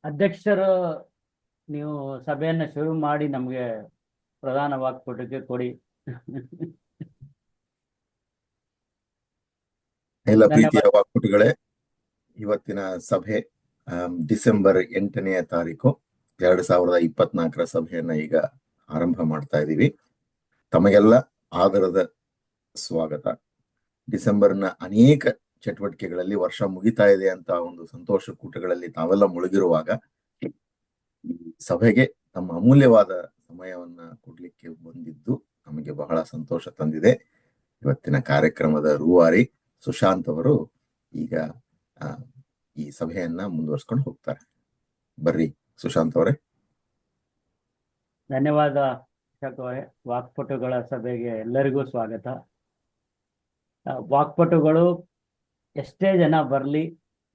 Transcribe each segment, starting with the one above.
ಅಧ್ಯಕ್ಷರು, ನೀವು ಸಭೆಯನ್ನ ಶುರು ಮಾಡಿ ನಮಗೆ ಪ್ರಧಾನ ವಾಕ್ಪಟುಗೆ ಕೊಡಿ. ಎಲ್ಲ ಪ್ರೀತಿಯ ಧನ್ಯವಾದ. ವಾಕ್ಪಟುಗಳೇ, ಇವತ್ತಿನ ಸಭೆ ಡಿಸೆಂಬರ್ 8ನೇ ತಾರೀಕು 2024 ಸಭೆಯನ್ನ ಈಗ ಆರಂಭ ಮಾಡ್ತಾ ಇದ್ದೀವಿ. ತಮಗೆಲ್ಲ ಆದರದ ಸ್ವಾಗತ. ಡಿಸೆಂಬರ್ನ ಅನೇಕ ಚಟುವಟಿಕೆಗಳಲ್ಲಿ ವರ್ಷ ಮುಗಿತಾ ಇದೆ ಅಂತ ಒಂದು ಸಂತೋಷ ಕೂಟಗಳಲ್ಲಿ ತಾವೆಲ್ಲ ಮುಳುಗಿರುವಾಗ ಈ ಸಭೆಗೆ ತಮ್ಮ ಅಮೂಲ್ಯವಾದ ಸಮಯವನ್ನ ಕೊಡ್ಲಿಕ್ಕೆ ಬಂದಿದ್ದು ನಮಗೆ ಬಹಳ ಸಂತೋಷ ತಂದಿದೆ. ಇವತ್ತಿನ ಕಾರ್ಯಕ್ರಮದ ರೂವಾರಿ ಸುಶಾಂತ್ ಅವರು ಈಗ ಈ ಸಭೆಯನ್ನ ಮುಂದುವರ್ಸ್ಕೊಂಡು ಹೋಗ್ತಾರೆ. ಬರ್ರಿ ಸುಶಾಂತ್ ಅವರೇ. ಧನ್ಯವಾದ ಅಶೋಕ್ ಅವರೇ. ವಾಕ್ಪಟುಗಳ ಸಭೆಗೆ ಎಲ್ಲರಿಗೂ ಸ್ವಾಗತ. ವಾಕ್ಪಟುಗಳು ಎಷ್ಟೇ ಜನ ಬರಲಿ,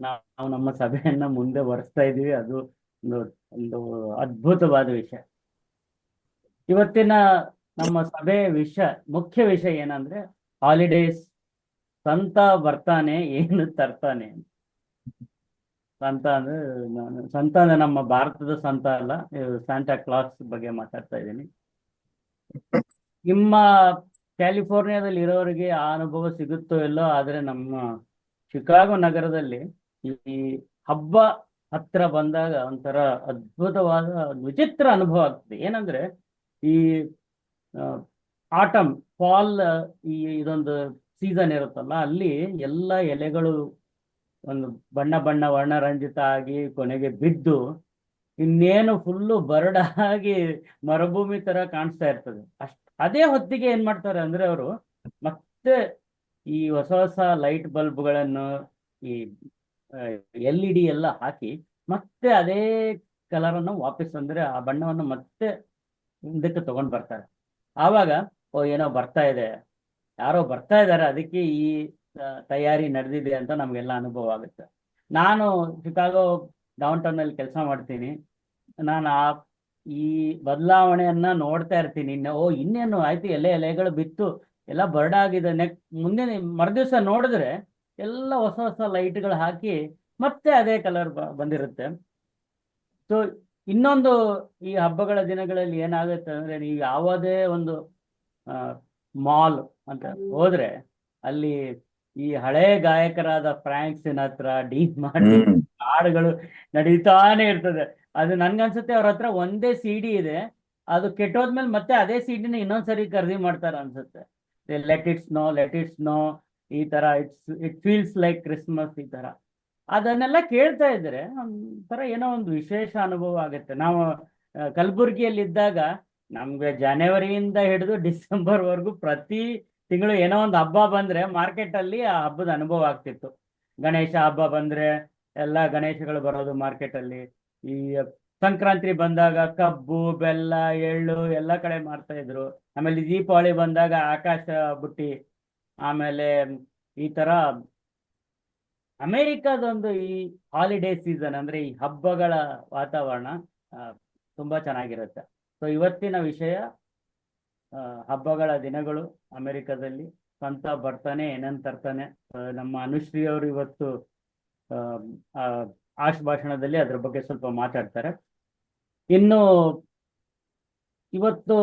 ನಾವು ನಮ್ಮ ಸಭೆಯನ್ನ ಮುಂದೆ ಬರೆಸ್ತಾ ಇದ್ದೀವಿ. ಅದು ಒಂದು ಒಂದು ಅದ್ಭುತವಾದ ವಿಷಯ. ಇವತ್ತಿನ ನಮ್ಮ ಸಭೆಯ ಮುಖ್ಯ ವಿಷಯ ಏನಂದ್ರೆ ಹಾಲಿಡೇಸ್. ಸಂತ ಬರ್ತಾನೆ, ಏನು ತರ್ತಾನೆ. ಸಂತ ಅಂದ್ರೆ ನಮ್ಮ ಭಾರತದ ಸಂತ ಅಲ್ಲ, ಸಾಂಟಾ ಕ್ಲಾಸ್ ಬಗ್ಗೆ ಮಾತಾಡ್ತಾ ಇದ್ದೀನಿ. ನಿಮ್ಮ ಕ್ಯಾಲಿಫೋರ್ನಿಯಾದಲ್ಲಿ ಇರೋರಿಗೆ ಆ ಅನುಭವ ಸಿಗುತ್ತೋ ಇಲ್ಲೋ, ಆದ್ರೆ ನಮ್ಮ ಶಿಕಾಗೋ ನಗರದಲ್ಲಿ ಈ ಹಬ್ಬ ಹತ್ರ ಬಂದಾಗ ಒಂಥರ ಅದ್ಭುತವಾದ ವಿಚಿತ್ರ ಅನುಭವ ಆಗ್ತದೆ. ಏನಂದ್ರೆ ಈ ಆಟಮ್, ಫಾಲ್, ಇದೊಂದು ಸೀಸನ್ ಇರುತ್ತಲ್ಲ, ಅಲ್ಲಿ ಎಲ್ಲ ಎಲೆಗಳು ಒಂದು ಬಣ್ಣ ವರ್ಣರಂಜಿತ ಆಗಿ ಕೊನೆಗೆ ಬಿದ್ದು ಇನ್ನೇನು ಫುಲ್ಲು ಬರಡಾಗಿ ಮರುಭೂಮಿ ತರ ಕಾಣಿಸ್ತಾ ಇರ್ತದೆ. ಅದೇ ಹೊತ್ತಿಗೆ ಏನ್ ಮಾಡ್ತಾರೆ ಅಂದ್ರೆ ಅವರು ಮತ್ತೆ ಈ ಹೊಸ ಲೈಟ್ ಬಲ್ಬ್ಗಳನ್ನು, ಈ LED ಎಲ್ಲ ಹಾಕಿ ಮತ್ತೆ ಅದೇ ಕಲರನ್ನು ವಾಪಸ್, ಅಂದ್ರೆ ಆ ಬಣ್ಣವನ್ನು ಮತ್ತೆ ಹಿಂದಕ್ಕೆ ತಗೊಂಡ್ ಬರ್ತಾರೆ. ಆವಾಗ ಏನೋ ಬರ್ತಾ ಇದೆ, ಯಾರೋ ಬರ್ತಾ ಇದ್ದಾರೆ, ಅದಕ್ಕೆ ಈ ತಯಾರಿ ನಡೆದಿದೆ ಅಂತ ನಮ್ಗೆಲ್ಲ ಅನುಭವ ಆಗುತ್ತೆ. ನಾನು ಶಿಕಾಗೋ ಡೌನ್ ಟೌನ್ ಅಲ್ಲಿ ಕೆಲಸ ಮಾಡ್ತೀನಿ. ನಾನು ಈ ಬದಲಾವಣೆಯನ್ನ ನೋಡ್ತಾ ಇರ್ತೀನಿ. ಇನ್ನೇನು ಆಯ್ತು, ಎಲೆಗಳು ಬಿತ್ತು, ಎಲ್ಲ ಬರ್ಡಾಗಿದೆ. ಮುಂದೆ ಮರುದಿವ್ಸ ನೋಡಿದ್ರೆ ಎಲ್ಲ ಹೊಸ ಲೈಟ್ಗಳು ಹಾಕಿ ಮತ್ತೆ ಅದೇ ಕಲರ್ ಬಂದಿರುತ್ತೆ. ಸೊ ಇನ್ನೊಂದು, ಈ ಹಬ್ಬಗಳ ದಿನಗಳಲ್ಲಿ ಏನಾಗುತ್ತೆ ಅಂದ್ರೆ, ನೀವು ಯಾವುದೇ ಒಂದು ಮಾಲ್ ಅಂತ ಹೋದ್ರೆ ಅಲ್ಲಿ ಈ ಹಳೆ ಗಾಯಕರಾದ ಫ್ರಾಂಕ್ ಸಿನಾತ್ರಾ, ಡೀನ್ ಮಾರ್ಟಿನ್ ಹಾಡುಗಳು ನಡೀತಾನೆ ಇರ್ತದೆ. ಅದು ನನ್ಗನ್ಸುತ್ತೆ ಅವ್ರ ಹತ್ರ ಒಂದೇ CD ಇದೆ, ಅದು ಕೆಟ್ಟೋದ್ಮೇಲೆ ಮತ್ತೆ ಅದೇ CD-ನ ಇನ್ನೊಂದ್ಸರಿ ಖರೀದಿ ಮಾಡ್ತಾರ ಅನ್ಸುತ್ತೆ. ಲೆಟ್ ಇಟ್ ಸ್ನೋ, ಈ ತರ ಇಟ್ ಫೀಲ್ಸ್ ಲೈಕ್ ಕ್ರಿಸ್ಮಸ್, ಈ ತರ ಅದನ್ನೆಲ್ಲ ಕೇಳ್ತಾ ಇದ್ರೆ ಒಂಥರ ಏನೋ ಒಂದು ವಿಶೇಷ ಅನುಭವ ಆಗುತ್ತೆ. ನಾವು ಕಲಬುರ್ಗಿಯಲ್ಲಿದ್ದಾಗ ನಮ್ಗೆ ಜನವರಿಯಿಂದ ಹಿಡಿದು ಡಿಸೆಂಬರ್ ವರೆಗೂ ಪ್ರತಿ ತಿಂಗಳು ಏನೋ ಒಂದು ಹಬ್ಬ ಬಂದ್ರೆ ಮಾರ್ಕೆಟ್ ಅಲ್ಲಿ ಆ ಹಬ್ಬದ ಅನುಭವ ಆಗ್ತಿತ್ತು. ಗಣೇಶ ಹಬ್ಬ ಬಂದ್ರೆ ಎಲ್ಲ ಗಣೇಶಗಳು ಬರೋದು ಮಾರ್ಕೆಟ್ ಅಲ್ಲಿ. ಈ ಸಂಕ್ರಾಂತಿ ಬಂದಾಗ ಕಬ್ಬು, ಬೆಲ್ಲ, ಎಳ್ಳು ಎಲ್ಲ ಕಡೆ ಮಾರ್ತಾ ಇದ್ರು. ಆಮೇಲೆ ದೀಪಾವಳಿ ಬಂದಾಗ ಆಕಾಶ ಬುಟ್ಟಿ. ಆಮೇಲೆ ಈ ತರ ಅಮೆರಿಕದೊಂದು ಈ ಹಾಲಿಡೇ ಸೀಸನ್, ಅಂದ್ರೆ ಈ ಹಬ್ಬಗಳ ವಾತಾವರಣ ತುಂಬಾ ಚೆನ್ನಾಗಿರುತ್ತೆ. ಸೊ ಇವತ್ತಿನ ವಿಷಯ ಹಬ್ಬಗಳ ದಿನಗಳು ಅಮೆರಿಕದಲ್ಲಿ. ಸಂತ ಬರ್ತಾನೆ, ಏನಂತ ತರ್ತಾನೆ. ನಮ್ಮ ಅನುಶ್ರೀ ಅವರು ಇವತ್ತು ಭಾಷಣದಲ್ಲಿ ಅದ್ರ ಬಗ್ಗೆ ಸ್ವಲ್ಪ ಮಾತಾಡ್ತಾರೆ. ಇನ್ನು ಇವತ್ತು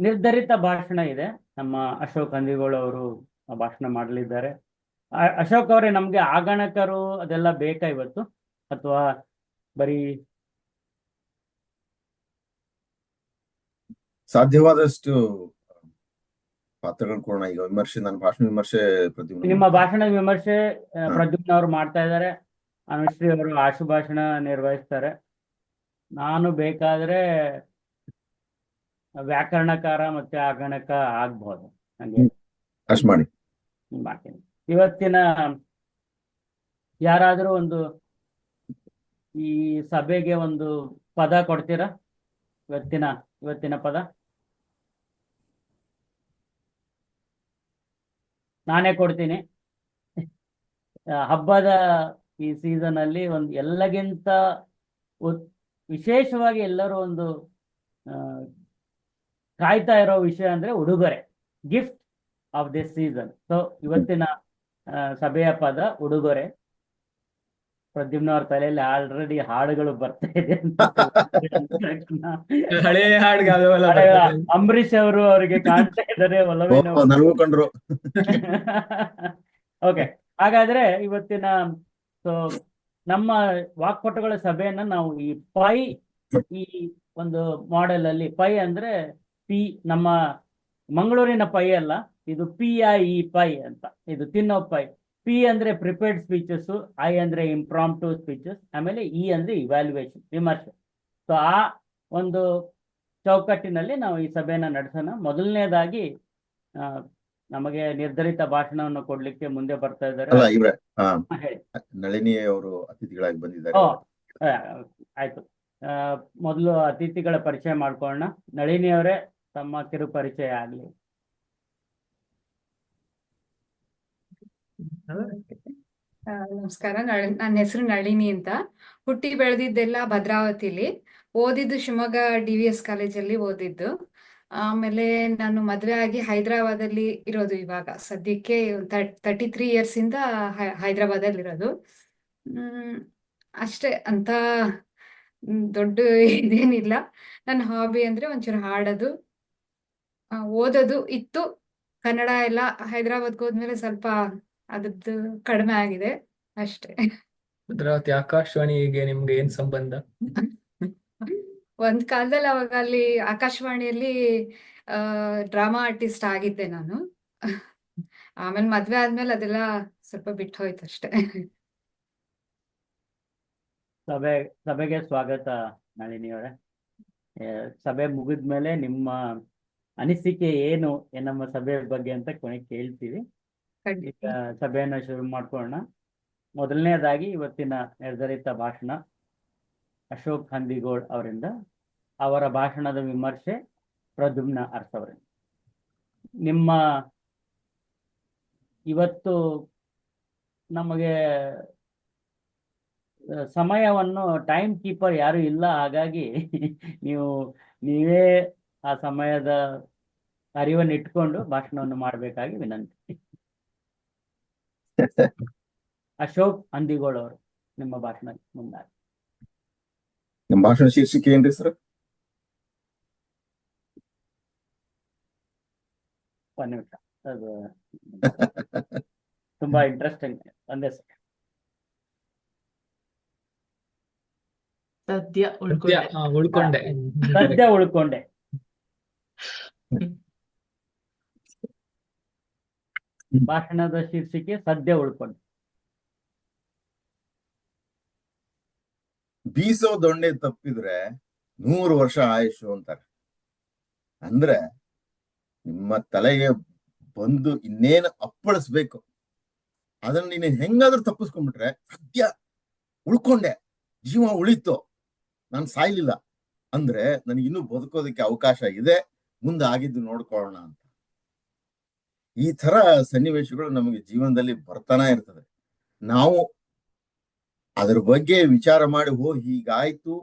ನಿರ್ಧರಿತ ಭಾಷಣ ಇದೆ. ನಮ್ಮ ಅಶೋಕ್ ಹಂದಿಗೋಳು ಅವರು ಭಾಷಣ ಮಾಡಲಿದ್ದಾರೆ. ಅಶೋಕ್ ಅವರೇ, ನಮ್ಗೆ ಆಗಣಕರು ಅದೆಲ್ಲ ಬೇಕಾ ಇವತ್ತು, ಅಥವಾ ಬರೀ ಸಾಧ್ಯವಾದಷ್ಟು ಪಾತ್ರಗಳು ಕೊಡೋಣ. ಈಗ ನನ್ನ ಭಾಷಣ ವಿಮರ್ಶೆ ನಿಮ್ಮ ಭಾಷಣ ವಿಮರ್ಶೆ ಪ್ರದ್ಯುಮ್ನ ಅವರು ಮಾಡ್ತಾ ಇದ್ದಾರೆ, ಅನುಶ್ರೀ ಅವರು ಭಾಷಣ ನಿರ್ವಹಿಸ್ತಾರೆ. ನಾನು ಬೇಕಾದ್ರೆ ವ್ಯಾಕರಣಕಾರ ಮತ್ತೆ ಆಗಣಕ ಆಗ್ಬಹುದು, ಹಂಗೆ ಅಷ್ಟು ಮಾಡ್ತೀನಿ. ಇವತ್ತಿನ ಯಾರಾದ್ರೂ ಒಂದು ಈ ಸಭೆಗೆ ಒಂದು ಪದ ಕೊಡ್ತೀರಾ? ಇವತ್ತಿನ ಪದ ನಾನೇ ಕೊಡ್ತೀನಿ. ಹಬ್ಬದ ಈ ಸೀಸನ್ ಅಲ್ಲಿ ಒಂದು ಎಲ್ಲಗಿಂತ ವಿಶೇಷವಾಗಿ ಎಲ್ಲರೂ ಒಂದು ಕಾಯ್ತಾ ಇರೋ ವಿಷಯ ಅಂದ್ರೆ ಉಡುಗೊರೆ, gift of this season. So ಇವತ್ತಿನ ಸಭೆಯ ಪದ ಉಡುಗೊರೆ. ಪ್ರದ್ಯುಮ್ನ ಅವ್ರ ತಲೆಯಲ್ಲಿ ಆಲ್ರೆಡಿ ಹಾಡುಗಳು ಬರ್ತಾ ಇದೆ ಅನ್ಸುತ್ತೆ. ಹಳೆಯ ಹಾಡುಗಳು ಹಳೆ ಅಂಬರೀಷ್ ಅವರು ಅವರಿಗೆ ಕಾಣ್ತಾ ಇದ್ದಾರೆ ಒಲವೇ ನೋವು. ನನಗೂ ಕಂಡ್ರು. ಓಕೆ, ಹಾಗಾದ್ರೆ ಇವತ್ತಿನ ಸೊ ನಮ್ಮ ವಾಕ್ಪಟುಗಳ ಸಭೆಯನ್ನ ನಾವು ಈ ಪೈ, ಈ ಒಂದು ಮಾಡೆಲ್ ಅಲ್ಲಿ, ಪೈ ಅಂದ್ರೆ ಪಿ, ನಮ್ಮ ಮಂಗಳೂರಿನ ಪೈ ಅಲ್ಲ, ಇದು PIE ಪೈ ಅಂತ, ಇದು ತಿನ್ನೋ ಪೈ. ಪಿ ಅಂದ್ರೆ ಪ್ರಿಪೇರ್ಡ್ ಸ್ಪೀಚಸ್, ಐ ಅಂದ್ರೆ ಇಂಪ್ರಾಂಪ್ಟು ಸ್ಪೀಚಸ್, ಆಮೇಲೆ ಇ ಅಂದ್ರೆ ಇವ್ಯಾಲ್ಯೂಯೇಷನ್, ವಿಮರ್ಶೆ. ಸೊ ಆ ಒಂದು ಚೌಕಟ್ಟಿನಲ್ಲಿ ನಾವು ಈ ಸಭೆಯನ್ನ ನಡೆಸೋಣ. ಮೊದಲನೇದಾಗಿ ನಮಗೆ ನಿರ್ಧರಿತ ಭಾಷಣವನ್ನು ಕೊಡ್ಲಿಕ್ಕೆ ಮುಂದೆ ಬರ್ತಾ ಇದ್ದಾರೆ. ಅಲ್ಲ ಇವ್ರೆ, ಹೇಳಿ. ನಳಿನಿ ಅವರು ಅತಿಥಿಗಳಾಗಿ ಬಂದಿದ್ದಾರೆ. ಓ ಆಯ್ತು. ಮೊದಲು ಅತಿಥಿಗಳ ಪರಿಚಯ ಮಾಡ್ಕೊಳ್ಳೋಣ. ನಳಿನಿ ಅವರೇ, ತಮ್ಮ ಕಿರು ಪರಿಚಯ ಆಗ್ಲಿ. ನಮಸ್ಕಾರ. ನನ್ನ ಹೆಸರು ನಳಿನಿ ಅಂತ. ಹುಟ್ಟಿ ಬೆಳೆದಿದ್ದೆಲ್ಲ ಭದ್ರಾವತಿಲಿ, ಓದಿದ್ದು ಶಿವಮೊಗ್ಗ DVS ಕಾಲೇಜಲ್ಲಿ ಓದಿದ್ದು. ಆಮೇಲೆ ನಾನು ಮದುವೆ ಆಗಿ ಹೈದರಾಬಾದಲ್ಲಿ ಇರೋದು. ಇವಾಗ ಸದ್ಯಕ್ಕೆ 33 ಇಯರ್ಸ್ ಇಂದ ಹೈದರಾಬಾದಲ್ಲಿ ಇರೋದು. ಅಷ್ಟೇ ಅಂತ ದೊಡ್ಡ ಇದೇನಿಲ್ಲ. ನನ್ನ ಹಾಬಿ ಅಂದ್ರೆ ಒಂಚೂರು ಹಾಡೋದು, ಓದೋದು ಇತ್ತು. ಕನ್ನಡ ಎಲ್ಲ ಹೈದರಾಬಾದ್ಗೆ ಹೋದ್ಮೇಲೆ ಸ್ವಲ್ಪ ಅದ್ರದ್ದು ಕಡಿಮೆ ಆಗಿದೆ ಅಷ್ಟೇ. ಭದ್ರಾವತಿ ಆಕಾಶವಾಣಿಗೆ ನಿಮ್ಗೆ ಏನ್ ಸಂಬಂಧ? ಒಂದ್ ಕಾಲದಲ್ಲಿ ಅವಾಗ ಅಲ್ಲಿ ಆಕಾಶವಾಣಿಯಲ್ಲಿ ಡ್ರಾಮಾ ಆರ್ಟಿಸ್ಟ್ ಆಗಿದ್ದೆ ನಾನು. ಆಮೇಲೆ ಮದ್ವೆ ಆದ್ಮೇಲೆ ಅದೆಲ್ಲ ಸ್ವಲ್ಪ ಬಿಟ್ಟು ಹೋಯ್ತು ಅಷ್ಟೇ. ಸಭೆಗೆ ಸ್ವಾಗತ ನಳಿನಿ ಅವರೇ. ಸಭೆ ಮುಗಿದ್ಮೇಲೆ ನಿಮ್ಮ ಅನಿಸಿಕೆ ಏನು ನಮ್ಮ ಸಭೆ ಬಗ್ಗೆ ಅಂತ ಕೊನೆಗೆ ಕೇಳ್ತೀವಿ. ಈಗ ಸಭೆಯನ್ನ ಶುರು ಮಾಡ್ಕೊಳ್ಳೋಣ. ಮೊದಲನೇದಾಗಿ ಇವತ್ತಿನ ನಿರ್ಧರಿತ ಭಾಷಣ ಅಶೋಕ್ ಹಂದಿಗೋಳ್ ಅವರಿಂದ, ಅವರ ಭಾಷಣದ ವಿಮರ್ಶೆ ಪ್ರದ್ಯುಮ್ನ ಅರ್ಥ ಅವರಿಂದ. ನಿಮ್ಮ ಇವತ್ತು ನಮಗೆ ಸಮಯವನ್ನು ಟೈಮ್ ಕೀಪರ್ ಯಾರು ಇಲ್ಲ, ಹಾಗಾಗಿ ನೀವೇ ಆ ಸಮಯದ ಅರಿವನ್ನು ಇಟ್ಕೊಂಡು ಭಾಷಣವನ್ನು ಮಾಡಬೇಕಾಗಿ ವಿನಂತಿ. ಅಶೋಕ್ ಹಂದಿಗೋಳ್ ಅವರು, ನಿಮ್ಮ ಭಾಷಣ ಮುಂದಾಗಿ. ನಮ್ಮ ಭಾಷಣ ಶೀರ್ಷಿಕೆ ಏನ್ರಿ ಸರ್? ಒಂದು ನಿಮಿಷ, ಅದು ತುಂಬಾ ಇಂಟ್ರೆಸ್ಟಿಂಗ್. ಒಂದೇ ಸೆಕೆಂಡ್. ಸದ್ಯ ಉಳ್ಕೊಂಡೆ. ಸದ್ಯ ಉಳ್ಕೊಂಡೆ. ಭಾಷಣದ ಶೀರ್ಷಿಕೆ ಸದ್ಯ ಉಳ್ಕೊಂಡೆ. ಬೀಸೋ ದೊಣ್ಣೆ ತಪ್ಪಿದ್ರೆ 100 ವರ್ಷ ಆಯುಷು ಅಂತಾರೆ. ಅಂದ್ರೆ ನಿಮ್ಮ ತಲೆಗೆ ಬಂದು ಇನ್ನೇನು ಅಪ್ಪಳಿಸ್ಬೇಕು, ಅದನ್ನ ನೀನು ಹೆಂಗಾದ್ರೂ ತಪ್ಪಿಸ್ಕೊಂಡ್ಬಿಟ್ರೆ ಸದ್ಯ ಉಳ್ಕೊಂಡೆ, ಜೀವ ಉಳಿತು, ನಾನು ಸಾಯ್ಲಿಲ್ಲ ಅಂದ್ರೆ ನನಗೆ ಇನ್ನೂ ಬದುಕೋದಕ್ಕೆ ಅವಕಾಶ ಇದೆ, ಮುಂದೆ ಆಗಿದ್ದು ನೋಡ್ಕೊಳ್ಳೋಣ ಅಂತ. ಈ ತರ ಸನ್ನಿವೇಶಗಳು ನಮಗೆ ಜೀವನದಲ್ಲಿ ಬರ್ತಾನೆ ಇರ್ತದೆ. ನಾವು ಅದ್ರ ಬಗ್ಗೆ ವಿಚಾರ ಮಾಡಿ ಹೀಗಾಯ್ತು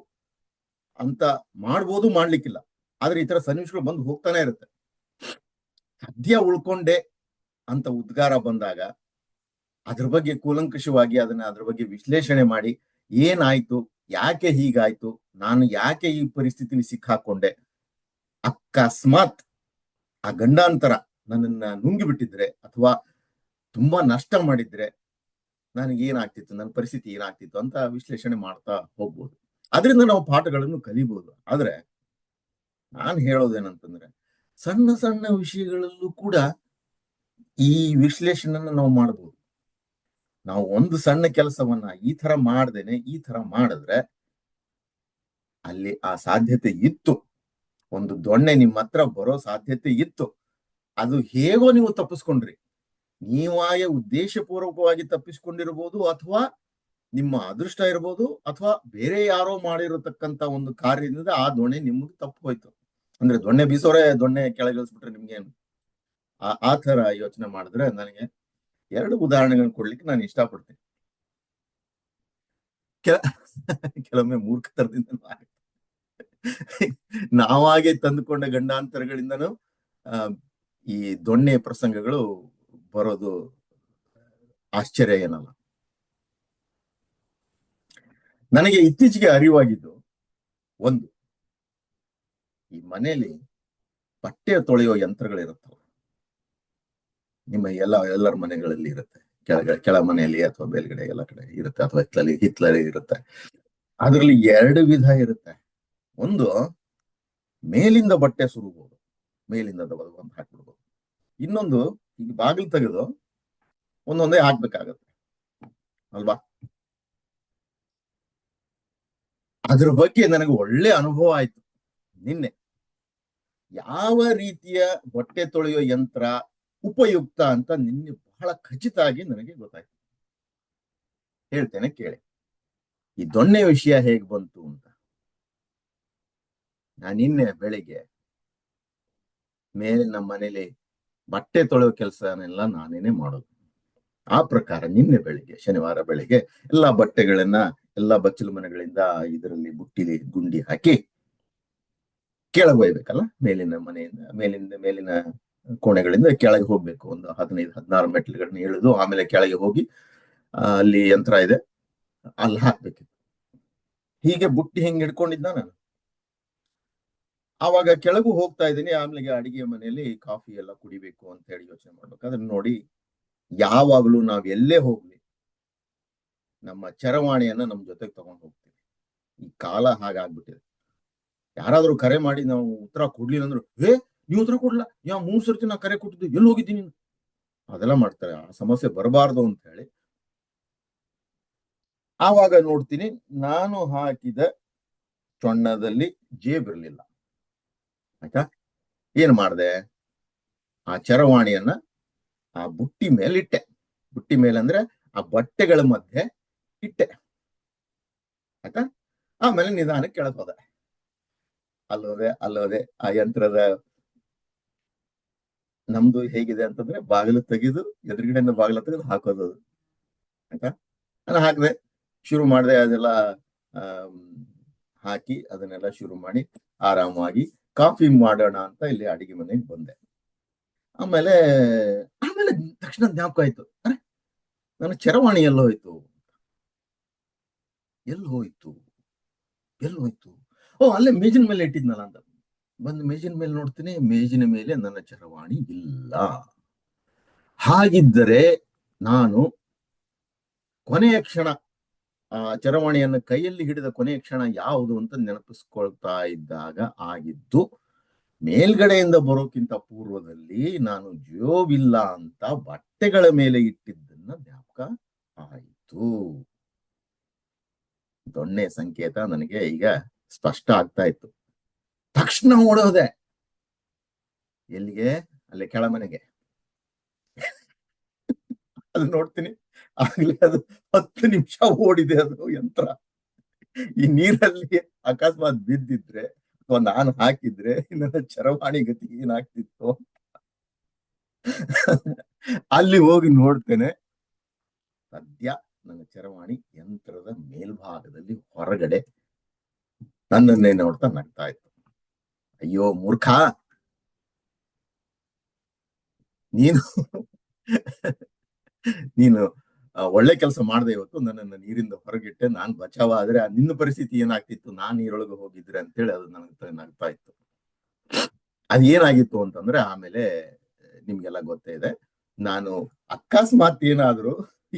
ಅಂತ ಮಾಡ್ಬೋದು, ಮಾಡ್ಲಿಕ್ಕಿಲ್ಲ. ಆದ್ರೆ ಈ ತರ ಸನ್ನಿವೇಶಗಳು ಬಂದು ಹೋಗ್ತಾನೆ ಇರುತ್ತೆ. ಸದ್ಯ ಉಳ್ಕೊಂಡೆ ಅಂತ ಉದ್ಗಾರ ಬಂದಾಗ ಅದ್ರ ಬಗ್ಗೆ ಕೂಲಂಕಷವಾಗಿ ಅದ್ರ ಬಗ್ಗೆ ವಿಶ್ಲೇಷಣೆ ಮಾಡಿ, ಏನಾಯ್ತು, ಯಾಕೆ ಹೀಗಾಯ್ತು, ನಾನು ಯಾಕೆ ಈ ಪರಿಸ್ಥಿತಿಲಿ ಸಿಕ್ಕಾಕೊಂಡೆ, ಅಕಸ್ಮಾತ್ ಆ ಗಂಡಾಂತರ ನನ್ನನ್ನ ನುಂಗಿಬಿಟ್ಟಿದ್ರೆ ಅಥವಾ ತುಂಬಾ ನಷ್ಟ ಮಾಡಿದ್ರೆ ನನಗೆ ಏನಾಗ್ತಿತ್ತು, ನನ್ನ ಪರಿಸ್ಥಿತಿ ಏನಾಗ್ತಿತ್ತು ಅಂತ ವಿಶ್ಲೇಷಣೆ ಮಾಡ್ತಾ ಹೋಗ್ಬೋದು. ಅದರಿಂದ ನಾವು ಪಾಠಗಳನ್ನು ಕಲಿಬಹುದು. ಆದ್ರೆ ನಾನು ಹೇಳೋದೇನಂತಂದ್ರೆ, ಸಣ್ಣ ಸಣ್ಣ ವಿಷಯಗಳಲ್ಲೂ ಕೂಡ ಈ ವಿಶ್ಲೇಷಣೆಯನ್ನ ನಾವು ಮಾಡಬಹುದು. ನಾವು ಒಂದು ಸಣ್ಣ ಕೆಲಸವನ್ನ ಈ ತರ ಮಾಡ್ದೇನೆ ಈ ತರ ಮಾಡಿದ್ರೆ ಅಲ್ಲಿ ಆ ಸಾಧ್ಯತೆ ಇತ್ತು, ಒಂದು ದೊಣ್ಣೆ ನಿಮ್ಮ ಹತ್ರ ಬರೋ ಸಾಧ್ಯತೆ ಇತ್ತು, ಅದು ಹೇಗೋ ನೀವು ತಪ್ಪಿಸ್ಕೊಂಡ್ರಿ. ನೀವಾಗೆ ಉದ್ದೇಶಪೂರ್ವಕವಾಗಿ ತಪ್ಪಿಸ್ಕೊಂಡಿರ್ಬೋದು, ಅಥವಾ ನಿಮ್ಮ ಅದೃಷ್ಟ ಇರ್ಬೋದು, ಅಥವಾ ಬೇರೆ ಯಾರೋ ಮಾಡಿರತಕ್ಕಂತ ಒಂದು ಕಾರ್ಯದಿಂದ ಆ ದೊಣ್ಣೆ ನಿಮ್ಗೆ ತಪ್ಪು ಹೋಯ್ತು. ಅಂದ್ರೆ ದೊಣ್ಣೆ ಬೀಸೋರೆ ದೊಣ್ಣೆ ಕೆಳಗಿಳಿಸ್ಬಿಟ್ರೆ ನಿಮ್ಗೇನು, ಆ ತರ ಯೋಚನೆ ಮಾಡಿದ್ರೆ ನನಗೆ 2 ಉದಾಹರಣೆಗಳನ್ನ ಕೊಡ್ಲಿಕ್ಕೆ ನಾನು ಇಷ್ಟಪಡ್ತೀನಿ. ಕೆಲವೊಮ್ಮೆ ಮೂರ್ಖತನದಿಂದ ನಾವಾಗೆ ತಂದುಕೊಂಡ ಗಂಡಾಂತರಗಳಿಂದನೂ ಈ ದೊಣ್ಣೆ ಪ್ರಸಂಗಗಳು ಬರೋದು ಆಶ್ಚರ್ಯ ಏನಲ್ಲ. ನನಗೆ ಇತ್ತೀಚೆಗೆ ಅರಿವಾಗಿದ್ದು ಒಂದು, ಈ ಮನೆಯಲ್ಲಿ ಬಟ್ಟೆ ತೊಳೆಯೋ ಯಂತ್ರಗಳಿರುತ್ತವೆ. ನಿಮ್ಮ ಎಲ್ಲರ ಮನೆಗಳಲ್ಲಿ ಇರುತ್ತೆ, ಕೆಳ ಮನೆಯಲ್ಲಿ ಅಥವಾ ಮೇಲ್ಗಡೆ ಎಲ್ಲ ಕಡೆ ಇರುತ್ತೆ, ಅಥವಾ ಹಿತ್ತಲಲ್ಲಿ ಇರುತ್ತೆ. ಅದರಲ್ಲಿ 2 ವಿಧ ಇರುತ್ತೆ. ಒಂದು, ಮೇಲಿಂದ ಬಟ್ಟೆ ಸುರುವುದು, ಮೇಲಿಂದ ಒಂದು ಹಾಕ್ಬಿಡ್ಬೋದು. ಇನ್ನೊಂದು, ಈಗ ಬಾಗಿಲು ತೆಗೆದು ಒಂದೊಂದೇ ಹಾಕ್ಬೇಕಾಗತ್ತೆ ಅಲ್ವಾ? ಅದ್ರ ಬಗ್ಗೆ ನನಗೆ ಒಳ್ಳೆ ಅನುಭವ ಆಯ್ತು ನಿನ್ನೆ. ಯಾವ ರೀತಿಯ ಬಟ್ಟೆ ತೊಳೆಯೋ ಯಂತ್ರ ಉಪಯುಕ್ತ ಅಂತ ನಿನ್ನೆ ಬಹಳ ಖಚಿತವಾಗಿ ನನಗೆ ಗೊತ್ತಾಯ್ತು. ಹೇಳ್ತೇನೆ ಕೇಳಿ. ಈ ದೊಣ್ಣೆ ವಿಷಯ ಹೇಗ್ ಬಂತು ಅಂತ. ನಾನು ನಿನ್ನೆ ಬೆಳಿಗ್ಗೆ ಮೇಲೆ ನಮ್ಮ ಮನೇಲಿ ಬಟ್ಟೆ ತೊಳೆಯೋ ಕೆಲಸನೆಲ್ಲ ನಾನೇನೆ ಮಾಡೋದು. ಆ ಪ್ರಕಾರ ನಿನ್ನೆ ಬೆಳಿಗ್ಗೆ, ಶನಿವಾರ ಬೆಳಿಗ್ಗೆ, ಎಲ್ಲಾ ಬಟ್ಟೆಗಳನ್ನ ಎಲ್ಲಾ ಬಚ್ಚಲು ಮನೆಗಳಿಂದ ಇದರಲ್ಲಿ ಬುಟ್ಟಿಲಿ ಗುಂಡಿ ಹಾಕಿ ಕೆಳಗೆ ಒಯ್ಬೇಕಲ್ಲ. ಮೇಲಿನ ಕೋಣೆಗಳಿಂದ ಕೆಳಗೆ ಹೋಗ್ಬೇಕು. ಒಂದು 15-16 ಮೆಟ್ಲುಗಳನ್ನ ಇಳಿದು ಆಮೇಲೆ ಕೆಳಗೆ ಹೋಗಿ ಅಲ್ಲಿ ಯಂತ್ರ ಇದೆ, ಅಲ್ಲಿ ಹಾಕ್ಬೇಕಿತ್ತು. ಹೀಗೆ ಬುಟ್ಟಿ ಹಿಂಗ್ ಹಿಡ್ಕೊಂಡಿದ್ದ ನಾನು. ಆವಾಗ ಕೆಳಗೂ ಹೋಗ್ತಾ ಇದ್ದೀನಿ. ಆಮೇಲೆ ಅಡಿಗೆ ಮನೆಯಲ್ಲಿ ಕಾಫಿ ಎಲ್ಲ ಕುಡಿಬೇಕು ಅಂತ ಹೇಳಿ ಯೋಚನೆ ಮಾಡ್ಬೇಕಾದ್ರೆ ನೋಡಿ, ಯಾವಾಗ್ಲೂ ನಾವ್ ಎಲ್ಲೇ ಹೋಗ್ಲಿ ನಮ್ಮ ಚರವಾಣಿಯನ್ನ ನಮ್ ಜೊತೆಗೆ ತಗೊಂಡು ಹೋಗ್ತೀವಿ. ಈ ಕಾಲ ಹಾಗಾಗ್ಬಿಟ್ಟಿದೆ. ಯಾರಾದ್ರೂ ಕರೆ ಮಾಡಿ ನಾವು ಉತ್ತರ ಕೊಡ್ಲಿಲ್ಲ ಅಂದ್ರು, ನೀವು ಉತ್ತರ ಕೊಡ್ಲಾ, 3 ಸರ್ತಿ ನಾ ಕರೆ ಕೊಟ್ಟಿದ್ದು, ಎಲ್ಲಿ ಹೋಗಿದ್ದೀನಿ, ಅದೆಲ್ಲ ಮಾಡ್ತಾರೆ. ಆ ಸಮಸ್ಯೆ ಬರಬಾರ್ದು ಅಂತ ಹೇಳಿ ಆವಾಗ ನೋಡ್ತೀನಿ, ನಾನು ಹಾಕಿದ ಚೊಣ್ಣದಲ್ಲಿ ಜೇಬಿರ್ಲಿಲ್ಲ. ಆಯ್ತಾ? ಏನ್ ಮಾಡ್ದೆ, ಆ ಚರವಾಣಿಯನ್ನ ಆ ಬುಟ್ಟಿ ಮೇಲೆ ಇಟ್ಟೆ. ಬುಟ್ಟಿ ಮೇಲೆ ಅಂದ್ರೆ ಆ ಬಟ್ಟೆಗಳ ಮಧ್ಯೆ ಇಟ್ಟೆ. ಆಯ್ತಾ? ಆಮೇಲೆ ನಿಧಾನಕ್ಕೆ ಕೆಳಗೆ ಹೋದೆ. ಅಲ್ಲೋದೆ ಆ ಯಂತ್ರದ ನಮ್ದು ಹೇಗಿದೆ ಅಂತಂದ್ರೆ, ಬಾಗಿಲು ತೆಗೆದು ಎದುರುಗಡೆಯಿಂದ ಬಾಗಿಲು ತೆಗೆದು ಹಾಕೋದು. ಆಯ್ತಾ? ನಾನು ಹಾಕಿದೆ, ಶುರು ಮಾಡಿದೆ. ಅದೆಲ್ಲ ಹಾಕಿ ಅದನ್ನೆಲ್ಲ ಶುರು ಮಾಡಿ ಆರಾಮಾಗಿ ಕಾಫಿ ಮಾಡೋಣ ಅಂತ ಇಲ್ಲಿ ಅಡಿಗೆ ಮನೆಗೆ ಬಂದೆ. ಆಮೇಲೆ ತಕ್ಷಣ ಜ್ಞಾಪಕ ಆಯ್ತು, ನನ್ನ ಚರವಾಣಿ ಎಲ್ಲೋಯ್ತು. ಅಲ್ಲೇ ಮೇಜಿನ ಮೇಲೆ ಇಟ್ಟಿದ್ನಲ್ಲ ಅಂತ ಬಂದು ಮೇಜಿನ ಮೇಲೆ ನೋಡ್ತೀನಿ, ಮೇಜಿನ ಮೇಲೆ ನನ್ನ ಚರವಾಣಿ ಇಲ್ಲ. ಹಾಗಿದ್ದರೆ ನಾನು ಕೊನೆಯ ಕ್ಷಣ ಆ ಚರವಾಣಿಯನ್ನು ಕೈಯಲ್ಲಿ ಹಿಡಿದ ಕೊನೆಯ ಕ್ಷಣ ಯಾವುದು ಅಂತ ನೆನಪಿಸ್ಕೊಳ್ತಾ ಇದ್ದಾಗ ಆಗಿದ್ದು, ಮೇಲ್ಗಡೆಯಿಂದ ಬರೋಕ್ಕಿಂತ ಪೂರ್ವದಲ್ಲಿ ನಾನು ಜೋಬಿಲ್ಲ ಅಂತ ಬಟ್ಟೆಗಳ ಮೇಲೆ ಇಟ್ಟಿದ್ದನ್ನ ಜ್ಞಾಪಕ ಆಯಿತು. ದೊಣ್ಣೆ ಸಂಕೇತ ನನಗೆ ಈಗ ಸ್ಪಷ್ಟ ಆಗ್ತಾ ಇತ್ತು. ತಕ್ಷಣ ಓಡೋದೆ. ಎಲ್ಲಿಗೆ? ಅಲ್ಲಿ ಕೆಳಮನೆಗೆ. ಅದು ನೋಡ್ತೀನಿ, ಆಗ್ಲೇ ಅದು 10 ನಿಮಿಷ ಓಡಿದೆ ಅದು ಯಂತ್ರ. ಈ ನೀರಲ್ಲಿ ಅಕಸ್ಮಾತ್ ಬಿದ್ದಿದ್ರೆ ಅಥವಾ ನಾನು ಹಾಕಿದ್ರೆ ನನ್ನ ಚರವಾಣಿ ಗತಿ ಏನಾಗ್ತಿತ್ತು. ಅಲ್ಲಿ ಹೋಗಿ ನೋಡ್ತೇನೆ, ಸದ್ಯ ನನ್ನ ಚರವಾಣಿ ಯಂತ್ರದ ಮೇಲ್ಭಾಗದಲ್ಲಿ ಹೊರಗಡೆ ನನ್ನನ್ನೇ ನೋಡ್ತಾ ನಗ್ತಾ ಇತ್ತು. ಅಯ್ಯೋ ಮೂರ್ಖ, ನೀನು ಒಳ್ಳೆ ಕೆಲಸ ಮಾಡ್ದೆ. ಇವತ್ತು ನನ್ನನ್ನು ನೀರಿಂದ ಹೊರಗಿಟ್ಟೆ, ನಾನ್ ಬಚಾವ ಆದ್ರೆ ನಿನ್ನ ಪರಿಸ್ಥಿತಿ ಏನಾಗ್ತಿತ್ತು, ನಾನ್ ನೀರೊಳಗೆ ಹೋಗಿದ್ರೆ ಅಂತೇಳಿ ಅದು ನನಗೆ ನಗ್ತಾ ಇತ್ತು. ಅದೇನಾಗಿತ್ತು ಅಂತಂದ್ರೆ, ಆಮೇಲೆ ನಿಮ್ಗೆಲ್ಲ ಗೊತ್ತೇ ಇದೆ, ನಾನು ಅಕಸ್ಮಾತ್ ಏನಾದ್ರು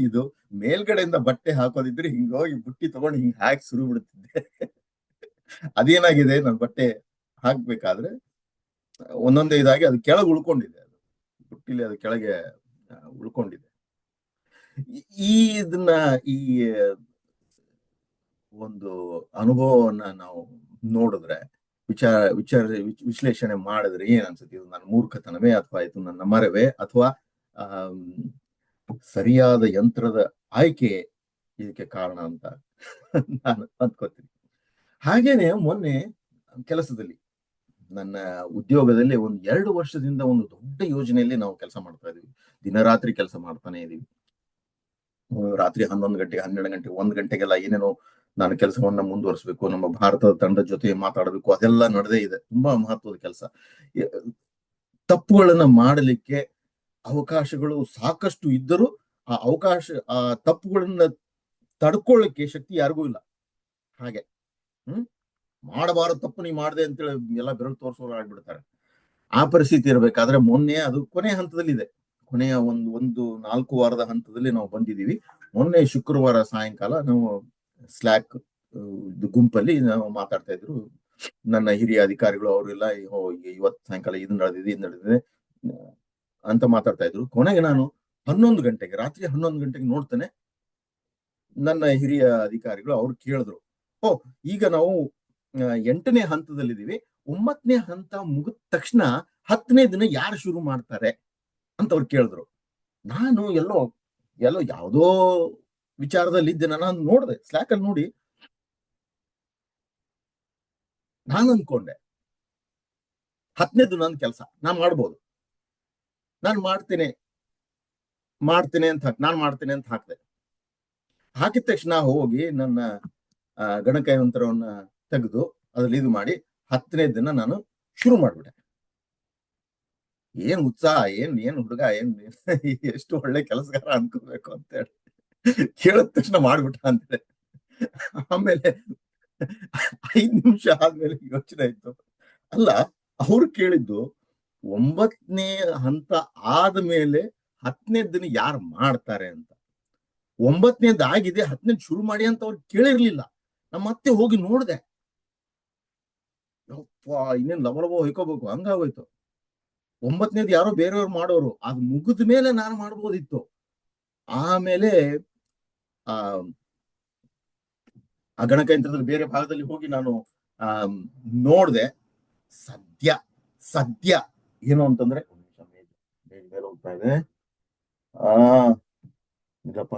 ಇದು ಮೇಲ್ಗಡೆಯಿಂದ ಬಟ್ಟೆ ಹಾಕೋದಿದ್ರೆ ಹಿಂಗೋಗಿ ಬುಟ್ಟಿ ತಗೊಂಡು ಹಿಂಗ್ ಹಾಕಿ ಶುರು ಬಿಡ್ತಿದ್ದೆ. ಅದೇನಾಗಿದೆ, ನನ್ನ ಬಟ್ಟೆ ಹಾಕ್ಬೇಕಾದ್ರೆ ಒಂದೊಂದೇ ಇದಾಗಿ ಅದು ಕೆಳಗೆ ಉಳ್ಕೊಂಡಿದೆ. ಅದು ಬುಟ್ಟಿಲಿ ಅದು ಕೆಳಗೆ ಉಳ್ಕೊಂಡಿದೆ. ಈ ಒಂದು ಅನುಭವವನ್ನ ನಾವು ನೋಡಿದ್ರೆ, ವಿಶ್ಲೇಷಣೆ ಮಾಡಿದ್ರೆ ಏನ್ ಅನ್ಸುತ್ತೆ, ಇದು ನನ್ನ ಮೂರ್ಖತನವೇ ಅಥವಾ ಇದು ನನ್ನ ಮರವೇ ಅಥವಾ ಸರಿಯಾದ ಯಂತ್ರದ ಆಯ್ಕೆ ಇದಕ್ಕೆ ಕಾರಣ ಅಂತ ನಾನು ಅಂದ್ಕೋತೀನಿ. ಹಾಗೇನೆ ಮೊನ್ನೆ ಕೆಲಸದಲ್ಲಿ, ನನ್ನ ಉದ್ಯೋಗದಲ್ಲಿ 2 ವರ್ಷದಿಂದ ಒಂದು ದೊಡ್ಡ ಯೋಜನೆಯಲ್ಲಿ ನಾವು ಕೆಲಸ ಮಾಡ್ತಾ ಇದೀವಿ. ದಿನರಾತ್ರಿ ಕೆಲಸ ಮಾಡ್ತಾನೆ ಇದೀವಿ. ರಾತ್ರಿ 11 ಗಂಟೆ, 12 ಗಂಟೆ, 1 ಗಂಟೆಗೆಲ್ಲ ಏನೇನೋ ನಾನು ಕೆಲಸವನ್ನ ಮುಂದುವರಿಸಬೇಕು, ನಮ್ಮ ಭಾರತದ ತಂಡದ ಜೊತೆ ಮಾತಾಡಬೇಕು, ಅದೆಲ್ಲ ನಡೆದೇ ಇದೆ. ತುಂಬಾ ಮಹತ್ವದ ಕೆಲಸ. ತಪ್ಪುಗಳನ್ನ ಮಾಡಲಿಕ್ಕೆ ಅವಕಾಶಗಳು ಸಾಕಷ್ಟು ಇದ್ದರೂ ಆ ತಪ್ಪುಗಳನ್ನ ತಡ್ಕೊಳ್ಳಿಕ್ಕೆ ಶಕ್ತಿ ಯಾರಿಗೂ ಇಲ್ಲ. ಹಾಗೆ ಮಾಡಬಾರದು ತಪ್ಪು ನೀ ಮಾಡಿದೆ ಅಂತೇಳಿ ಎಲ್ಲ ಬೆರಳು ತೋರಿಸೋರು ಆಗ್ಬಿಡ್ತಾರೆ. ಆ ಪರಿಸ್ಥಿತಿ ಇರಬೇಕಾದ್ರೆ ಮೊನ್ನೆ ಅದು ಕೊನೆಯ ಹಂತದಲ್ಲಿದೆ. ಕೊನೆಯ ಒಂದು 4 ವಾರದ ಹಂತದಲ್ಲಿ ನಾವು ಬಂದಿದ್ದೀವಿ. ಮೊನ್ನೆ ಶುಕ್ರವಾರ ಸಾಯಂಕಾಲ ನಾವು ಸ್ಲ್ಯಾಕ್ ಗುಂಪಲ್ಲಿ ನಾವು ಮಾತಾಡ್ತಾ ಇದ್ರು ನನ್ನ ಹಿರಿಯ ಅಧಿಕಾರಿಗಳು, ಅವರೆಲ್ಲ ಇವತ್ತು ಸಾಯಂಕಾಲ ಇದು ನಡೆದಿದೆ ಅಂತ ಮಾತಾಡ್ತಾ ಇದ್ರು. ಕೊನೆಗೆ ನಾನು 11 ಗಂಟೆಗೆ, ರಾತ್ರಿ 11 ಗಂಟೆಗೆ ನೋಡ್ತೇನೆ, ನನ್ನ ಹಿರಿಯ ಅಧಿಕಾರಿಗಳು ಅವ್ರು ಕೇಳಿದ್ರು, ಈಗ ನಾವು 8ನೇ ಹಂತದಲ್ಲಿದ್ದೀವಿ, 9ನೇ ಹಂತ ಮುಗಿದ ತಕ್ಷಣ 10ನೇ ದಿನ ಯಾರು ಶುರು ಮಾಡ್ತಾರೆ ಅಂತ ಅವ್ರು ಕೇಳಿದ್ರು. ನಾನು ಎಲ್ಲೋ ಯಾವುದೋ ವಿಚಾರದಲ್ಲಿ ಇದ್ದೆ. ನಾನು ನೋಡಿದೆ, ಸ್ಲ್ಯಾಕ್ ಅಲ್ಲಿ ನೋಡಿ ನಾನು ಅನ್ಕೊಂಡೆ 10ನೇದು ನನ್ನ ಕೆಲಸ ನಾನು ಮಾಡ್ಬೋದು, ನಾನು ಮಾಡ್ತೇನೆ ಅಂತ ಹಾಕಿದೆ. ಹಾಕಿದ ತಕ್ಷಣ ಹೋಗಿ ನನ್ನ ಗಣಕಯಂತ್ರವನ್ನ ತೆಗೆದು ಅದ್ರಲ್ಲಿ ಇದು ಮಾಡಿ 10ನೇ ದಿನ ನಾನು ಶುರು ಮಾಡ್ಬಿಟ್ಟೆ. ಏನ್ ಉತ್ಸಾಹ, ಏನ್ ಹುಡುಗ, ಎಷ್ಟು ಒಳ್ಳೆ ಕೆಲಸಗಾರ ಅನ್ಕೋಬೇಕು ಅಂತ ಹೇಳಿ ಕೇಳಿದ ತಕ್ಷಣ ಮಾಡ್ಬಿಟ್ಟ ಅಂತೇಳಿ. ಆಮೇಲೆ 5 ನಿಮಿಷ ಆದ್ಮೇಲೆ ಯೋಚನೆ ಆಯ್ತು, ಅಲ್ಲ ಅವ್ರು ಕೇಳಿದ್ದು 9ನೇ ಹಂತ ಆದ್ಮೇಲೆ 10ನೇ ದಿನ ಯಾರು ಮಾಡ್ತಾರೆ ಅಂತ. 9ನೇದು ಆಗಿದೆ, 10ನೇದು ಶುರು ಮಾಡಿ ಅಂತ ಅವ್ರು ಕೇಳಿರ್ಲಿಲ್ಲ. ನಮ್ಮ ಮತ್ತೆ ಹೋಗಿ ನೋಡ್ದೆ, ಯಪ್ಪ ಇನ್ನೇನ್ ಲವಲವ ಹೊಯ್ಕೋಬೇಕು ಹಂಗಾಗೋಯ್ತು. 9ನೇದು ಯಾರೋ ಬೇರೆಯವ್ರು ಮಾಡೋರು, ಅದು ಮುಗಿದ ಮೇಲೆ ನಾನು ಮಾಡ್ಬೋದಿತ್ತು. ಆಮೇಲೆ ಆ ಗಣಕಯಂತ್ರದಲ್ಲಿ ಬೇರೆ ಭಾಗದಲ್ಲಿ ಹೋಗಿ ನಾನು ನೋಡ್ದೆ. ಸದ್ಯ ಏನು ಅಂತಂದ್ರೆ, ಮೇಲೆ ಹೋಗ್ತಾ ಇದೆ ಇದಪ್ಪ,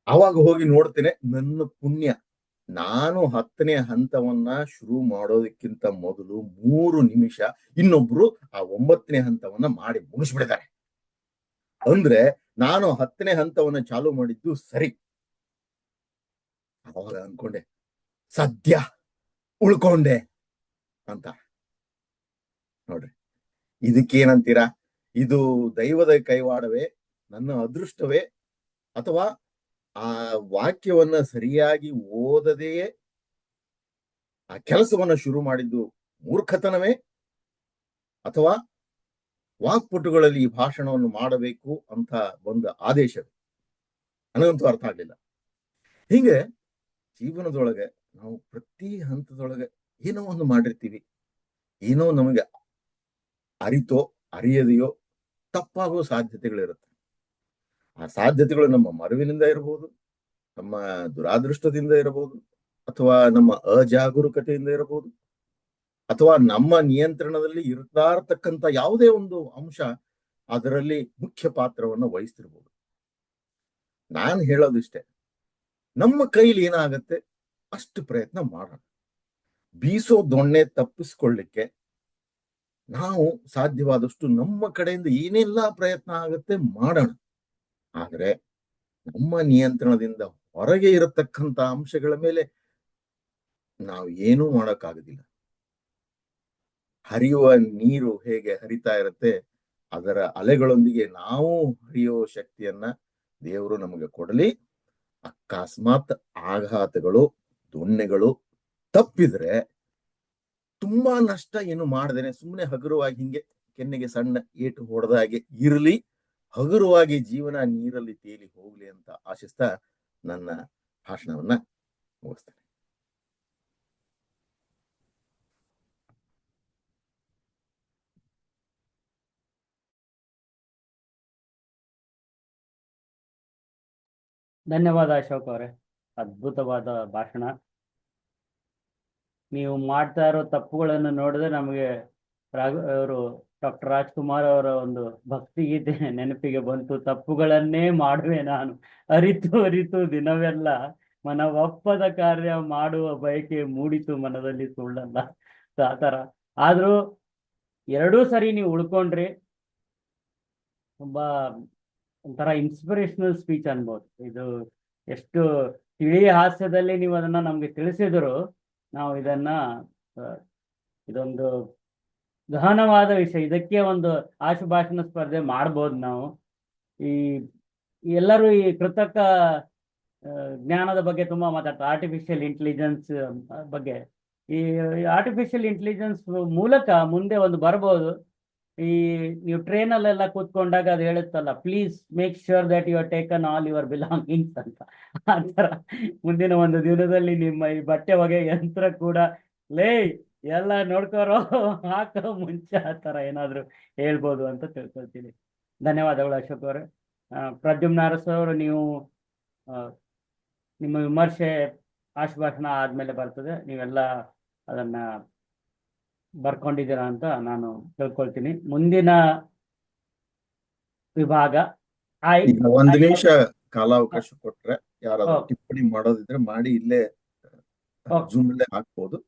ಅವಾಗ ಹೋಗಿ ನೋಡ್ತೇನೆ, ನನ್ನ ಪುಣ್ಯ, ನಾನು 10ನೇ ಹಂತವನ್ನ ಶುರು ಮಾಡೋದಕ್ಕಿಂತ ಮೊದಲು 3 ನಿಮಿಷ ಇನ್ನೊಬ್ರು ಆ 9ನೇ ಹಂತವನ್ನ ಮಾಡಿ ಮುಗಿಸ್ಬಿಡಿದ್ದಾರೆ. ಅಂದ್ರೆ ನಾನು 10ನೇ ಹಂತವನ್ನ ಚಾಲು ಮಾಡಿದ್ದು ಸರಿ. ಅವಾಗ ಅನ್ಕೊಂಡೆ, ಸದ್ಯ ಉಳ್ಕೊಂಡೆ ಅಂತ. ನೋಡ್ರಿ, ಇದಕ್ಕೇನಂತೀರಾ? ಇದು ದೈವದ ಕೈವಾಡವೇ, ನನ್ನ ಅದೃಷ್ಟವೇ, ಅಥವಾ ಆ ವಾಕ್ಯವನ್ನ ಸರಿಯಾಗಿ ಓದದೆಯೇ ಆ ಕೆಲಸವನ್ನ ಶುರು ಮಾಡಿದ್ದು ಮೂರ್ಖತನವೇ, ಅಥವಾ ವಾಕ್ಪಟುಗಳಲ್ಲಿ ಈ ಭಾಷಣವನ್ನು ಮಾಡಬೇಕು ಅಂತ ಒಂದು ಆದೇಶವೇ? ನನಗಂತೂ ಅರ್ಥ ಆಗ್ಲಿಲ್ಲ. ಹೀಗೆ ಜೀವನದೊಳಗೆ ನಾವು ಪ್ರತಿ ಹಂತದೊಳಗೆ ಏನೋ ಒಂದು ಮಾಡಿರ್ತೀವಿ, ಏನೋ ನಮಗೆ ಅರಿತೋ ಅರಿಯದೆಯೋ ತಪ್ಪಾಗೋ ಸಾಧ್ಯತೆಗಳಿರುತ್ತೆ. ಆ ಸಾಧ್ಯತೆಗಳು ನಮ್ಮ ಮರುವಿನಿಂದ ಇರಬಹುದು, ನಮ್ಮ ದುರಾದೃಷ್ಟದಿಂದ ಇರಬಹುದು, ಅಥವಾ ನಮ್ಮ ಅಜಾಗರೂಕತೆಯಿಂದ ಇರಬಹುದು, ಅಥವಾ ನಮ್ಮ ನಿಯಂತ್ರಣದಲ್ಲಿ ಇರತಕ್ಕಂತ ಯಾವುದೇ ಒಂದು ಅಂಶ ಅದರಲ್ಲಿ ಮುಖ್ಯ ಪಾತ್ರವನ್ನು ವಹಿಸ್ತಿರ್ಬೋದು. ನಾನು ಹೇಳೋದಿಷ್ಟೇ, ನಮ್ಮ ಕೈಲಿ ಏನಾಗತ್ತೆ ಅಷ್ಟು ಪ್ರಯತ್ನ ಮಾಡೋಣ. ಬೀಸೋ ದೊಣ್ಣೆ ತಪ್ಪಿಸ್ಕೊಳ್ಳಿಕ್ಕೆ ನಾವು ಸಾಧ್ಯವಾದಷ್ಟು ನಮ್ಮ ಕಡೆಯಿಂದ ಏನೆಲ್ಲ ಪ್ರಯತ್ನ ಆಗತ್ತೆ ಮಾಡೋಣ. ಆದ್ರೆ ನಮ್ಮ ನಿಯಂತ್ರಣದಿಂದ ಹೊರಗೆ ಇರತಕ್ಕಂತ ಅಂಶಗಳ ಮೇಲೆ ನಾವು ಏನೂ ಮಾಡೋಕ್ಕಾಗೋದಿಲ್ಲ. ಹರಿಯುವ ನೀರು ಹೇಗೆ ಹರಿತಾ ಇರುತ್ತೆ, ಅದರ ಅಲೆಗಳೊಂದಿಗೆ ನಾವು ಹರಿಯುವ ಶಕ್ತಿಯನ್ನ ದೇವರು ನಮಗೆ ಕೊಡಲಿ. ಅಕಸ್ಮಾತ್ ಆಘಾತಗಳು, ದೊಣ್ಣೆಗಳು ತಪ್ಪಿದ್ರೆ ತುಂಬಾ ನಷ್ಟ ಏನು ಮಾಡದೇನೆ ಸುಮ್ಮನೆ ಹಗುರವಾಗಿ ಹಿಂಗೆ ಕೆನ್ನೆಗೆ ಸಣ್ಣ ಏಟು ಹೊಡೆದ ಹಾಗೆ ಇರಲಿ, ಹಗುರವಾಗಿ ಜೀವನ ನೀರಲ್ಲಿ ತೇಲಿ ಹೋಗ್ಲಿ ಅಂತ ಆಶಿಸ್ತಾ ನನ್ನ ಭಾಷಣವನ್ನ ಮುಗಿಸ್ತೇನೆ. ಧನ್ಯವಾದ ಅಶೋಕ್ ಅವರೇ, ಅದ್ಭುತವಾದ ಭಾಷಣ. ನೀವು ಮಾಡ್ತಾ ಇರೋ ತಪ್ಪುಗಳನ್ನು ನೋಡಿದ್ರೆ ನಮಗೆ ಅವರು ಡಾಕ್ಟರ್ ರಾಜ್ಕುಮಾರ್ ಅವರ ಒಂದು ಭಕ್ತಿಗೀತೆ ನೆನಪಿಗೆ ಬಂತು. ತಪ್ಪುಗಳನ್ನೇ ಮಾಡುವೆ ನಾನು, ಅರಿತು ದಿನವೆಲ್ಲ ಮನವೊಪ್ಪದ ಕಾರ್ಯ ಮಾಡುವ ಬಯಕೆ ಮೂಡಿತು ಮನದಲ್ಲಿ ಸುಳ್ಳಲ್ಲ. ಆ ಥರ ಆದರೂ 2 ಸರಿ ನೀವು ಉಳ್ಕೊಂಡ್ರಿ. ತುಂಬಾ ಒಂಥರ ಇನ್ಸ್ಪಿರೇಷನಲ್ ಸ್ಪೀಚ್ ಅನ್ಬೋದು. ಇದು ಎಷ್ಟು ತಿಳಿ ಹಾಸ್ಯದಲ್ಲಿ ನೀವು ಅದನ್ನ ನಮ್ಗೆ ತಿಳಿಸಿದ್ರು, ನಾವು ಇದೊಂದು ಗಹನವಾದ ವಿಷಯ. ಇದಕ್ಕೆ ಒಂದು ಆಶುಭಾಷಣ ಸ್ಪರ್ಧೆ ಮಾಡ್ಬೋದು ನಾವು. ಈ ಎಲ್ಲರೂ ಈ ಕೃತಕ ಜ್ಞಾನದ ಬಗ್ಗೆ ತುಂಬಾ ಮಾತಾಡ್ತಾರೆ, ಆರ್ಟಿಫಿಷಿಯಲ್ ಇಂಟೆಲಿಜೆನ್ಸ್ ಬಗ್ಗೆ. ಈ ಆರ್ಟಿಫಿಷಿಯಲ್ ಇಂಟೆಲಿಜೆನ್ಸ್ ಮೂಲಕ ಮುಂದೆ ಒಂದು ಬರ್ಬೋದು. ಈ ನೀವು ಟ್ರೈನಲ್ಲೆಲ್ಲ ಕೂತ್ಕೊಂಡಾಗ ಅದು ಹೇಳುತ್ತಲ್ಲ, please make sure that you are taken all your belongings ಅಂತ. ಆ ಥರ ಮುಂದಿನ ಒಂದು ದಿನದಲ್ಲಿ ನಿಮ್ಮ ಈ ಬಟ್ಟೆ ಒಗೆ ಯಂತ್ರ ಕೂಡ ಲೇ ಎಲ್ಲ ನೋಡ್ಕೋರೋ ಹಾಕೋ ಮುಂಚೆ ಆ ಥರ ಏನಾದರೂ ಹೇಳ್ಬೋದು ಅಂತ ತಿಳ್ಕೊಳ್ತೀನಿ. ಧನ್ಯವಾದಗಳು ಅಶೋಕ್ ಅವರೇ. ಪ್ರದ್ಯುಮ್ನ ಅರಸು ಅವರು, ನೀವು ನಿಮ್ಮ ವಿಮರ್ಶೆ ಆಶುಭಾಷಣ ಆದಮೇಲೆ ಬರ್ತದೆ, ನೀವೆಲ್ಲ ಅದನ್ನ ಬರ್ಕೊಂಡಿದ್ದೀರಾ ಅಂತ ನಾನು ತಿಳ್ಕೊಳ್ತೀನಿ. ಮುಂದಿನ ವಿಭಾಗ ಈಗ ಒಂದು ನಿಮಿಷ ಕಾಲಾವಕಾಶ ಕೊಟ್ರೆ ಯಾರಾದ್ರೂ ಟಿಪ್ಪಣಿ ಮಾಡೋದಿದ್ರೆ ಮಾಡಿ, ಇಲ್ಲೇ ಜೂಮ್ ಅಲ್ಲೇ ಹಾಕ್ಬೋದು,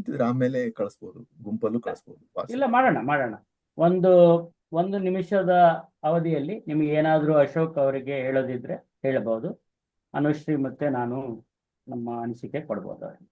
ಇದ್ರೆ ಆಮೇಲೆ ಕಳಿಸ್ಬೋದು, ಗುಂಪಲ್ಲೂ ಕಳಿಸ್ಬೋದು. ಇಲ್ಲ, ಮಾಡೋಣ. ಒಂದು ನಿಮಿಷದ ಅವಧಿಯಲ್ಲಿ ನಿಮಗೆ ಏನಾದರೂ ಅಶೋಕ್ ಅವರಿಗೆ ಹೇಳೋದಿದ್ರೆ ಹೇಳಬಹುದು. ಅನುಶ್ರೀ ಮತ್ತೆ ನಾನು ನಮ್ಮ ಅನಿಸಿಕೆ ಕೊಡ್ಬೋದು ಅವ್ರಿಗೆ.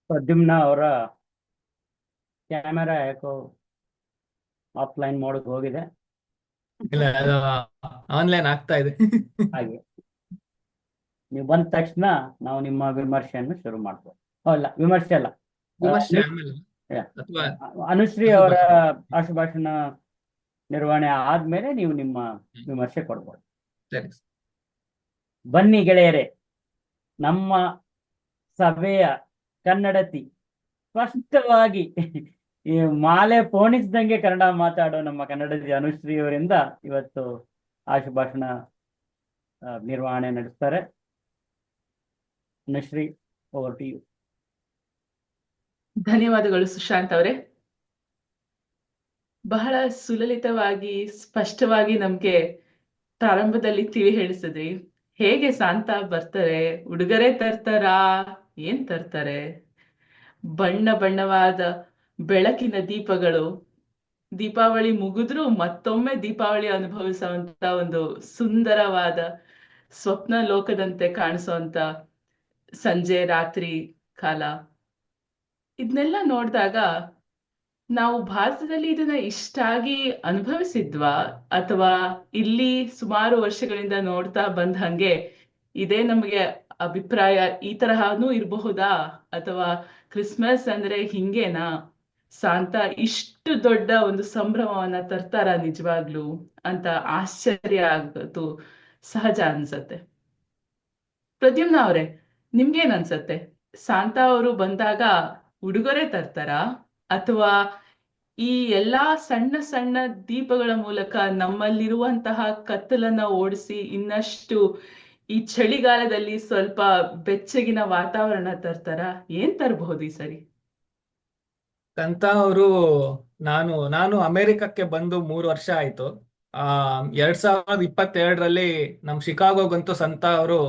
ಪ್ರದ್ಯುಮ್ನ ಅವರ ಕ್ಯಾಮೆರಾ ಯಾಕೋ ಆಫ್ಲೈನ್ ಮೋಡ್ಗೆ ಹೋಗಿದೆ. ಇಲ್ಲ, ಅದು ಆನ್ಲೈನ್ ಆಗ್ತಾ ಇದೆ. ಹಾಗೆ ನೀವು ಬಂದ ತಕ್ಷಣ ನಾವು ನಿಮ್ಮ ವಿಮರ್ಶೆಯನ್ನು ಶುರು ಮಾಡ್ಬೋದು. ಅಲ್ಲ, ವಿಮರ್ಶೆ ಅಲ್ಲ, ವಿಮರ್ಶೆ ಆಮೇಲೆ ಅಥವಾ ಅನುಶ್ರೀ ಅವರ ಆಶುಭಾಷಣ ನಿರ್ವಹಣೆ ಆದ್ಮೇಲೆ ನೀವು ನಿಮ್ಮ ವಿಮರ್ಶೆ ಕೊಡ್ಬೋದು. ಸರಿ. ಬನ್ನಿ ಗೆಳೆಯರೇ, ನಮ್ಮ ಸಭೆಯ ಕನ್ನಡತಿ ಸ್ಪಷ್ಟವಾಗಿ ಈ ಮಾಲೆ ಪೋಣಿಸ್ದಂಗೆ ಕನ್ನಡ ಮಾತಾಡೋ ನಮ್ಮ ಕನ್ನಡತಿ ಅನುಶ್ರೀ ಅವರಿಂದ ಇವತ್ತು ಆಶುಭಾಷಣ ನಿರ್ವಹಣೆ ನಡೆಸ್ತಾರೆ. Anushree, over to you. ಧನ್ಯವಾದಗಳು ಸುಶಾಂತ್ ಅವರೇ. ಬಹಳ ಸುಲಲಿತವಾಗಿ ಸ್ಪಷ್ಟವಾಗಿ ನಮ್ಗೆ ಪ್ರಾರಂಭದಲ್ಲಿ ತಿಳಿ ಹೇಳಿಸಿದ್ರಿ. ಹೇಗೆ ಸಾಂತಾ ಬರ್ತಾರೆ, ಉಡುಗೊರೆ ತರ್ತಾರಾ, ಏನ್ ತರ್ತಾರೆ? ಬಣ್ಣ ಬಣ್ಣವಾದ ಬೆಳಕಿನ ದೀಪಗಳು, ದೀಪಾವಳಿ ಮುಗಿದ್ರೂ ಮತ್ತೊಮ್ಮೆ ದೀಪಾವಳಿ ಅನುಭವಿಸುವಂತ ಒಂದು ಸುಂದರವಾದ ಸ್ವಪ್ನ ಲೋಕದಂತೆ ಕಾಣಿಸುವಂತ ಸಂಜೆ ರಾತ್ರಿ ಕಾಲ, ಇದನ್ನೆಲ್ಲ ನೋಡಿದಾಗ ನಾವು ಭಾರತದಲ್ಲಿ ಇದನ್ನ ಇಷ್ಟಾಗಿ ಅನುಭವಿಸಿದ್ವಾ, ಅಥವಾ ಇಲ್ಲಿ ಸುಮಾರು ವರ್ಷಗಳಿಂದ ನೋಡ್ತಾ ಬಂದ ಹಂಗೆ ಇದೇ ನಮಗೆ ಅಭಿಪ್ರಾಯ ಈ ತರಹನೂ ಇರಬಹುದಾ, ಅಥವಾ ಕ್ರಿಸ್ಮಸ್ ಅಂದ್ರೆ ಹಿಂಗೇನಾ, ಸಾಂತಾ ಇಷ್ಟು ದೊಡ್ಡ ಒಂದು ಸಂಭ್ರಮವನ್ನ ತರ್ತಾರ ನಿಜವಾಗ್ಲೂ ಅಂತ ಆಶ್ಚರ್ಯ ಆಗೋದು ಸಹಜ ಅನ್ಸತ್ತೆ. ಪ್ರದ್ಯುಮ್ನ ಅವರೇ, ನಿಮ್ಗೇನ್ ಅನ್ಸತ್ತೆ? ಸಾಂತಾ ಅವರು ಬಂದಾಗ ಉಡುಗೊರೆ ತರ್ತಾರ, ಅಥವಾ ಈ ಎಲ್ಲಾ ಸಣ್ಣ ಸಣ್ಣ ದೀಪಗಳ ಮೂಲಕ ನಮ್ಮಲ್ಲಿರುವಂತಹ ಕತ್ತಲನ್ನ ಓಡಿಸಿ ಇನ್ನಷ್ಟು ಈ ಚಳಿಗಾಲದಲ್ಲಿ ಸ್ವಲ್ಪ ಬೆಚ್ಚಗಿನ ವಾತಾವರಣ ತರ್ತಾರ? ಏನ್ ತರಬಹುದು ಈ ಸರಿ? ಸಂತಾ ಅವರು, ನಾನು ಅಮೆರಿಕಕ್ಕೆ ಬಂದು 3 ವರ್ಷ ಆಯ್ತು. 2022ರಲ್ಲಿ ನಮ್ ಶಿಕಾಗೋಗಂತೂ ಸಂತಾ ಅವರು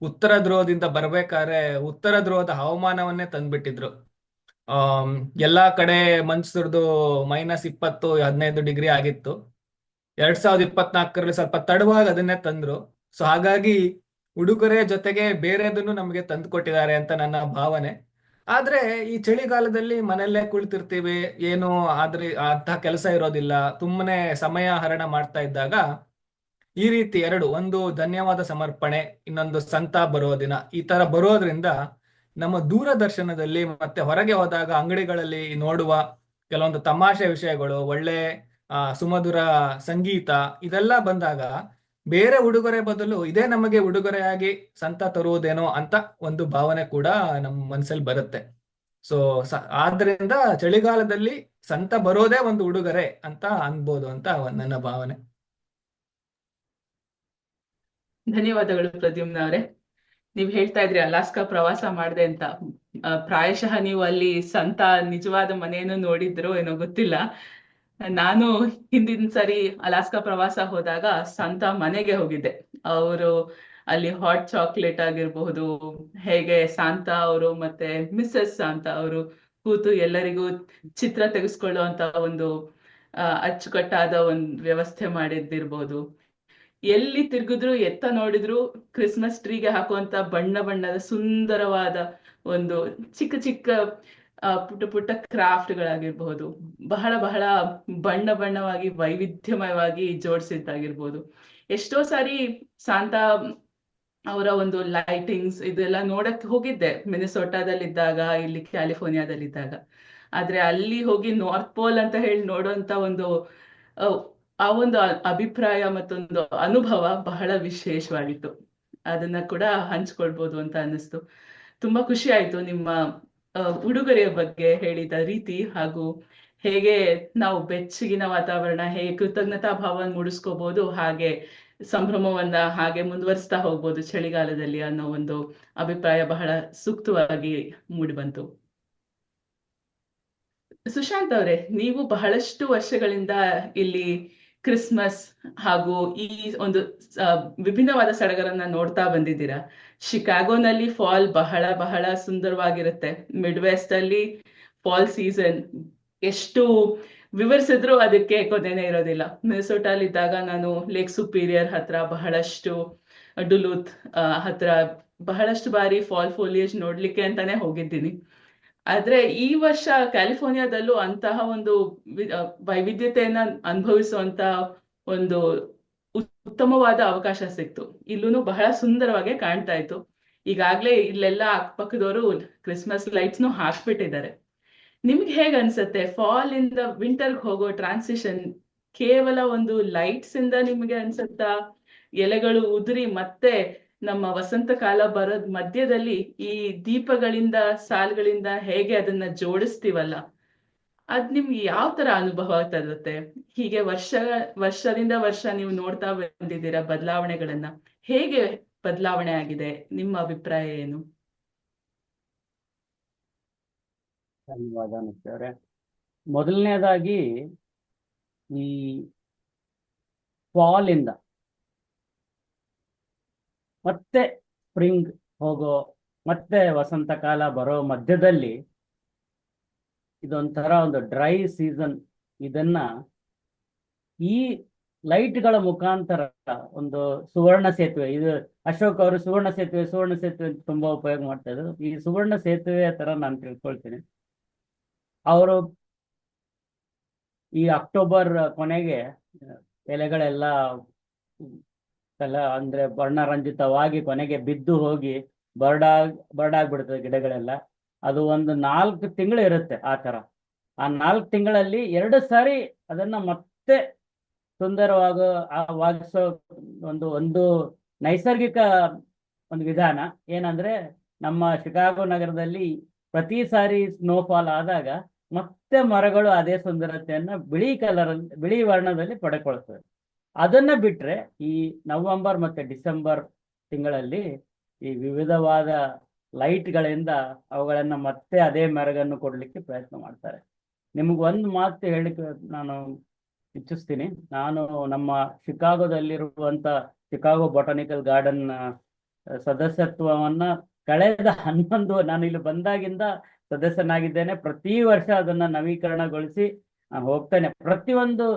ಉತ್ತರ ಧ್ರುವದಿಂದ ಬರ್ಬೇಕಾದ್ರೆ ಉತ್ತರ ಧ್ರುವದ ಹವಾಮಾನವನ್ನೇ ತಂದ್ಬಿಟ್ಟಿದ್ರು. ಎಲ್ಲಾ ಕಡೆ ಮಂಚು ಸುರಿದು -20, 15 ಡಿಗ್ರಿ ಆಗಿತ್ತು. 2024ರಲ್ಲಿ ಸ್ವಲ್ಪ ತಡವಾಗಿ ಅದನ್ನೇ ತಂದ್ರು. ಸೊ ಹಾಗಾಗಿ ಉಡುಗೊರೆ ಜೊತೆಗೆ ಬೇರೆದನ್ನು ನಮಗೆ ತಂದು ಕೊಟ್ಟಿದ್ದಾರೆ ಅಂತ ನನ್ನ ಭಾವನೆ. ಆದ್ರೆ ಈ ಚಳಿಗಾಲದಲ್ಲಿ ಮನೆಯಲ್ಲೇ ಕುಳಿತಿರ್ತೀವಿ, ಏನು ಆದ್ರೆ ಅಂತಹ ಕೆಲಸ ಇರೋದಿಲ್ಲ, ಸುಮ್ಮನೆ ಸಮಯ ಹರಣ ಮಾಡ್ತಾ ಇದ್ದಾಗ ಈ ರೀತಿ ಎರಡು, ಒಂದು ಧನ್ಯವಾದ ಸಮರ್ಪಣೆ, ಇನ್ನೊಂದು ಸಂತ ಬರೋ ದಿನ, ಈ ತರ ಬರೋದ್ರಿಂದ ನಮ್ಮ ದೂರದರ್ಶನದಲ್ಲಿ ಮತ್ತೆ ಹೊರಗೆ ಹೋದಾಗ ಅಂಗಡಿಗಳಲ್ಲಿ ನೋಡುವ ಕೆಲವೊಂದು ತಮಾಷೆ ವಿಷಯಗಳು, ಒಳ್ಳೆ ಸುಮಧುರ ಸಂಗೀತ ಇದೆಲ್ಲ ಬಂದಾಗ ಬೇರೆ ಉಡುಗೊರೆ ಬದಲು ಇದೇ ನಮಗೆ ಉಡುಗೊರೆಯಾಗಿ ಸಂತ ತರುವುದೇನೋ ಅಂತ ಒಂದು ಭಾವನೆ ಕೂಡ ನಮ್ಮ ಮನಸ್ಸಲ್ಲಿ ಬರುತ್ತೆ. ಸೊ ಆದ್ರಿಂದ ಚಳಿಗಾಲದಲ್ಲಿ ಸಂತ ಬರೋದೇ ಒಂದು ಉಡುಗೊರೆ ಅಂತ ಅನ್ಬೋದು ಅಂತ ನನ್ನ ಭಾವನೆ. ಧನ್ಯವಾದಗಳು ಪ್ರದ್ಯುಮ್ನ ಅವರೇ. ನೀವ್ ಹೇಳ್ತಾ ಇದ್ರಿ ಅಲಾಸ್ಕಾ ಪ್ರವಾಸ ಮಾಡಿದೆ ಅಂತ. ಪ್ರಾಯಶಃ ನೀವು ಅಲ್ಲಿ ಸಂತ ನಿಜವಾದ ಮನೆಯನ್ನು ನೋಡಿದ್ರೋ ಏನೋ ಗೊತ್ತಿಲ್ಲ. ನಾನು ಹಿಂದಿನ ಸರಿ ಅಲಾಸ್ಕಾ ಪ್ರವಾಸ ಹೋದಾಗ ಸಂತ ಮನೆಗೆ ಹೋಗಿದ್ದೆ. ಅವರು ಅಲ್ಲಿ ಹಾಟ್ ಚಾಕ್ಲೇಟ್ ಆಗಿರಬಹುದು, ಹೇಗೆ ಸಾಂತ ಅವರು ಮತ್ತೆ ಮಿಸ್ಸಸ್ ಸಾಂತ ಅವರು ಕೂತು ಎಲ್ಲರಿಗೂ ಚಿತ್ರ ತೆಗೆಸ್ಕೊಳ್ಳುವಂತ ಒಂದು ಅಚ್ಚುಕಟ್ಟಾದ ಒಂದು ವ್ಯವಸ್ಥೆ ಮಾಡಿದ್ದಿರ್ಬೋದು. ಎಲ್ಲಿ ತಿರುಗಿದ್ರು ಎತ್ತ ನೋಡಿದ್ರು ಕ್ರಿಸ್ಮಸ್ ಟ್ರೀಗೆ ಹಾಕುವಂತ ಬಣ್ಣ ಬಣ್ಣದ ಸುಂದರವಾದ ಒಂದು ಚಿಕ್ಕ ಚಿಕ್ಕ ಪುಟ್ಟ ಪುಟ್ಟ ಕ್ರಾಫ್ಟ್ಗಳಾಗಿರ್ಬಹುದು, ಬಹಳ ಬಹಳ ಬಣ್ಣ ಬಣ್ಣವಾಗಿ ವೈವಿಧ್ಯಮಯವಾಗಿ ಜೋಡಿಸಿದ್ದಾಗಿರ್ಬೋದು. ಎಷ್ಟೋ ಸಾರಿ ಸಾಂತಾ ಅವರ ಒಂದು ಲೈಟಿಂಗ್ಸ್ ಇದೆಲ್ಲ ನೋಡಕ್ ಹೋಗಿದ್ದೆ ಮಿನಿಸೋಟಾದಲ್ಲಿದ್ದಾಗ, ಇಲ್ಲಿ ಕ್ಯಾಲಿಫೋರ್ನಿಯಾದಲ್ಲಿದ್ದಾಗ. ಆದ್ರೆ ಅಲ್ಲಿ ಹೋಗಿ ನಾರ್ತ್ ಪೋಲ್ ಅಂತ ಹೇಳಿ ನೋಡುವಂತ ಒಂದು ಆ ಒಂದು ಅಭಿಪ್ರಾಯ ಮತ್ತೊಂದು ಅನುಭವ ಬಹಳ ವಿಶೇಷವಾಗಿತ್ತು. ಅದನ್ನ ಕೂಡ ಹಂಚ್ಕೊಳ್ಬೋದು ಅಂತ ಅನ್ನಿಸ್ತು. ತುಂಬಾ ಖುಷಿ ಆಯ್ತು ನಿಮ್ಮ ಉಡುಗೊರೆಯ ಬಗ್ಗೆ ಹೇಳಿದ ರೀತಿ, ಹಾಗೂ ಹೇಗೆ ನಾವು ಬೆಚ್ಚಗಿನ ವಾತಾವರಣ, ಹೇಗೆ ಕೃತಜ್ಞತಾ ಭಾವ ಮೂಡಿಸ್ಕೋಬಹುದು, ಹಾಗೆ ಸಂಭ್ರಮವನ್ನ ಹಾಗೆ ಮುಂದುವರಿಸ್ತಾ ಹೋಗ್ಬೋದು ಚಳಿಗಾಲದಲ್ಲಿ ಅನ್ನೋ ಒಂದು ಅಭಿಪ್ರಾಯ ಬಹಳ ಸೂಕ್ತವಾಗಿ ಮೂಡಿ ಬಂತು. ಸುಶಾಂತ್ ಅವರೇ, ನೀವು ಬಹಳಷ್ಟು ವರ್ಷಗಳಿಂದ ಇಲ್ಲಿ ಕ್ರಿಸ್ಮಸ್ ಹಾಗೂ ಈ ಒಂದು ವಿಭಿನ್ನವಾದ ಸಡಗರನ್ನ ನೋಡ್ತಾ ಬಂದಿದ್ದೀರಾ. ಶಿಕಾಗೋನಲ್ಲಿ ಫಾಲ್ ಬಹಳ ಬಹಳ ಸುಂದರವಾಗಿರುತ್ತೆ. ಮಿಡ್ ವೆಸ್ಟ್ ಅಲ್ಲಿ ಫಾಲ್ ಸೀಸನ್ ಎಷ್ಟು ವಿವರಿಸಿದ್ರು ಅದಕ್ಕೆ ಕೊನೆನೇ ಇರೋದಿಲ್ಲ. ಮಿನಿಸೋಟಾಲ್ ಇದ್ದಾಗ ನಾನು ಲೇಕ್ ಸುಪೀರಿಯರ್ ಹತ್ರ ಬಹಳಷ್ಟು, ಡುಲೂತ್ ಹತ್ರ ಬಹಳಷ್ಟು ಬಾರಿ ಫಾಲ್ ಫೋಲಿಯೇಜ್ ನೋಡ್ಲಿಕ್ಕೆ ಅಂತಾನೆ ಹೋಗಿದ್ದೀನಿ. ಆದ್ರೆ ಈ ವರ್ಷ ಕ್ಯಾಲಿಫೋರ್ನಿಯಾದಲ್ಲೂ ಅಂತಹ ಒಂದು ವೈವಿಧ್ಯತೆಯನ್ನ ಅನುಭವಿಸುವಂತ ಒಂದು ಉತ್ತಮವಾದ ಅವಕಾಶ ಸಿಕ್ತು. ಇಲ್ಲೂ ಬಹಳ ಸುಂದರವಾಗಿ ಕಾಣ್ತಾ ಇತ್ತು. ಈಗಾಗ್ಲೇ ಇಲ್ಲೆಲ್ಲ ಅಕ್ಕಪಕ್ಕದವರು ಕ್ರಿಸ್ಮಸ್ ಲೈಟ್ಸ್ನು ಹಾಕ್ಬಿಟ್ಟಿದ್ದಾರೆ. ನಿಮ್ಗೆ ಹೇಗ್ ಅನ್ಸತ್ತೆ ಫಾಲ್ ಇಂದ ವಿಂಟರ್ಗೆ ಹೋಗೋ ಟ್ರಾನ್ಸಿಷನ್ ಕೇವಲ ಒಂದು ಲೈಟ್ಸ್ ಇಂದ ನಿಮ್ಗೆ ಅನ್ಸತ್ತಾ? ಎಲೆಗಳು ಉದುರಿ ಮತ್ತೆ ನಮ್ಮ ವಸಂತ ಕಾಲ ಬರೋದ್ ಮಧ್ಯದಲ್ಲಿ ಈ ದೀಪಗಳಿಂದ ಸಾಲುಗಳಿಂದ ಹೇಗೆ ಅದನ್ನ ಜೋಡಿಸ್ತೀವಲ್ಲ, ಅದ್ ನಿಮ್ಗೆ ಯಾವ ತರ ಅನುಭವ ತರುತ್ತೆ? ಹೀಗೆ ವರ್ಷದಿಂದ ವರ್ಷ ನೀವು ನೋಡ್ತಾ ಬಂದಿದ್ದೀರಾ ಬದಲಾವಣೆಗಳನ್ನ. ಹೇಗೆ ಬದಲಾವಣೆ ಆಗಿದೆ? ನಿಮ್ಮ ಅಭಿಪ್ರಾಯ ಏನು? ಧನ್ಯವಾದ ಅವರೇ. ಮೊದಲನೇದಾಗಿ ಈ ಫಾಲ್ ಇಂದ ಮತ್ತೆ ಸ್ಪ್ರಿಂಗ್ ಹೋಗೋ ಮತ್ತೆ ವಸಂತ ಕಾಲ ಬರೋ ಮಧ್ಯದಲ್ಲಿ ಇದೊಂಥರ ಒಂದು ಡ್ರೈ ಸೀಸನ್. ಇದನ್ನ ಈ ಲೈಟ್ಗಳ ಮುಖಾಂತರ ಒಂದು ಸುವರ್ಣ ಸೇತುವೆ, ಇದು ಅಶೋಕ್ ಅವರು ಸುವರ್ಣ ಸೇತುವೆ ಅಂತ ತುಂಬಾ ಉಪಯೋಗ ಮಾಡ್ತಾ ಇದ್ರು. ಈ ಸುವರ್ಣ ಸೇತುವೆ ತರ ನಾನು ತಿಳ್ಕೊಳ್ತೀನಿ. ಅವರು ಈ ಅಕ್ಟೋಬರ್ ಕೊನೆಗೆ ಎಲೆಗಳೆಲ್ಲ ಅಂದ್ರೆ ವರ್ಣರಂಜಿತವಾಗಿ ಕೊನೆಗೆ ಬಿದ್ದು ಹೋಗಿ ಬರಡಾಗ್ಬಿಡ್ತದೆ ಗಿಡಗಳೆಲ್ಲ. ಅದು ಒಂದು 4 ತಿಂಗಳು ಇರುತ್ತೆ ಆ ತರ. ಆ 4 ತಿಂಗಳಲ್ಲಿ 2 ಸಾರಿ ಅದನ್ನ ಮತ್ತೆ ಸುಂದರವಾಗಿಸೋ ಒಂದು ನೈಸರ್ಗಿಕ ಒಂದು ವಿಧಾನ ಏನಂದ್ರೆ, ನಮ್ಮ ಶಿಕಾಗೋ ನಗರದಲ್ಲಿ ಪ್ರತಿ ಸಾರಿ ಸ್ನೋಫಾಲ್ ಆದಾಗ ಮತ್ತೆ ಮರಗಳು ಅದೇ ಸುಂದರತೆಯನ್ನ ಬಿಳಿ ವರ್ಣದಲ್ಲಿ ಪಡ್ಕೊಳ್ತವೆ. ಅದನ್ನ ಬಿಟ್ರೆ ಈ ನವೆಂಬರ್ ಮತ್ತೆ ಡಿಸೆಂಬರ್ ತಿಂಗಳಲ್ಲಿ ಈ ವಿವಿಧವಾದ ಲೈಟ್ಗಳಿಂದ ಅವುಗಳನ್ನ ಮತ್ತೆ ಅದೇ ಮೆರಗನ್ನು ಕೊಡ್ಲಿಕ್ಕೆ ಪ್ರಯತ್ನ ಮಾಡ್ತಾರೆ. ನಿಮ್ಗೊಂದು ಮಾತು ಹೇಳಿಕ್ಕೆ ನಾನು ಇಚ್ಛಿಸ್ತೀನಿ. ನಾನು ನಮ್ಮ ಶಿಕಾಗೋದಲ್ಲಿರುವಂತ ಶಿಕಾಗೋ ಬೊಟಾನಿಕಲ್ ಗಾರ್ಡನ್ ಸದಸ್ಯತ್ವವನ್ನ ಕಳೆದ 11 ನಾನು ಇಲ್ಲಿ ಬಂದಾಗಿಂದ ಸದಸ್ಯನಾಗಿದ್ದೇನೆ. ಪ್ರತಿ ವರ್ಷ ಅದನ್ನ ನವೀಕರಣಗೊಳಿಸಿ ಹೋಗ್ತೇನೆ. ಪ್ರತಿಯೊಂದು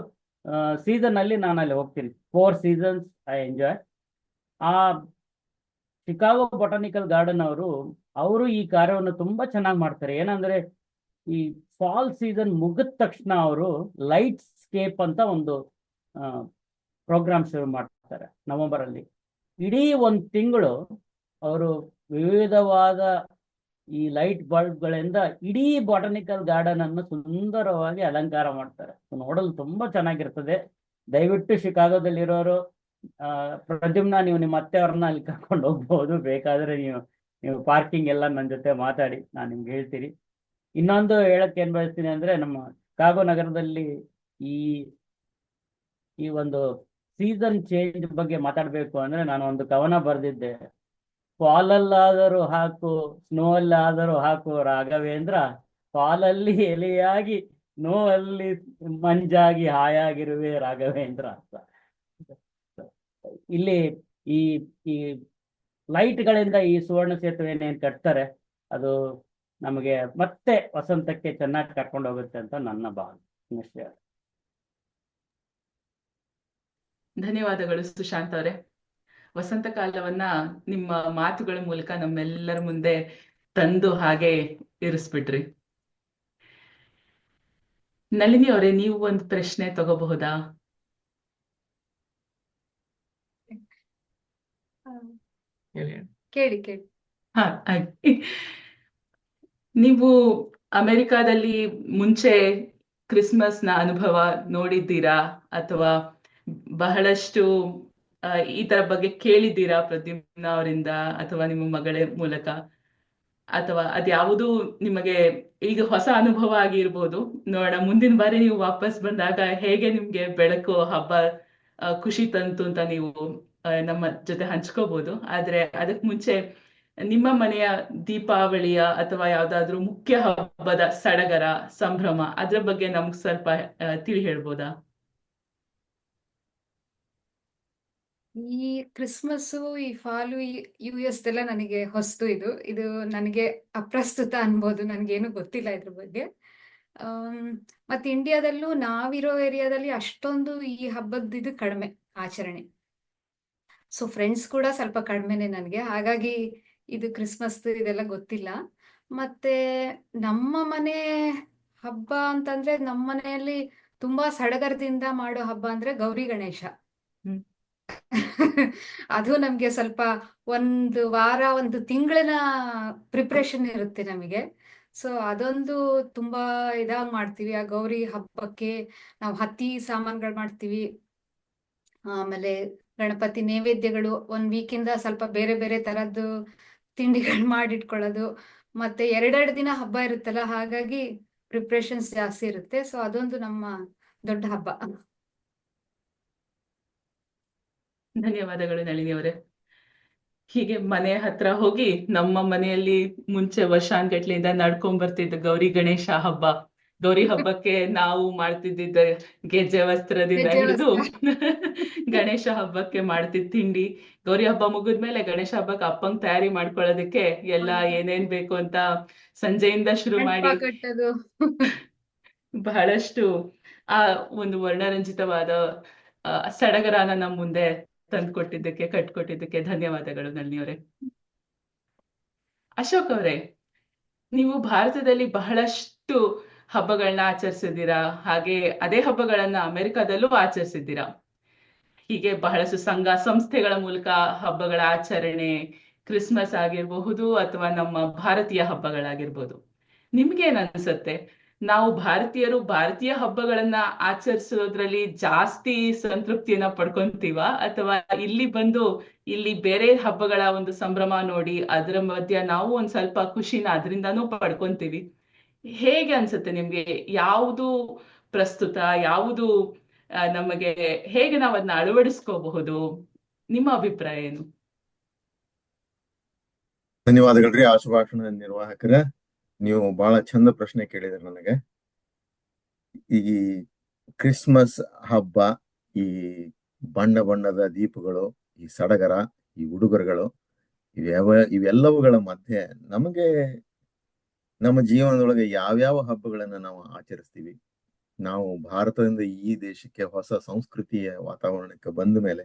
ಸೀಸನ್ ಅಲ್ಲಿ ನಾನು ಅಲ್ಲಿ ಹೋಗ್ತೀನಿ. 4 seasons ಐ ಎಂಜಾಯ್. ಆ ಶಿಕಾಗೋ ಬೊಟಾನಿಕಲ್ ಗಾರ್ಡನ್ ಅವರು ಈ ಕಾರ್ಯವನ್ನು ತುಂಬಾ ಚೆನ್ನಾಗಿ ಮಾಡ್ತಾರೆ. ಏನಂದ್ರೆ, ಈ ಫಾಲ್ ಸೀಸನ್ ಮುಗಿದ ತಕ್ಷಣ ಅವರು ಲೈಟ್ ಸ್ಕೇಪ್ ಅಂತ ಒಂದು ಪ್ರೋಗ್ರಾಮ್ ಶುರು ಮಾಡ್ತಾರೆ. ಮಾಡ್ತಾರೆ ನವೆಂಬರಲ್ಲಿ. ಇಡೀ ಒಂದು ತಿಂಗಳು ಅವರು ವಿವಿಧವಾದ ಈ ಲೈಟ್ ಬಲ್ಬ್ಗಳಿಂದ ಇಡೀ ಬಾಟನಿಕಲ್ ಗಾರ್ಡನ್ ಅನ್ನು ಸುಂದರವಾಗಿ ಅಲಂಕಾರ ಮಾಡ್ತಾರೆ. ನೋಡಲು ತುಂಬಾ ಚೆನ್ನಾಗಿರ್ತದೆ. ದಯವಿಟ್ಟು ಶಿಕಾಗೋದಲ್ಲಿರೋರು ಪ್ರದ್ಯುಮ್ನ, ನೀವು ನಿಮ್ಮ ಅತ್ತೆಯವ್ರನ್ನ ಅಲ್ಲಿ ಕರ್ಕೊಂಡು ಹೋಗ್ಬೋದು. ಬೇಕಾದ್ರೆ ನೀವು ಪಾರ್ಕಿಂಗ್ ಎಲ್ಲ ನನ್ನ ಜೊತೆ ಮಾತಾಡಿ, ನಾನು ನಿಮ್ಗೆ ಹೇಳ್ತೀನಿ. ಇನ್ನೊಂದು ಹೇಳಕ್ಕೆ ಏನ್ ಬಯಸ್ತೀನಿ ಅಂದ್ರೆ, ನಮ್ಮ ಶಿಕಾಗೋ ನಗರದಲ್ಲಿ ಈ ಈ ಒಂದು ಸೀಸನ್ ಚೇಂಜ್ ಬಗ್ಗೆ ಮಾತಾಡ್ಬೇಕು ಅಂದ್ರೆ, ನಾನು ಒಂದು ಕವನ ಬರೆದಿದ್ದೆ. ಫಾಲಲ್ಲಾದರೂ ಹಾಕು, ಸ್ನೋ ಅಲ್ಲಾದರೂ ಹಾಕು ರಾಘವೇಂದ್ರ, ಫಾಲಲ್ಲಿ ಎಲೆಯಾಗಿ, ಸ್ನೋ ಅಲ್ಲಿ ಮಂಜಾಗಿ ಹಾಯಾಗಿರುವೆ ರಾಘವೇಂದ್ರ ಅಂತ. ಇಲ್ಲಿ ಈ ಈ ಲೈಟ್ಗಳಿಂದ ಈ ಸುವರ್ಣ ಸೇತುವೆಯನ್ನೇನು ಕಟ್ತಾರೆ, ಅದು ನಮಗೆ ಮತ್ತೆ ವಸಂತಕ್ಕೆ ಚೆನ್ನಾಗಿ ಕರ್ಕೊಂಡು ಹೋಗುತ್ತೆ ಅಂತ ನನ್ನ ಭಾವನೆ. ನಿಶ್ಚಯ. ಧನ್ಯವಾದಗಳು ಸುಶಾಂತ್ ಅವರೇ. ವಸಂತ ಕಾಲವನ್ನ ನಿಮ್ಮ ಮಾತುಗಳ ಮೂಲಕ ನಮ್ಮೆಲ್ಲರ ಮುಂದೆ ತಂದು ಹಾಗೆ ಇರಿಸ್ಬಿಟ್ರಿ. ನಳಿನಿ ಅವರೇ, ನೀವು ಒಂದು ಪ್ರಶ್ನೆ ತಗೋಬಹುದಾ? ಕೇಳಿ. ಹಾ, ಆಯ್ತು. ನೀವು ಅಮೆರಿಕಾದಲ್ಲಿ ಮುಂಚೆ ಕ್ರಿಸ್ಮಸ್ನ ಅನುಭವ ನೋಡಿದ್ದೀರಾ, ಅಥವಾ ಬಹಳಷ್ಟು ಈ ತರ ಬಗ್ಗೆ ಕೇಳಿದ್ದೀರಾ ಪ್ರದ್ಯುಮ್ನ ಅವರಿಂದ ಅಥವಾ ನಿಮ್ಮ ಮಗಳ ಮೂಲಕ, ಅಥವಾ ಅದ್ಯಾವುದು ನಿಮಗೆ ಈಗ ಹೊಸ ಅನುಭವ ಆಗಿರ್ಬೋದು? ನೋಡೋಣ, ಮುಂದಿನ ಬಾರಿ ನೀವು ವಾಪಸ್ ಬಂದಾಗ ಹೇಗೆ ನಿಮ್ಗೆ ಬೆಳಕು ಹಬ್ಬ ಖುಷಿ ತಂತು ಅಂತ ನೀವು ನಮ್ಮ ಜೊತೆ ಹಂಚ್ಕೋಬಹುದು. ಆದ್ರೆ ಅದಕ್ ಮುಂಚೆ ನಿಮ್ಮ ಮನೆಯ ದೀಪಾವಳಿಯ ಅಥವಾ ಯಾವ್ದಾದ್ರು ಮುಖ್ಯ ಹಬ್ಬದ ಸಡಗರ, ಸಂಭ್ರಮ, ಅದ್ರ ಬಗ್ಗೆ ನಮ್ಗೆ ಸ್ವಲ್ಪ ತಿಳಿ ಹೇಳ್ಬೋದಾ? ಈ ಕ್ರಿಸ್ಮಸ್ಸು, ಈ ಫಾಲು, ಈ US ಎಲ್ಲ ನನಗೆ ಹೊಸ್ತು. ಇದು ನನಗೆ ಅಪ್ರಸ್ತುತ ಅನ್ಬೋದು. ನನಗೇನು ಗೊತ್ತಿಲ್ಲ ಇದ್ರ ಬಗ್ಗೆ. ಮತ್ತೆ ಇಂಡಿಯಾದಲ್ಲೂ ನಾವಿರೋ ಏರಿಯಾದಲ್ಲಿ ಅಷ್ಟೊಂದು ಈ ಹಬ್ಬದ ಇದು ಕಡಿಮೆ ಆಚರಣೆ. ಸೊ ಫ್ರೆಂಡ್ಸ್ ಕೂಡ ಸ್ವಲ್ಪ ಕಡಿಮೆನೆ ನನಗೆ. ಹಾಗಾಗಿ ಇದು ಕ್ರಿಸ್ಮಸ್ ಇದೆಲ್ಲ ಗೊತ್ತಿಲ್ಲ. ಮತ್ತೆ ನಮ್ಮ ಮನೆ ಹಬ್ಬ ಅಂತಂದ್ರೆ, ನಮ್ಮ ಮನೆಯಲ್ಲಿ ತುಂಬಾ ಸಡಗರದಿಂದ ಮಾಡೋ ಹಬ್ಬ ಅಂದ್ರೆ ಗೌರಿ ಗಣೇಶ. ಅದು ನಮ್ಗೆ ಸ್ವಲ್ಪ ಒಂದು ವಾರ, ಒಂದು ತಿಂಗಳಿನ ಪ್ರಿಪ್ರೇಷನ್ ಇರುತ್ತೆ ನಮಗೆ. ಸೊ ಅದೊಂದು ತುಂಬಾ ಇದಾಗಿ ಮಾಡ್ತೀವಿ. ಆ ಗೌರಿ ಹಬ್ಬಕ್ಕೆ ನಾವು ಹತ್ತಿ ಸಾಮಾನುಗಳು ಮಾಡ್ತೀವಿ. ಆಮೇಲೆ ಗಣಪತಿ ನೈವೇದ್ಯಗಳು, 1 ವೀಕಿಂದ ಸ್ವಲ್ಪ ಬೇರೆ ಬೇರೆ ತರದ್ದು ತಿಂಡಿಗಳು ಮಾಡಿಟ್ಕೊಳ್ಳೋದು. ಮತ್ತೆ 2 ದಿನ ಹಬ್ಬ ಇರುತ್ತಲ್ಲ, ಹಾಗಾಗಿ ಪ್ರಿಪ್ರೇಷನ್ಸ್ ಜಾಸ್ತಿ ಇರುತ್ತೆ. ಸೊ ಅದೊಂದು ನಮ್ಮ ದೊಡ್ಡ ಹಬ್ಬ. ಧನ್ಯವಾದಗಳು ನಳಿನಿ ಅವರೇ. ಹೀಗೆ ಮನೆ ಹತ್ರ ಹೋಗಿ, ನಮ್ಮ ಮನೆಯಲ್ಲಿ ಮುಂಚೆ ವರ್ಷಾನ್ಗಟ್ಲೆಯಿಂದ ನಡ್ಕೊಂಡ್ ಬರ್ತಿದ್ದ ಗೌರಿ ಗಣೇಶ ಹಬ್ಬ, ಗೌರಿ ಹಬ್ಬಕ್ಕೆ ನಾವು ಮಾಡ್ತಿದ್ದ ಗೆಜ್ಜೆ ವಸ್ತ್ರದಿಂದ ಹಿಡಿದು ಗಣೇಶ ಹಬ್ಬಕ್ಕೆ ಮಾಡ್ತಿದ್ದ ತಿಂಡಿ, ಗೌರಿ ಹಬ್ಬ ಮುಗಿದ್ಮೇಲೆ ಗಣೇಶ ಹಬ್ಬಕ್ಕೆ ಅಪ್ಪಂಗ್ ತಯಾರಿ ಮಾಡ್ಕೊಳ್ಳೋದಕ್ಕೆ ಎಲ್ಲ ಏನೇನ್ ಬೇಕು ಅಂತ ಸಂಜೆಯಿಂದ ಶುರು ಮಾಡಿ ಕಟ್ಟೋದು. ಬಹಳಷ್ಟು ಆ ಒಂದು ವರ್ಣರಂಜಿತವಾದ ಸಡಗರನ ನಮ್ಮ ಮುಂದೆ ತಂದ್ಕೊಟ್ಟಿದ್ದಕ್ಕೆ, ಕಟ್ಕೊಟ್ಟಿದ್ದಕ್ಕೆ ಧನ್ಯವಾದಗಳು ನಳಿನಿ ಅವರೇ. ಅಶೋಕ್ ಅವರೇ, ನೀವು ಭಾರತದಲ್ಲಿ ಬಹಳಷ್ಟು ಹಬ್ಬಗಳನ್ನ ಆಚರಿಸಿದ್ದೀರಾ, ಹಾಗೆ ಅದೇ ಹಬ್ಬಗಳನ್ನ ಅಮೆರಿಕಾದಲ್ಲೂ ಆಚರಿಸಿದ್ದೀರಾ. ಹೀಗೆ ಬಹಳಷ್ಟು ಸಂಘ ಸಂಸ್ಥೆಗಳ ಮೂಲಕ ಹಬ್ಬಗಳ ಆಚರಣೆ, ಕ್ರಿಸ್ಮಸ್ ಆಗಿರಬಹುದು ಅಥವಾ ನಮ್ಮ ಭಾರತೀಯ ಹಬ್ಬಗಳಾಗಿರ್ಬೋದು. ನಿಮ್ಗೇನ್ ಅನ್ಸುತ್ತೆ, ನಾವು ಭಾರತೀಯರು ಭಾರತೀಯ ಹಬ್ಬಗಳನ್ನ ಆಚರಿಸೋದ್ರಲ್ಲಿ ಜಾಸ್ತಿ ಸಂತೃಪ್ತಿಯನ್ನ ಪಡ್ಕೊಂತೀವ, ಅಥವಾ ಇಲ್ಲಿ ಬಂದು ಇಲ್ಲಿ ಬೇರೆ ಹಬ್ಬಗಳ ಒಂದು ಸಂಭ್ರಮ ನೋಡಿ ಅದರ ಮಧ್ಯ ನಾವು ಒಂದ್ ಸ್ವಲ್ಪ ಖುಷಿನ ಅದರಿಂದಾನೂ ಪಡ್ಕೊಂತೀವಿ? ಹೇಗೆ ಅನ್ಸುತ್ತೆ ನಿಮ್ಗೆ, ಯಾವುದು ಪ್ರಸ್ತುತ, ಯಾವುದು ನಮಗೆ, ಹೇಗೆ ನಾವು ಅದನ್ನ ಅಳವಡಿಸ್ಕೋಬಹುದು? ನಿಮ್ಮ ಅಭಿಪ್ರಾಯ ಏನು? ಧನ್ಯವಾದಗಳ್ರಿ ಆಶುಭಾಷಣ ನಿರ್ವಾಹಕರ. ನೀವು ಬಹಳ ಚಂದ ಪ್ರಶ್ನೆ ಕೇಳಿದ್ರಿ ನನಗೆ. ಈ ಕ್ರಿಸ್ಮಸ್ ಹಬ್ಬ, ಈ ಬಣ್ಣ ಬಣ್ಣದ ದೀಪಗಳು, ಈ ಸಡಗರ, ಈ ಉಡುಗೊರೆಗಳು, ಇವೆಲ್ಲವುಗಳ ಮಧ್ಯೆ ನಮಗೆ ನಮ್ಮ ಜೀವನದೊಳಗೆ ಯಾವ್ಯಾವ ಹಬ್ಬಗಳನ್ನ ನಾವು ಆಚರಿಸ್ತೀವಿ, ನಾವು ಭಾರತದಿಂದ ಈ ದೇಶಕ್ಕೆ ಹೊಸ ಸಂಸ್ಕೃತಿಯ ವಾತಾವರಣಕ್ಕೆ ಬಂದ ಮೇಲೆ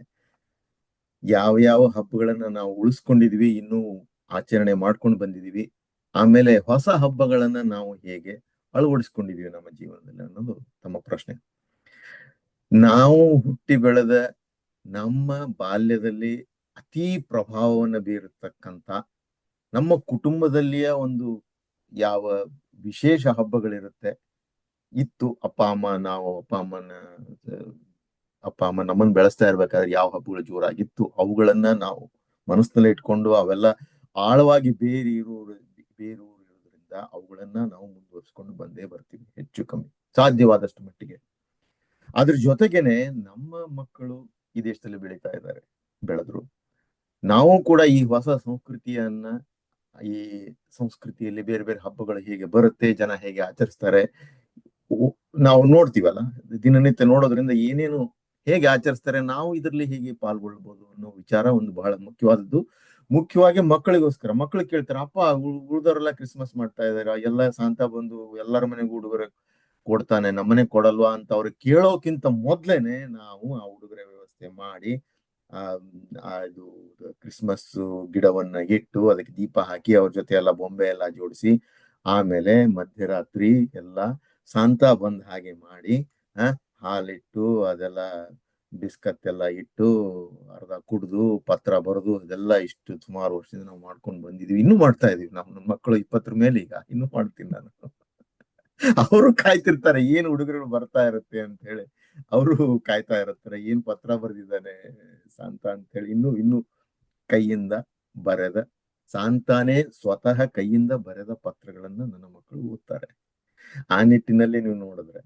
ಯಾವ ಹಬ್ಬಗಳನ್ನ ನಾವು ಉಳಿಸ್ಕೊಂಡಿದೀವಿ, ಇನ್ನೂ ಆಚರಣೆ ಮಾಡ್ಕೊಂಡು ಬಂದಿದೀವಿ, ಆಮೇಲೆ ಹೊಸ ಹಬ್ಬಗಳನ್ನ ನಾವು ಹೇಗೆ ಅಳವಡಿಸ್ಕೊಂಡಿದೀವಿ ನಮ್ಮ ಜೀವನದಲ್ಲಿ ಅನ್ನೋದು ತಮ್ಮ ಪ್ರಶ್ನೆ. ನಾವು ಹುಟ್ಟಿ ಬೆಳೆದ ನಮ್ಮ ಬಾಲ್ಯದಲ್ಲಿ ಅತಿ ಪ್ರಭಾವವನ್ನು ಬೀರತಕ್ಕಂಥ ನಮ್ಮ ಕುಟುಂಬದಲ್ಲಿಯ ಒಂದು ಯಾವ ವಿಶೇಷ ಹಬ್ಬಗಳಿರುತ್ತೆ ಇತ್ತು. ಅಪ್ಪ ಅಮ್ಮ ನಮ್ಮನ್ನ ಬೆಳೆಸ್ತಾ ಇರ್ಬೇಕಾದ್ರೆ ಯಾವ ಹಬ್ಬಗಳು ಜೋರಾಗಿತ್ತು ಅವುಗಳನ್ನ ನಾವು ಮನಸ್ಸಿನಲ್ಲಿ ಇಟ್ಕೊಂಡು ಅವೆಲ್ಲ ಆಳವಾಗಿ ಬೇರೂರಿರೋದ್ರಿಂದ ಅವುಗಳನ್ನ ನಾವು ಮುಂದುವರಿಸ್ಕೊಂಡು ಬಂದೇ ಬರ್ತೀವಿ ಹೆಚ್ಚು ಕಮ್ಮಿ ಸಾಧ್ಯವಾದಷ್ಟು ಮಟ್ಟಿಗೆ. ಅದ್ರ ಜೊತೆಗೇನೆ ನಮ್ಮ ಮಕ್ಕಳು ಈ ದೇಶದಲ್ಲಿ ಬೆಳೆದ್ರು. ನಾವು ಕೂಡ ಈ ಹೊಸ ಈ ಸಂಸ್ಕೃತಿಯಲ್ಲಿ ಬೇರೆ ಬೇರೆ ಹಬ್ಬಗಳು ಹೇಗೆ ಬರುತ್ತೆ, ಜನ ಹೇಗೆ ಆಚರಿಸ್ತಾರೆ ನಾವು ನೋಡ್ತೀವಲ್ಲ, ದಿನನಿತ್ಯ ನೋಡೋದ್ರಿಂದ ಏನೇನು ಹೇಗೆ ಆಚರಿಸ್ತಾರೆ, ನಾವು ಇದರಲ್ಲಿ ಹೇಗೆ ಪಾಲ್ಗೊಳ್ಬಹುದು ಅನ್ನೋ ವಿಚಾರ ಒಂದು ಬಹಳ ಮುಖ್ಯವಾದದ್ದು. ಮುಖ್ಯವಾಗಿ ಮಕ್ಕಳಿಗೋಸ್ಕರ. ಮಕ್ಕಳು ಕೇಳ್ತಾರೆ, ಅಪ್ಪ ಉಳಿದವರೆಲ್ಲ ಕ್ರಿಸ್ಮಸ್ ಮಾಡ್ತಾ ಇದಾರೆ, ಎಲ್ಲ ಸಾಂತಾ ಬಂದು ಎಲ್ಲರ ಮನೆಗೂ ಉಡುಗೊರೆ ಕೊಡ್ತಾನೆ, ನಮ್ಮನೆ ಕೊಡಲ್ವಾ ಅಂತ ಅವ್ರು ಕೇಳೋಕ್ಕಿಂತ ಮೊದ್ಲೇನೆ ನಾವು ಆ ಉಡುಗೊರೆ ವ್ಯವಸ್ಥೆ ಮಾಡಿ ಇದು ಕ್ರಿಸ್ಮಸ್ ಗಿಡವನ್ನ ಇಟ್ಟು ಅದಕ್ಕೆ ದೀಪ ಹಾಕಿ ಅವ್ರ ಜೊತೆ ಎಲ್ಲ ಬೊಂಬೆ ಎಲ್ಲ ಜೋಡಿಸಿ ಆಮೇಲೆ ಮಧ್ಯರಾತ್ರಿ ಎಲ್ಲ ಸಾಂತಾ ಬಂದ್ ಹಾಗೆ ಮಾಡಿ ಹಾಲಿಟ್ಟು ಅದೆಲ್ಲ ಬಿಸ್ಕತ್ ಎಲ್ಲ ಇಟ್ಟು ಅರ್ಧ ಕುಡ್ದು ಪತ್ರ ಬರೆದು ಅದೆಲ್ಲ ಇಷ್ಟು ಸುಮಾರು ವರ್ಷದಿಂದ ನಾವು ಮಾಡ್ಕೊಂಡು ಬಂದಿದ್ವಿ. ಇನ್ನೂ ಮಾಡ್ತಾ ಇದೀವಿ. ನಮ್ಮ ಮಕ್ಕಳು 20 ಮೇಲೆ ಈಗ ಇನ್ನೂ ಮಾಡ್ತೀನಿ ನಾನು. ಅವರು ಕಾಯ್ತಿರ್ತಾರೆ ಏನ್ ಹುಡುಗರು ಬರ್ತಾ ಇರುತ್ತೆ ಅಂತ ಹೇಳಿ. ಅವರು ಕಾಯ್ತಾ ಇರ್ತಾರೆ ಏನ್ ಪತ್ರ ಬರೆದಿದ್ದಾನೆ ಸಾಂತಾ ಅಂತ ಹೇಳಿ. ಇನ್ನು ಕೈಯಿಂದ ಬರೆದ ಸಾಂತಾನೇ ಸ್ವತಃ ಕೈಯಿಂದ ಬರೆದ ಪತ್ರಗಳನ್ನ ನನ್ನ ಮಕ್ಕಳು ಓದ್ತಾರೆ. ಆ ನಿಟ್ಟಿನಲ್ಲಿ ನೀವು ನೋಡಿದ್ರೆ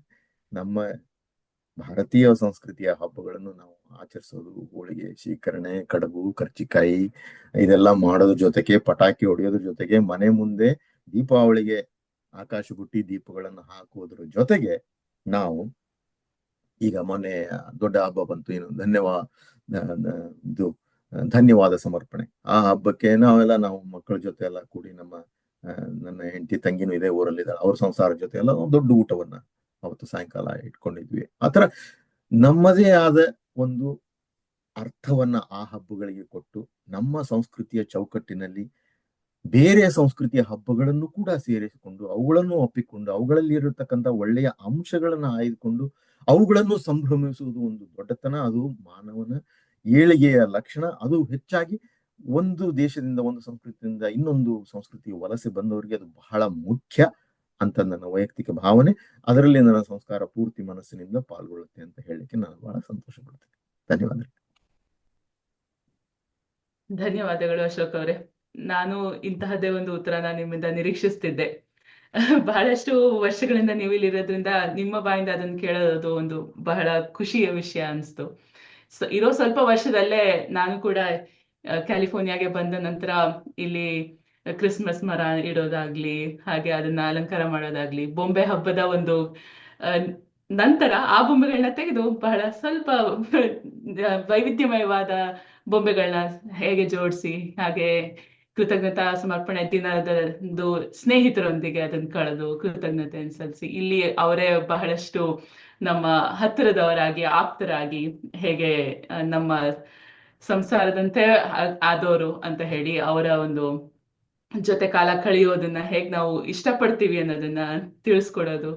ನಮ್ಮ ಭಾರತೀಯ ಸಂಸ್ಕೃತಿಯ ಹಬ್ಬಗಳನ್ನು ನಾವು ಆಚರಿಸೋದು, ಹೋಳಿಗೆ, ಶೀಕರಣೆ, ಕಡುಬು, ಕರ್ಚಿಕಾಯಿ ಇದೆಲ್ಲ ಮಾಡೋದ್ರ ಜೊತೆಗೆ ಪಟಾಕಿ ಹೊಡೆಯೋದ್ರ ಜೊತೆಗೆ ಮನೆ ಮುಂದೆ ದೀಪಾವಳಿಗೆ ಆಕಾಶ ಬುಟ್ಟಿ ದೀಪಗಳನ್ನು ಹಾಕುವುದ್ರ ಜೊತೆಗೆ ನಾವು ಈಗ ಮೊನ್ನೆ ದೊಡ್ಡ ಹಬ್ಬ ಬಂತು, ಏನು ಧನ್ಯವಾದ ಸಮರ್ಪಣೆ. ಆ ಹಬ್ಬಕ್ಕೆ ನಾವು ಮಕ್ಕಳ ಜೊತೆ ಎಲ್ಲ ಕೂಡಿ ನನ್ನ ಹೆಂಡತಿ ತಂಗಿನೂ ಇದೇ ಊರಲ್ಲಿದ್ದಾರೆ, ಅವ್ರ ಸಂಸಾರದ ಜೊತೆ ಎಲ್ಲ ದೊಡ್ಡ ಊಟವನ್ನ ಅವತ್ತು ಸಾಯಂಕಾಲ ಇಟ್ಕೊಂಡಿದ್ವಿ. ಆತರ ನಮ್ಮದೇ ಆದ ಒಂದು ಅರ್ಥವನ್ನ ಆ ಹಬ್ಬಗಳಿಗೆ ಕೊಟ್ಟು ನಮ್ಮ ಸಂಸ್ಕೃತಿಯ ಚೌಕಟ್ಟಿನಲ್ಲಿ ಬೇರೆ ಸಂಸ್ಕೃತಿಯ ಹಬ್ಬಗಳನ್ನು ಕೂಡ ಸೇರಿಸಿಕೊಂಡು ಅವುಗಳನ್ನು ಒಪ್ಪಿಕೊಂಡು ಅವುಗಳಲ್ಲಿ ಇರತಕ್ಕಂಥ ಒಳ್ಳೆಯ ಅಂಶಗಳನ್ನ ಆಯ್ದುಕೊಂಡು ಅವುಗಳನ್ನು ಸಂಭ್ರಮಿಸುವುದು ಒಂದು ದೊಡ್ಡತನ. ಅದು ಮಾನವನ ಏಳಿಗೆಯ ಲಕ್ಷಣ. ಅದು ಹೆಚ್ಚಾಗಿ ಒಂದು ದೇಶದಿಂದ ಒಂದು ಸಂಸ್ಕೃತಿಯಿಂದ ಇನ್ನೊಂದು ಸಂಸ್ಕೃತಿಗೆ ವಲಸೆ ಬಂದವರಿಗೆ ಅದು ಬಹಳ ಮುಖ್ಯ ಅಂತ ನನ್ನ ವೈಯಕ್ತಿಕ ಭಾವನೆ. ಅದರಲ್ಲಿ ನನ್ನ ಸಂಸ್ಕಾರ ಪೂರ್ತಿ ಮನಸ್ಸಿನಿಂದ ಪಾಲ್ಗೊಳ್ಳುತ್ತೆ ಅಂತ ಹೇಳಲಿಕ್ಕೆ ನಾನು ಬಹಳ ಸಂತೋಷ ಪಡ್ತೇನೆ. ಧನ್ಯವಾದಗಳು. ಧನ್ಯವಾದಗಳು ಅಶೋಕ್ ಅವರೇ. ನಾನು ಇಂತಹದ್ದೇ ಒಂದು ಉತ್ತರನ ನಿಮ್ಮಿಂದ ನಿರೀಕ್ಷಿಸ್ತಿದ್ದೆ. ಬಹಳಷ್ಟು ವರ್ಷಗಳಿಂದ ನೀವು ಇಲ್ಲಿರೋದ್ರಿಂದ ನಿಮ್ಮ ಬಾಯಿಂದ ಅದನ್ನ ಕೇಳೋದು ಒಂದು ಬಹಳ ಖುಷಿಯ ವಿಷಯ ಅನಿಸ್ತು. ಇರೋ ಸ್ವಲ್ಪ ವರ್ಷದಲ್ಲೇ ನಾನು ಕೂಡ ಕ್ಯಾಲಿಫೋರ್ನಿಯಾಗೆ ಬಂದ ನಂತರ ಇಲ್ಲಿ ಕ್ರಿಸ್ಮಸ್ ಮರ ಇಡೋದಾಗ್ಲಿ, ಹಾಗೆ ಅದನ್ನ ಅಲಂಕಾರ ಮಾಡೋದಾಗ್ಲಿ, ಬೊಂಬೆ ಹಬ್ಬದ ಒಂದು ನಂತರ ಆ ಬೊಂಬೆಗಳನ್ನ ತೆಗೆದು ಬಹಳ ಸ್ವಲ್ಪ ವೈವಿಧ್ಯಮಯವಾದ ಬೊಂಬೆಗಳನ್ನ ಹೇಗೆ ಜೋಡಿಸಿ, ಹಾಗೆ ಕೃತಜ್ಞತಾ ಸಮರ್ಪಣೆ ದಿನದಂದು ಸ್ನೇಹಿತರೊಂದಿಗೆ ಅದನ್ನ ಕಳೆದು ಕೃತಜ್ಞತೆಯನ್ನು ಸಲ್ಲಿಸಿ ಇಲ್ಲಿ ಅವರೇ ಬಹಳಷ್ಟು ನಮ್ಮ ಹತ್ತಿರದವರಾಗಿ ಆಪ್ತರಾಗಿ ಹೇಗೆ ನಮ್ಮ ಸಂಸಾರದಂತೆ ಆದವರು ಅಂತ ಹೇಳಿ ಅವರ ಒಂದು ಜೊತೆ ಕಾಲ ಕಳೆಯೋದನ್ನ ಹೇಗ್ ನಾವು ಇಷ್ಟಪಡ್ತೀವಿ ಅನ್ನೋದನ್ನ ತಿಳಿಸ್ಕೊಡೋದು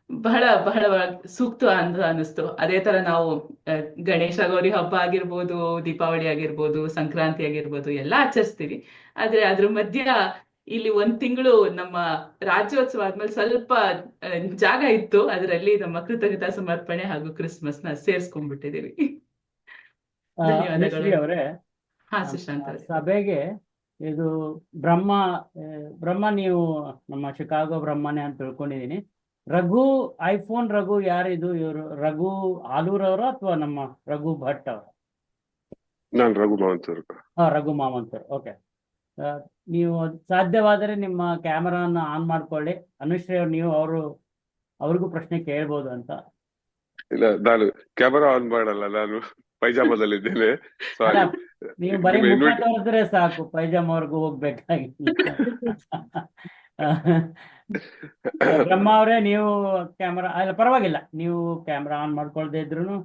ಬಹಳ ಬಹಳ ಸೂಕ್ತ ಅಂತ ಅನಿಸ್ತು. ಅದೇ ತರ ನಾವು ಗಣೇಶ ಗೌರಿ ಹಬ್ಬ ಆಗಿರ್ಬೋದು, ದೀಪಾವಳಿ ಆಗಿರ್ಬೋದು, ಸಂಕ್ರಾಂತಿ ಆಗಿರ್ಬೋದು ಎಲ್ಲ ಆಚರಿಸ್ತೀವಿ. ಆದ್ರೆ ಅದ್ರ ಮಧ್ಯ ಇಲ್ಲಿ 1 ತಿಂಗಳು ನಮ್ಮ ರಾಜ್ಯೋತ್ಸವ ಆದ್ಮೇಲೆ ಸ್ವಲ್ಪ ಜಾಗ ಇತ್ತು, ಅದರಲ್ಲಿ ನಮ್ಮ ಕೃತಜ್ಞತಾ ಸಮರ್ಪಣೆ ಹಾಗೂ ಕ್ರಿಸ್ಮಸ್ ನ ಸೇರ್ಸ್ಕೊಂಡ್ಬಿಟ್ಟಿದೀವಿ. ಧನ್ಯವಾದಗಳು. ಅವರೇ ಹಾ ಸುಶಾಂತ್ ಅವರೇ. ಸಭೆಗೆ ಇದು ಬ್ರಹ್ಮ ನೀವು ನಮ್ಮ ಶಿಕಾಗೋ ಬ್ರಹ್ಮನೇ ಅಂತ ತಿಳ್ಕೊಂಡಿದೀನಿ. ಐಫೋನ್ ರಘು ಯಾರಿದು? ಇವರು ರಘು ಆಲೂರವರ ಅಥವಾ ನಮ್ಮ ರಘು ಭಟ್ ಅವರ? ನಾನು ರಘು ಮಾವಂತೂರ್. ರಘು ಮಾವಂತೂರ್. ಓಕೆ, ನೀವು ಸಾಧ್ಯವಾದರೆ ನಿಮ್ಮ ಕ್ಯಾಮರಾನ ಆನ್ ಮಾಡ್ಕೊಳ್ಳಿ. ಅನುಶ್ರೀ ಅವ್ರು, ನೀವು ಅವ್ರಿಗೂ ಪ್ರಶ್ನೆ ಕೇಳ್ಬೋದು ಅಂತ. ಇಲ್ಲ, ನಾನು ಕ್ಯಾಮರಾ ಆನ್ ಮಾಡಲ್ಲ, ನಾನು ಪೈಜಾಮದಲ್ಲಿದ್ದೇನೆ. ಸಾರಿ, ನೀವು ಬರೀ ಮುಖ ತೋರಿದ್ರೆ ಸಾಕು, ಪೈಜಾಮವರೆಗೂ ಹೋಗ್ಬೇಕಾಗಿಲ್ಲ. ಬ್ರಹ್ಮ ಅವರೇ, ನೀವು ಕ್ಯಾಮರಾ ಅಲ್ಲ ಪರವಾಗಿಲ್ಲ, ನೀವು ಕ್ಯಾಮರಾ ಆನ್ ಮಾಡ್ಕೊಳ್ದೇ ಇದ್ರು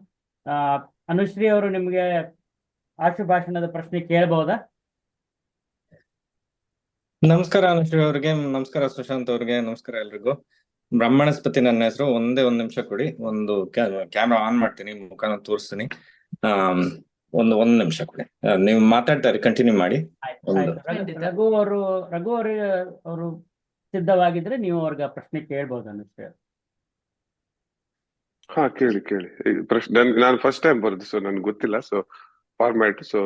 ಅನುಶ್ರೀ ಅವರು ನಿಮ್ಗೆ ಆಶುಭಾಷಣದ ಪ್ರಶ್ನೆ ಕೇಳಬಹುದಾ? ನಮಸ್ಕಾರ ಅನುಶ್ರೀ ಅವ್ರಿಗೆ, ನಮಸ್ಕಾರ ಸುಶಾಂತ್ ಅವ್ರಿಗೆ, ನಮಸ್ಕಾರ ಎಲ್ರಿಗೂ. ಬ್ರಹ್ಮಣಸ್ಪತಿ ನನ್ನ ಹೆಸರು. ಒಂದ್ ನಿಮಿಷ ಕೊಡಿ, ಒಂದು ಕ್ಯಾಮ್ರಾ ಆನ್ ಮಾಡ್ತೀನಿ, ಮುಖನ ತೋರಿಸ್ತೀನಿ. ಒಂದ್ ನಿಮಿಷ ಕೊಡಿ. ನೀವು ಮಾತಾಡ್ತಾರೆ, ಕಂಟಿನ್ಯೂ ಮಾಡಿ. ಆಯ್ತು ಒಂದು ಆಯ್ತು ಖಂಡಿತ. ರಘು ಅವರು ಸಿದ್ಧವಾಗಿದ್ರೆ ನೀವು ಅವ್ರಿಗೆ ಪ್ರಶ್ನೆ ಕೇಳ್ಬೋದು ಅನಿಸ್ತೇವೆ. ಹಾ, ಕೇಳಿ ಕೇಳಿ. ಈ ಪ್ರಶ್ನೆ ನಾನು ಫಸ್ಟ್ ಟೈಮ್ ಬರುದು, ಸೊ ನನ್ಗೆ ಗೊತ್ತಿಲ್ಲ. ಸೊ ಫಾರ್ಮ್ಯಾಟ್, ಸೊ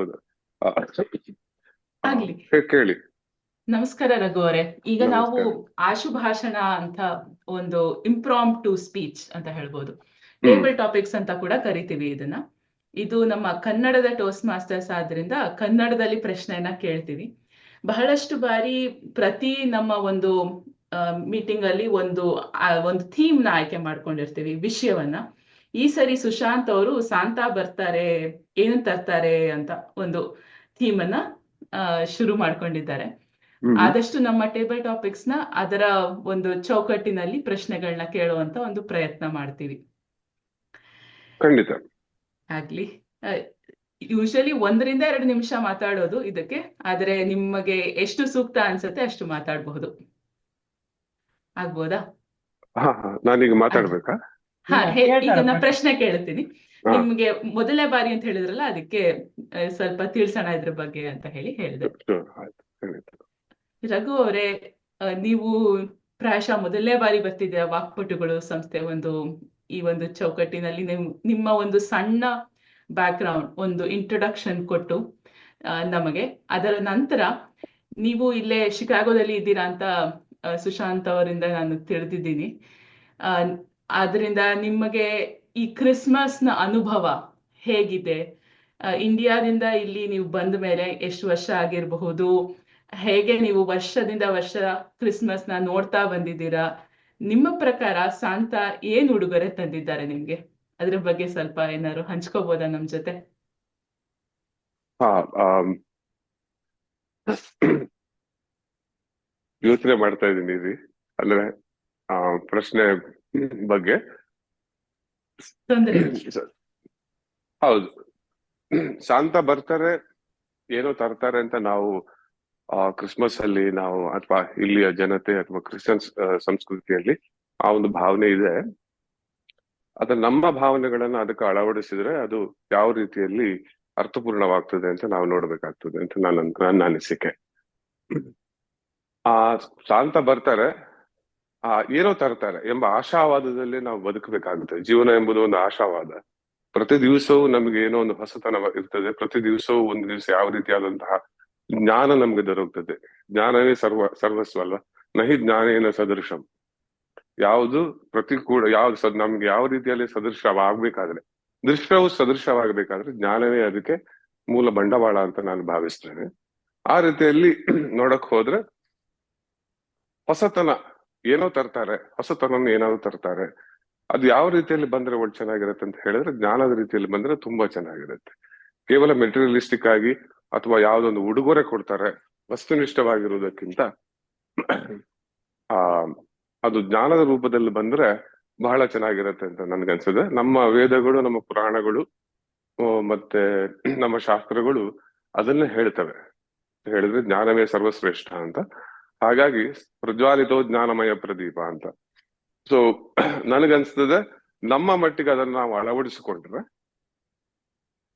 ಆಗ್ಲಿ. ಕೇಳಿ. ನಮಸ್ಕಾರ ರಘು ಅವರೇ. ಈಗ ನಾವು ನಮಸ್ಕಾರ. ಆಶುಭಾಷಣ ಅಂತ ಒಂದು ಇಂಪ್ರಾಂಪ್ಟು ಸ್ಪೀಚ್ ಅಂತ ಹೇಳ್ಬೋದು, ಟೇಬಲ್ ಟಾಪಿಕ್ಸ್ ಅಂತ ಕೂಡ ಕರಿತೀವಿ ಇದನ್ನ. ಇದು ನಮ್ಮ ಕನ್ನಡದ ಟೋಸ್ಟ್ ಮಾಸ್ಟರ್ಸ್ ಆದ್ರಿಂದ ಕನ್ನಡದಲ್ಲಿ ಪ್ರಶ್ನೆಯನ್ನ ಕೇಳ್ತೀವಿ. ಬಹಳಷ್ಟು ಬಾರಿ ಪ್ರತಿ ನಮ್ಮ ಒಂದು ಮೀಟಿಂಗ್ ಅಲ್ಲಿ ಒಂದು ಥೀಮ್ ನ ಆಯ್ಕೆ ಮಾಡ್ಕೊಂಡಿರ್ತೀವಿ, ವಿಷಯವನ್ನ. ಈ ಸರಿ ಸುಶಾಂತ್ ಅವರು ಸಾಂತಾ ಬರ್ತಾರೆ, ಏನು ತರ್ತಾರೆ ಅಂತ ಒಂದು ಥೀಮ್ ಅನ್ನ ಶುರು ಮಾಡ್ಕೊಂಡಿದ್ದಾರೆ. ಆದಷ್ಟು ನಮ್ಮ ಟೇಬಲ್ ಟಾಪಿಕ್ಸ್ ನ ಅದರ ಒಂದು ಚೌಕಟ್ಟಿನಲ್ಲಿ ಪ್ರಶ್ನೆಗಳನ್ನ ಕೇಳುವಂತ ಒಂದು ಪ್ರಯತ್ನ ಮಾಡ್ತೀವಿ. ಖಂಡಿತ. ಆಗ್ಲಿ. ಯೂಶಲಿ 1-2 ನಿಮಿಷ ಮಾತಾಡೋದು ಇದಕ್ಕೆ, ಆದ್ರೆ ನಿಮಗೆ ಎಷ್ಟು ಸೂಕ್ತ ಅನ್ಸುತ್ತೆ ಅಷ್ಟು ಮಾತಾಡಬಹುದು. ಆಗ್ಬೋದಾ? ಹಾ, ನಾನೀಗ ಮಾತಾಡ್ಬೇಕಾ? ಹಾ, ಕೇಳ್ತಾರೆ ಈಗ ನಾ ಪ್ರಶ್ನೆ. ಪ್ರಶ್ನೆ ಕೇಳ್ತೀನಿ. ಹಾ. ನಿಮ್ಗೆ ಮೊದಲನೇ ಬಾರಿ ಅಂತ ಹೇಳಿದ್ರಲ್ಲ, ಅದಕ್ಕೆ ಸ್ವಲ್ಪ ತಿಳಿಸೋಣ ಇದ್ರ ಬಗ್ಗೆ ಅಂತ ಹೇಳಿ ಹೇಳಿದೆ. Sure, ಆಯ್ತು, ಖಂಡಿತ. ರಘು ಅವರೇ, ನೀವು ಪ್ರಾಯಶಃ ಮೊದಲನೇ ಬಾರಿ ಬರ್ತಿದ್ದೀರಾ ವಾಕ್ಪಟುಗಳು ಸಂಸ್ಥೆ ಈ ಒಂದು ಚೌಕಟ್ಟಿನಲ್ಲಿ. ನಿಮ್ಮ ಒಂದು ಸಣ್ಣ ಬ್ಯಾಕ್ಗ್ರೌಂಡ್, ಒಂದು ಇಂಟ್ರೊಡಕ್ಷನ್ ಕೊಟ್ಟು ನಮಗೆ, ಅದರ ನಂತರ ನೀವು ಇಲ್ಲೇ ಶಿಕಾಗೋದಲ್ಲಿ ಇದ್ದೀರಾ ಅಂತ ಸುಶಾಂತ್ ಅವರಿಂದ ನಾನು ತಿಳಿದಿದ್ದೀನಿ. ಆದ್ರಿಂದ ನಿಮಗೆ ಈ ಕ್ರಿಸ್ಮಸ್ನ ಅನುಭವ ಹೇಗಿದೆ? ಇಂಡಿಯಾದಿಂದ ಇಲ್ಲಿ ನೀವು ಬಂದ ಮೇಲೆ ಎಷ್ಟು ವರ್ಷ ಆಗಿರಬಹುದು? ಹೇಗೆ ನೀವು ವರ್ಷದಿಂದ ವರ್ಷ ಕ್ರಿಸ್ಮಸ್ನ ನೋಡ್ತಾ ಬಂದಿದ್ದೀರಾ? ನಿಮ್ಮ ಪ್ರಕಾರ ಸಾಂತಾ ಏನ್ ಉಡುಗೊರೆ ತಂದಿದ್ದಾರೆ ನಿಮ್ಗೆ? ಅದ್ರ ಬಗ್ಗೆ ಸ್ವಲ್ಪ ಏನಾದ್ರು ಹಂಚ್ಕೋಬೋದಾ ನಮ್ ಜೊತೆ? ಹಾ, ಯೋಚನೆ ಮಾಡ್ತಾ ಇದ್ದೀನಿ ಇಲ್ಲಿ, ಅಂದ್ರೆ ಪ್ರಶ್ನೆ ಬಗ್ಗೆ. ತೊಂದರೆ ಇಲ್ಲ. ಹೌದು, ಸಾಂತಾ ಬರ್ತಾರೆ, ಏನೋ ತರ್ತಾರೆ ಅಂತ ನಾವು ಕ್ರಿಸ್ಮಸ್ ಅಲ್ಲಿ ನಾವು, ಅಥವಾ ಇಲ್ಲಿಯ ಜನತೆ ಅಥವಾ ಕ್ರಿಶ್ಚಿಯನ್ ಸಂಸ್ಕೃತಿಯಲ್ಲಿ ಆ ಒಂದು ಭಾವನೆ ಇದೆ. ಅದ್ರ ನಮ್ಮ ಭಾವನೆಗಳನ್ನ ಅದಕ್ಕೆ ಅಳವಡಿಸಿದ್ರೆ ಅದು ಯಾವ ರೀತಿಯಲ್ಲಿ ಅರ್ಥಪೂರ್ಣವಾಗ್ತದೆ ಅಂತ ನಾವು ನೋಡ್ಬೇಕಾಗ್ತದೆ ಅಂತ ನನ್ನ ಅನಿಸಿಕೆ. ಸಾಂತಾ ಬರ್ತಾರೆ, ಏನೋ ತರ್ತಾರೆ ಎಂಬ ಆಶಾವಾದದಲ್ಲಿ ನಾವು ಬದುಕಬೇಕಾಗುತ್ತೆ. ಜೀವನ ಎಂಬುದು ಒಂದು ಆಶಾವಾದ. ಪ್ರತಿ ದಿವಸವೂ ನಮ್ಗೆ ಏನೋ ಒಂದು ಹೊಸತನ ಇರ್ತದೆ. ಪ್ರತಿ ದಿವಸವೂ ಒಂದು ದಿವಸ ಯಾವ ರೀತಿಯಾದಂತಹ ಜ್ಞಾನ ನಮ್ಗೆ ದೊರಕುತ್ತದೆ. ಜ್ಞಾನವೇ ಸರ್ವಸ್ವ ಅಲ್ವಾ? ನಹಿ ಜ್ಞಾನೇನ ಸದೃಶಂ. ಯಾವುದು ಪ್ರತಿಕೂಲ, ಯಾವ್ದು ನಮ್ಗೆ ಯಾವ ರೀತಿಯಲ್ಲಿ ಸದೃಶವಾಗ್ಬೇಕಾದ್ರೆ, ದೃಶ್ಯವು ಸದೃಶವಾಗಬೇಕಾದ್ರೆ ಜ್ಞಾನವೇ ಅದಕ್ಕೆ ಮೂಲ ಬಂಡವಾಳ ಅಂತ ನಾನು ಭಾವಿಸ್ತೇನೆ. ಆ ರೀತಿಯಲ್ಲಿ ನೋಡಕ್ ಹೋದ್ರೆ ಹೊಸತನ ಏನೋ ತರ್ತಾರೆ, ಹೊಸತನ ಏನಾದ್ರು ತರ್ತಾರೆ. ಅದು ಯಾವ ರೀತಿಯಲ್ಲಿ ಬಂದ್ರೆ ಒಳ್ಳೆ ಚೆನ್ನಾಗಿರುತ್ತೆ ಅಂತ ಹೇಳಿದ್ರೆ, ಜ್ಞಾನದ ರೀತಿಯಲ್ಲಿ ಬಂದ್ರೆ ತುಂಬಾ ಚೆನ್ನಾಗಿರುತ್ತೆ. ಕೇವಲ ಮೆಟೀರಿಯಲಿಸ್ಟಿಕ್ ಆಗಿ ಅಥವಾ ಯಾವ್ದೊಂದು ಉಡುಗೊರೆ ಕೊಡ್ತಾರೆ ವಸ್ತುನಿಷ್ಠವಾಗಿರುವುದಕ್ಕಿಂತ ಅದು ಜ್ಞಾನದ ರೂಪದಲ್ಲಿ ಬಂದ್ರೆ ಬಹಳ ಚೆನ್ನಾಗಿರುತ್ತೆ ಅಂತ ನನ್ಗನ್ಸುತ್ತೆ. ನಮ್ಮ ವೇದಗಳು, ನಮ್ಮ ಪುರಾಣಗಳು ಮತ್ತೆ ನಮ್ಮ ಶಾಸ್ತ್ರಗಳು ಅದನ್ನೇ ಹೇಳ್ತವೆ. ಹೇಳಿದ್ರೆ ಜ್ಞಾನವೇ ಸರ್ವಶ್ರೇಷ್ಠ ಅಂತ. ಹಾಗಾಗಿ ಪ್ರಜ್ವಾಲಿತೋ ಜ್ಞಾನಮಯ ಪ್ರದೀಪ ಅಂತ. ಸೊ ನನಗನ್ಸ್ತದೆ, ನಮ್ಮ ಮಟ್ಟಿಗೆ ಅದನ್ನ ನಾವು ಅಳವಡಿಸಿಕೊಂಡ್ರೆ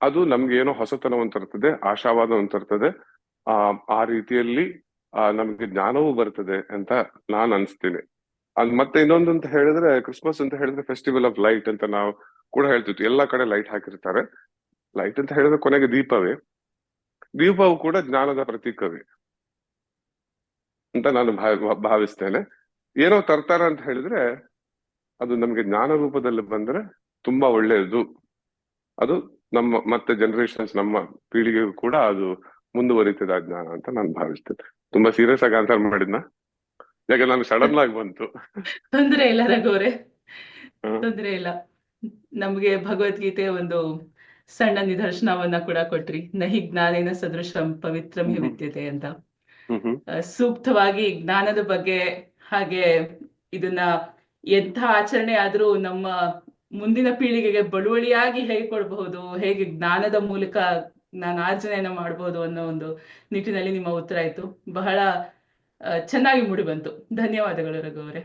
ಅದು ನಮ್ಗೆ ಏನೋ ಹೊಸತನವನ್ನು ತರ್ತದೆ, ಆಶಾವಾದವನ್ನು ತರ್ತದೆ. ಆ ರೀತಿಯಲ್ಲಿ ನಮ್ಗೆ ಜ್ಞಾನವೂ ಬರ್ತದೆ ಅಂತ ನಾನು ಅನ್ಸ್ತೀನಿ. ಮತ್ತೆ ಇನ್ನೊಂದು ಅಂತ ಹೇಳಿದ್ರೆ, ಕ್ರಿಸ್ಮಸ್ ಅಂತ ಹೇಳಿದ್ರೆ ಫೆಸ್ಟಿವಲ್ ಆಫ್ ಲೈಟ್ ಅಂತ ನಾವು ಕೂಡ ಹೇಳ್ತಿದ್ವಿ. ಎಲ್ಲಾ ಕಡೆ ಲೈಟ್ ಹಾಕಿರ್ತಾರೆ. ಲೈಟ್ ಅಂತ ಹೇಳಿದ್ರೆ ಕೊನೆಗೆ ದೀಪವೇ. ದೀಪವು ಕೂಡ ಜ್ಞಾನದ ಪ್ರತೀಕವೇ ಅಂತ ನಾನು ಭಾವಿಸ್ತೇನೆ. ಏನೋ ತರ್ತಾರ ಅಂತ ಹೇಳಿದ್ರೆ ಅದು ನಮ್ಗೆ ಜ್ಞಾನ ರೂಪದಲ್ಲಿ ಬಂದ್ರೆ ತುಂಬಾ ಒಳ್ಳೆಯದು. ಅದು ನಮ್ಮ ಮತ್ತೆ ಜನರೇಷನ್ಸ್, ನಮ್ಮ ಪೀಳಿಗೆಗೂ ಕೂಡ ಅದು ಮುಂದುವರಿತದ ಜ್ಞಾನ ಅಂತ ನಾನು ಭಾವಿಸ್ತೇನೆ. ತುಂಬಾ ಸೀರಿಯಸ್ ಆಗಿ ಆನ್ಸರ್ ಮಾಡಿದ್ನ? ಯಾಕೆ ನಾನು ಸಡನ್ ಆಗಿ ಬಂತು. ತೊಂದ್ರೆ ಇಲ್ಲ ರಘು ಅವರೇ, ತೊಂದ್ರೆ ಇಲ್ಲ. ನಮ್ಗೆ ಭಗವದ್ಗೀತೆ ಒಂದು ಸಣ್ಣ ನಿದರ್ಶನವನ್ನ ಕೂಡ ಕೊಟ್ರಿ. ನಹಿ ಜ್ಞಾನೇನ ಸದೃಶಂ ಪವಿತ್ರಂ ಹಿ ವಿದ್ಯತೆ ಅಂತ. ಸೂಕ್ತವಾಗಿ ಜ್ಞಾನದ ಬಗ್ಗೆ, ಹಾಗೆ ಇದನ್ನ ಎಂಥ ಆಚರಣೆ ಆದ್ರೂ ನಮ್ಮ ಮುಂದಿನ ಪೀಳಿಗೆಗೆ ಬಳುವಳಿಯಾಗಿ ಹೇಗೆ ಕೊಡಬಹುದು, ಹೇಗೆ ಜ್ಞಾನದ ಮೂಲಕ ಜ್ಞಾನಾರ್ಜನೆಯನ್ನ ಮಾಡಬಹುದು ಅನ್ನೋ ಒಂದು ನಿಟ್ಟಿನಲ್ಲಿ ನಿಮ್ಮ ಉತ್ತರ ಆಯ್ತು. ಬಹಳ ಚೆನ್ನಾಗಿ ಮೂಡಿ ಬಂತು. ಧನ್ಯವಾದಗಳು ರಘು ಅವರೇ.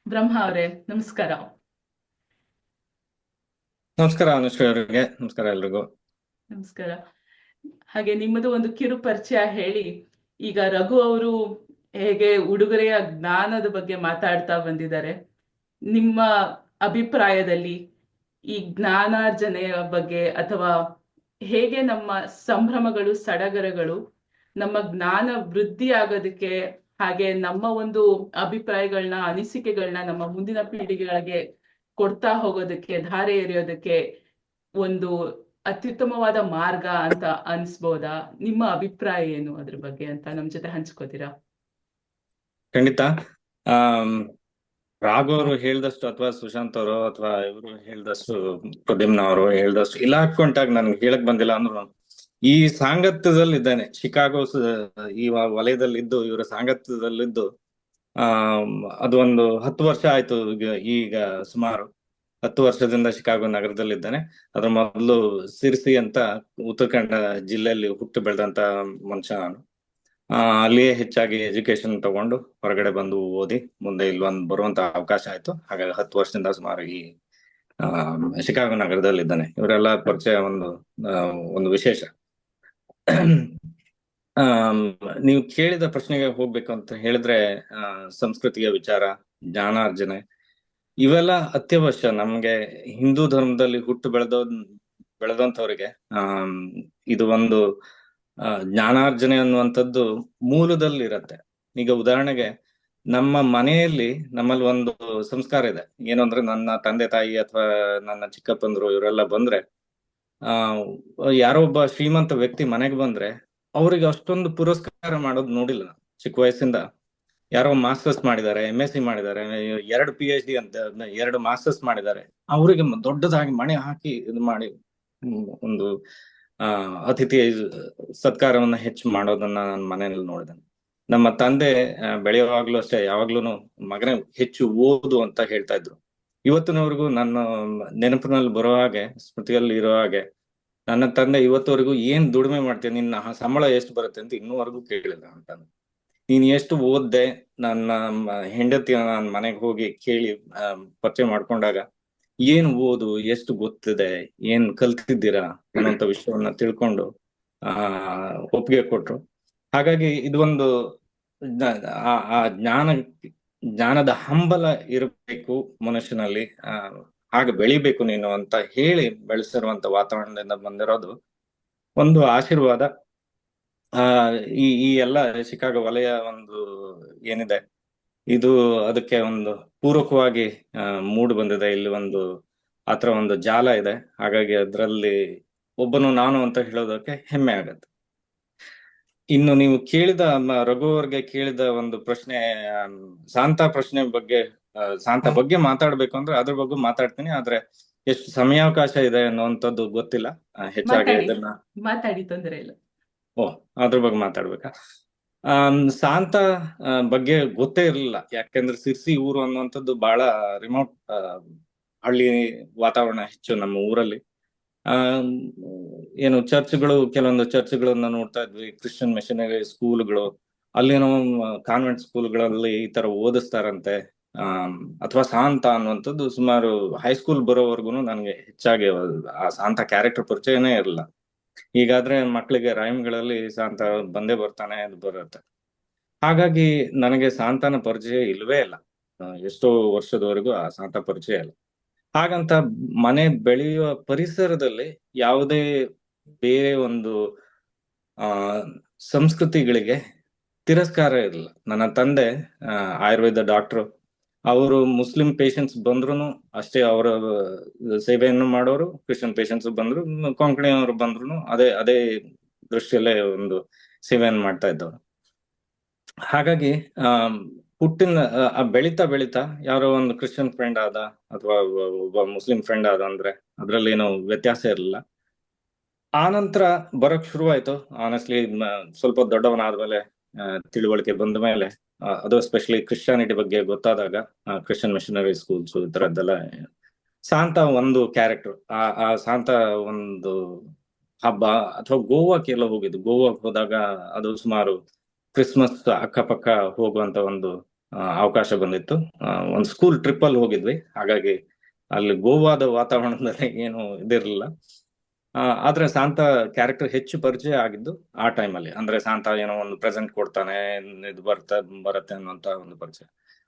ಬ್ರಹ್ಮ ಅವರೇ, ನಮಸ್ಕಾರ. ನಮಸ್ಕಾರ ಅನುಶ್ರೀ ಅವರಿಗೆ, ನಮಸ್ಕಾರ ಎಲ್ರಿಗೂ. ನಮಸ್ಕಾರ. ಹಾಗೆ ನಿಮ್ಮದು ಒಂದು ಕಿರು ಪರಿಚಯ ಹೇಳಿ. ಈಗ ರಘು ಅವರು ಹೇಗೆ ಉಡುಗೊರೆಯ ಜ್ಞಾನದ ಬಗ್ಗೆ ಮಾತಾಡ್ತಾ ಬಂದಿದ್ದಾರೆ, ನಿಮ್ಮ ಅಭಿಪ್ರಾಯದಲ್ಲಿ ಈ ಜ್ಞಾನಾರ್ಜನೆಯ ಬಗ್ಗೆ ಅಥವಾ ಹೇಗೆ ನಮ್ಮ ಸಂಭ್ರಮಗಳು ಸಡಗರಗಳು ನಮ್ಮ ಜ್ಞಾನ ವೃದ್ಧಿ ಆಗೋದಕ್ಕೆ, ಹಾಗೆ ನಮ್ಮ ಒಂದು ಅಭಿಪ್ರಾಯಗಳನ್ನ ಅನಿಸಿಕೆಗಳನ್ನ ನಮ್ಮ ಮುಂದಿನ ಪೀಳಿಗೆಗಳಿಗೆ ಕೊಡ್ತಾ ಹೋಗೋದಕ್ಕೆ, ಧಾರೆ ಎರೆಯೋದಕ್ಕೆ ಒಂದು ಅತ್ಯುತ್ತಮವಾದ ಮಾರ್ಗ ಅಂತ ಅನ್ಸ್ಬೋದಾ? ನಿಮ್ಮ ಅಭಿಪ್ರಾಯ ಏನು ಅದ್ರ ಬಗ್ಗೆ ಅಂತ ನಮ್ ಜೊತೆ ಹಂಚ್ಕೋತೀರಾ? ಖಂಡಿತ. ರಾಘವ್ ಅವರು ಹೇಳ್ದಷ್ಟು ಅಥವಾ ಸುಶಾಂತ್ ಅವರು ಅಥವಾ ಇವರು ಹೇಳ್ದಷ್ಟು, ಪ್ರದ್ಯುಮ್ನ ಅವರು ಹೇಳ್ದಷ್ಟು ಇಲ್ಲ ಹಾಕೊಂಟಾಗ ನನ್ಗೆ ಹೇಳಕ್ ಬಂದಿಲ್ಲ ಅಂದ್ರು ಈ ಸಾಂಗತ್ಯದಲ್ಲಿದ್ದಾನೆ. ಶಿಕಾಗೋ ಈ ವಲಯದಲ್ಲಿದ್ದು ಇವರ ಸಾಂಗತ್ಯದಲ್ಲಿದ್ದು ಅದು ಒಂದು 10 ವರ್ಷ ಆಯ್ತು. ಈಗ ಸುಮಾರು 10 ವರ್ಷದಿಂದ ಶಿಕಾಗೋ ನಗರದಲ್ಲಿದ್ದಾನೆ. ಅದ್ರ ಮೊದಲು ಸಿರ್ಸಿ ಅಂತ ಉತ್ತರ ಕನ್ನಡ ಜಿಲ್ಲೆಯಲ್ಲಿ ಹುಟ್ಟು ಬೆಳೆದಂತ ಮನುಷ್ಯ ನಾನು. ಅಲ್ಲಿಯೇ ಹೆಚ್ಚಾಗಿ ಎಜುಕೇಶನ್ ತಗೊಂಡು ಹೊರಗಡೆ ಬಂದು ಓದಿ ಮುಂದೆ ಇಲ್ಲಿ ಬರುವಂತ ಅವಕಾಶ ಆಯ್ತು. ಹಾಗಾಗಿ 10 ವರ್ಷದಿಂದ ಸುಮಾರು ಈ ಶಿಕಾಗೋ ನಗರದಲ್ಲಿದ್ದಾನೆ. ಇವರೆಲ್ಲ ಪರಿಚಯ ಒಂದು ವಿಶೇಷ. ನೀವು ಕೇಳಿದ ಪ್ರಶ್ನೆಗೆ ಹೋಗ್ಬೇಕು ಅಂತ ಹೇಳಿದ್ರೆ, ಸಂಸ್ಕೃತಿಯ ವಿಚಾರ, ಜ್ಞಾನಾರ್ಜನೆ ಇವೆಲ್ಲ ಅತ್ಯವಶ್ಯ. ನಮ್ಗೆ ಹಿಂದೂ ಧರ್ಮದಲ್ಲಿ ಹುಟ್ಟು ಬೆಳೆದಂತವರಿಗೆ ಇದು ಒಂದು ಜ್ಞಾನಾರ್ಜನೆ ಅನ್ನುವಂಥದ್ದು ಮೂಲದಲ್ಲಿ ಇರತ್ತೆ. ಈಗ ಉದಾಹರಣೆಗೆ ನಮ್ಮ ಮನೆಯಲ್ಲಿ ನಮ್ಮಲ್ಲಿ ಒಂದು ಸಂಸ್ಕಾರ ಇದೆ. ಏನು ಅಂದ್ರೆ, ನನ್ನ ತಂದೆ ತಾಯಿ ಅಥವಾ ನನ್ನ ಚಿಕ್ಕಪ್ಪಂದ್ರು ಇವರೆಲ್ಲ ಬಂದ್ರೆ, ಯಾರೋ ಒಬ್ಬ ಶ್ರೀಮಂತ ವ್ಯಕ್ತಿ ಮನೆಗೆ ಬಂದ್ರೆ ಅವ್ರಿಗೆ ಅಷ್ಟೊಂದು ಪುರಸ್ಕಾರ ಮಾಡೋದು ನೋಡಿಲ್ಲ. ಚಿಕ್ಕ ವಯಸ್ಸಿಂದ ಯಾರೋ ಮಾಸ್ಟರ್ಸ್ ಮಾಡಿದ್ದಾರೆ, MSc ಮಾಡಿದ್ದಾರೆ, 2 PhD ಅಂತ 2 ಮಾಸ್ಟರ್ಸ್ ಮಾಡಿದ್ದಾರೆ, ಅವರಿಗೆ ದೊಡ್ಡದಾಗಿ ಮಣೆ ಹಾಕಿ ಇದು ಮಾಡಿ ಒಂದು ಅತಿಥಿ ಸತ್ಕಾರವನ್ನ ಹೆಚ್ಚು ಮಾಡೋದನ್ನ ನಾನು ಮನೆಯಲ್ಲಿ ನೋಡಿದ್ದೇನೆ. ನಮ್ಮ ತಂದೆ ಬೆಳೆಯುವಾಗ್ಲೂ ಅಷ್ಟೇ ಯಾವಾಗ್ಲೂ ಮಗನೇ ಹೆಚ್ಚು ಓದು ಅಂತ ಹೇಳ್ತಾ ಇದ್ರು. ಇವತ್ತಿನವರೆಗೂ ನನ್ನ ನೆನಪಿನಲ್ಲಿ ಬರೋ ಹಾಗೆ, ಸ್ಮೃತಿಯಲ್ಲಿ ಇರೋ ಹಾಗೆ, ನನ್ನ ತಂದೆ ಇವತ್ತವರೆಗೂ ಏನ್ ದುಡಿಮೆ ಮಾಡ್ತೀನಿ, ನಿನ್ನ ಸಂಬಳ ಎಷ್ಟು ಬರುತ್ತೆ ಅಂತ ಇನ್ನೂವರೆಗೂ ಕೇಳಿಲ್ಲ ಅಂತ. ನೀನ್ ಎಷ್ಟು ಓದ್ದೆ, ನನ್ನ ಹೆಂಡತಿ ನಾನು ಮನೆಗೆ ಹೋಗಿ ಕೇಳಿ ಪರಿಚಯ ಮಾಡ್ಕೊಂಡಾಗ ಏನ್ ಓದು, ಎಷ್ಟು ಗೊತ್ತಿದೆ, ಏನ್ ಕಲ್ತಿದ್ದೀರಾ ಅನ್ನೋಂಥ ವಿಷಯವನ್ನ ತಿಳ್ಕೊಂಡು ಒಪ್ಪಿಗೆ ಕೊಟ್ರು. ಹಾಗಾಗಿ ಇದೊಂದು ಆ ಜ್ಞಾನದ ಹಂಬಲ ಇರಬೇಕು ಮನುಷ್ಯನಲ್ಲಿ, ಹಾಗೆ ಬೆಳಿಬೇಕು ನೀನು ಅಂತ ಹೇಳಿ ಬೆಳೆಸಿರುವಂತ ವಾತಾವರಣದಿಂದ ಬಂದಿರೋದು ಒಂದು ಆಶೀರ್ವಾದ. ಈ ಎಲ್ಲ ಶಿಕಾಗೋ ವಲಯ ಒಂದು ಏನಿದೆ, ಇದು ಅದಕ್ಕೆ ಒಂದು ಪೂರಕವಾಗಿ ಮೂಡ್ ಬಂದಿದೆ. ಇಲ್ಲಿ ಆತರ ಒಂದು ಜಾಲ ಇದೆ. ಹಾಗಾಗಿ ಅದರಲ್ಲಿ ಒಬ್ಬನು ನಾನು ಅಂತ ಹೇಳೋದಕ್ಕೆ ಹೆಮ್ಮೆ ಆಗತ್ತೆ. ಇನ್ನು ನೀವು ಕೇಳಿದ ರಘು ಅವ್ರಿಗೆ ಕೇಳಿದ ಒಂದು ಪ್ರಶ್ನೆ, ಶಾಂತ ಪ್ರಶ್ನೆ ಬಗ್ಗೆ, ಶಾಂತ ಬಗ್ಗೆ ಮಾತಾಡ್ಬೇಕು ಅಂದ್ರೆ ಅದ್ರ ಬಗ್ಗೆ ಮಾತಾಡ್ತೀನಿ. ಆದ್ರೆ ಎಷ್ಟು ಸಮಯಾವಕಾಶ ಇದೆ ಅನ್ನುವಂಥದ್ದು ಗೊತ್ತಿಲ್ಲ. ಹೆಚ್ಚಾಗಿ ಅದನ್ನ ಮಾತಾಡಿ, ತೊಂದರೆ ಇಲ್ಲ. ಅದ್ರ ಬಗ್ಗೆ ಮಾತಾಡ್ಬೇಕಾ? ಶಾಂತ ಬಗ್ಗೆ ಗೊತ್ತೇ ಇರಲಿಲ್ಲ. ಯಾಕೆಂದ್ರೆ ಸಿರ್ಸಿ ಊರು ಅನ್ನುವಂಥದ್ದು ಬಹಳ ರಿಮೋಟ್ ಹಳ್ಳಿ ವಾತಾವರಣ ಹೆಚ್ಚು ನಮ್ಮ ಊರಲ್ಲಿ. ಏನು ಚರ್ಚ್ಗಳು, ಕೆಲವೊಂದು ಚರ್ಚ್ಗಳನ್ನ ನೋಡ್ತಾ ಇದ್ವಿ, ಕ್ರಿಶ್ಚಿಯನ್ ಮಿಷನರಿ ಸ್ಕೂಲ್ಗಳು, ಅಲ್ಲೇನೋ ಕಾನ್ವೆಂಟ್ ಸ್ಕೂಲ್ಗಳಲ್ಲಿ ಈ ತರ ಓದಿಸ್ತಾರಂತೆ. ಅಥವಾ ಶಾಂತ ಅನ್ನುವಂಥದ್ದು ಸುಮಾರು ಹೈಸ್ಕೂಲ್ ಬರೋವರೆಗೂ ನನಗೆ ಹೆಚ್ಚಾಗಿ ಆ ಶಾಂತ ಕ್ಯಾರೆಕ್ಟರ್ ಪರಿಚಯನೇ ಇರಲಿಲ್ಲ. ಹೀಗಾದ್ರೆ ಮಕ್ಕಳಿಗೆ ರೈಮ್ಗಳಲ್ಲಿ ಶಾಂತ ಬಂದೇ ಬರ್ತಾನೆ, ಅದು ಬರುತ್ತೆ. ಹಾಗಾಗಿ ನನಗೆ ಶಾಂತನ ಪರಿಚಯ ಇಲ್ವೇ ಇಲ್ಲ. ಎಷ್ಟೋ ವರ್ಷದವರೆಗೂ ಆ ಶಾಂತ ಪರಿಚಯ ಇಲ್ಲ. ಹಾಗಂತ ಮನೆ ಬೆಳೆಯುವ ಪರಿಸರದಲ್ಲಿ ಯಾವುದೇ ಬೇರೆ ಒಂದು ಸಂಸ್ಕೃತಿಗಳಿಗೆ ತಿರಸ್ಕಾರ ಇರಲಿಲ್ಲ. ನನ್ನ ತಂದೆ ಆಯುರ್ವೇದ ಡಾಕ್ಟ್ರು. ಅವರು ಮುಸ್ಲಿಂ ಪೇಷಂಟ್ಸ್ ಬಂದ್ರು ಅಷ್ಟೇ ಅವರ ಸೇವೆಯನ್ನು ಮಾಡೋರು. ಕ್ರಿಶ್ಚಿಯನ್ ಪೇಷಂಟ್ಸ್ ಬಂದ್ರು, ಕೊಂಕಣಿಯವರು ಬಂದ್ರು ಅದೇ ದೃಷ್ಟಿಯಲ್ಲೇ ಒಂದು ಸೇವೆಯನ್ನು ಮಾಡ್ತಾ ಇದ್ದವರು. ಹಾಗಾಗಿ ಹುಟ್ಟಿನ ಬೆಳಿತಾ ಯಾರೋ ಒಂದು ಕ್ರಿಶ್ಚಿಯನ್ ಫ್ರೆಂಡ್ ಆದ ಅಥವಾ ಒಬ್ಬ ಮುಸ್ಲಿಂ ಫ್ರೆಂಡ್ ಆದ ಅಂದ್ರೆ ಅದ್ರಲ್ಲಿ ಏನೋ ವ್ಯತ್ಯಾಸ ಇರಲಿಲ್ಲ. ಆ ನಂತರ ಬರಕ್ ಶುರುವಾಯ್ತು. ಆನೆಸ್ಟ್ಲಿ ಸ್ವಲ್ಪ ದೊಡ್ಡವನಾದ್ಮೇಲೆ, ತಿಳುವಳಿಕೆ ಬಂದ ಮೇಲೆ, ಅದು ಎಸ್ಪೆಷಲಿ ಕ್ರಿಶ್ಚಿಯಾನಿಟಿ ಬಗ್ಗೆ ಗೊತ್ತಾದಾಗ, ಕ್ರಿಶ್ಚಿಯನ್ ಮಿಷನರಿ ಸ್ಕೂಲ್ಸ್ ಈ ತರದ್ದೆಲ್ಲ, ಶಾಂತ ಒಂದು ಕ್ಯಾರೆಕ್ಟರ್. ಆ ಶಾಂತ ಒಂದು ಹಬ್ಬ ಅಥವಾ ಗೋವಾಕ್ಕೆಲ್ಲ ಹೋಗಿದ್ದು. ಗೋವಾಕ್ ಹೋದಾಗ ಅದು ಸುಮಾರು ಕ್ರಿಸ್ಮಸ್ ಅಕ್ಕಪಕ್ಕ ಹೋಗುವಂತ ಒಂದು ಅವಕಾಶ ಬಂದಿತ್ತು. ಒಂದು ಸ್ಕೂಲ್ ಟ್ರಿಪ್ ಅಲ್ಲಿ ಹೋಗಿದ್ವಿ. ಹಾಗಾಗಿ ಅಲ್ಲಿ ಗೋವಾದ ವಾತಾವರಣದಲ್ಲಿ ಏನು ಇದಿರಲಿಲ್ಲ. ಆದ್ರೆ ಶಾಂತ ಕ್ಯಾರೆಕ್ಟರ್ ಹೆಚ್ಚು ಪರಿಚಯ ಆಗಿದ್ದು ಆ ಟೈಮಲ್ಲಿ. ಅಂದ್ರೆ ಶಾಂತ ಏನೋ ಒಂದು ಪ್ರೆಸೆಂಟ್ ಕೊಡ್ತಾನೆ, ಇದು ಬರುತ್ತೆ ಅನ್ನುವಂತ ಒಂದು ಪರಿಚಯ.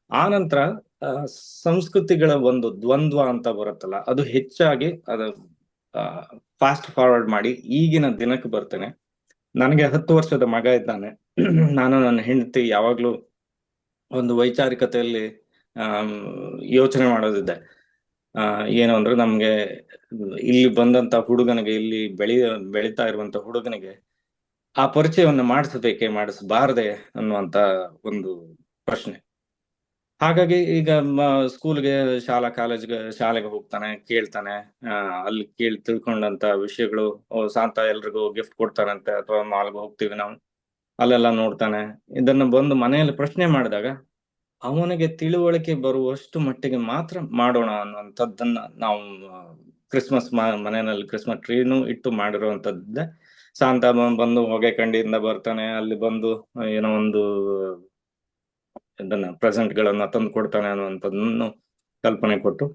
ಆ ನಂತರ ಸಂಸ್ಕೃತಿಗಳ ಒಂದು ದ್ವಂದ್ವ ಅಂತ ಬರುತ್ತಲ್ಲ, ಅದು ಹೆಚ್ಚಾಗಿ ಅದು ಫಾಸ್ಟ್ ಫಾರ್ವರ್ಡ್ ಮಾಡಿ ಈಗಿನ ದಿನಕ್ಕೆ ಬರ್ತೇನೆ. ನನಗೆ 10 ವರ್ಷದ ಮಗ ಇದ್ದಾನೆ. ನಾನು ನನ್ನ ಹೆಂಡತಿ ಯಾವಾಗ್ಲೂ ಒಂದು ವೈಚಾರಿಕತೆಯಲ್ಲಿ ಯೋಚನೆ ಮಾಡೋದಿದೆ. ಏನು ಅಂದ್ರೆ, ನಮ್ಗೆ ಇಲ್ಲಿ ಬಂದಂತ ಹುಡುಗನಿಗೆ, ಇಲ್ಲಿ ಬೆಳೀತಾ ಇರುವಂತ ಹುಡುಗನಿಗೆ ಆ ಪರಿಚಯವನ್ನು ಮಾಡಿಸಬೇಕೆ ಮಾಡಿಸಬಾರದೆ ಅನ್ನುವಂತ ಒಂದು ಪ್ರಶ್ನೆ. ಹಾಗಾಗಿ ಈಗ ಸ್ಕೂಲ್ಗೆ, ಶಾಲೆಗೆ ಹೋಗ್ತಾನೆ, ಕೇಳ್ತಾನೆ. ಅಲ್ಲಿ ತಿಳ್ಕೊಂಡಂತ ವಿಷಯಗಳು, ಶಾಂತ ಎಲ್ರಿಗೂ ಗಿಫ್ಟ್ ಕೊಡ್ತಾರಂತೆ, ಅಥವಾ ಮಾಲ್ಗೆ ಹೋಗ್ತೀವಿ ನಾವು, ಅಲ್ಲೆಲ್ಲ ನೋಡ್ತಾನೆ. ಇದನ್ನ ಬಂದು ಮನೆಯಲ್ಲಿ ಪ್ರಶ್ನೆ ಮಾಡಿದಾಗ ಅವನಿಗೆ ತಿಳುವಳಿಕೆ ಬರುವಷ್ಟು ಮಟ್ಟಿಗೆ ಮಾತ್ರ ಮಾಡೋಣ ಅನ್ನುವಂಥದ್ದನ್ನ ನಾವು ಕ್ರಿಸ್ಮಸ್ ಮನೆಯಲ್ಲಿ ಕ್ರಿಸ್ಮಸ್ ಟ್ರೀನು ಇಟ್ಟು ಮಾಡಿರುವಂತದ್ದೇ. ಶಾಂತ ಬಂದು ಹೊಗೆ ಕಂಡಿಯಿಂದ ಬರ್ತಾನೆ, ಅಲ್ಲಿ ಬಂದು ಏನೋ ಒಂದು ಇದನ್ನ ಪ್ರೆಸೆಂಟ್ ಗಳನ್ನ ತಂದು ಕೊಡ್ತಾನೆ ಅನ್ನುವಂಥದ್ದನ್ನು ಕಲ್ಪನೆ ಕೊಟ್ಟು,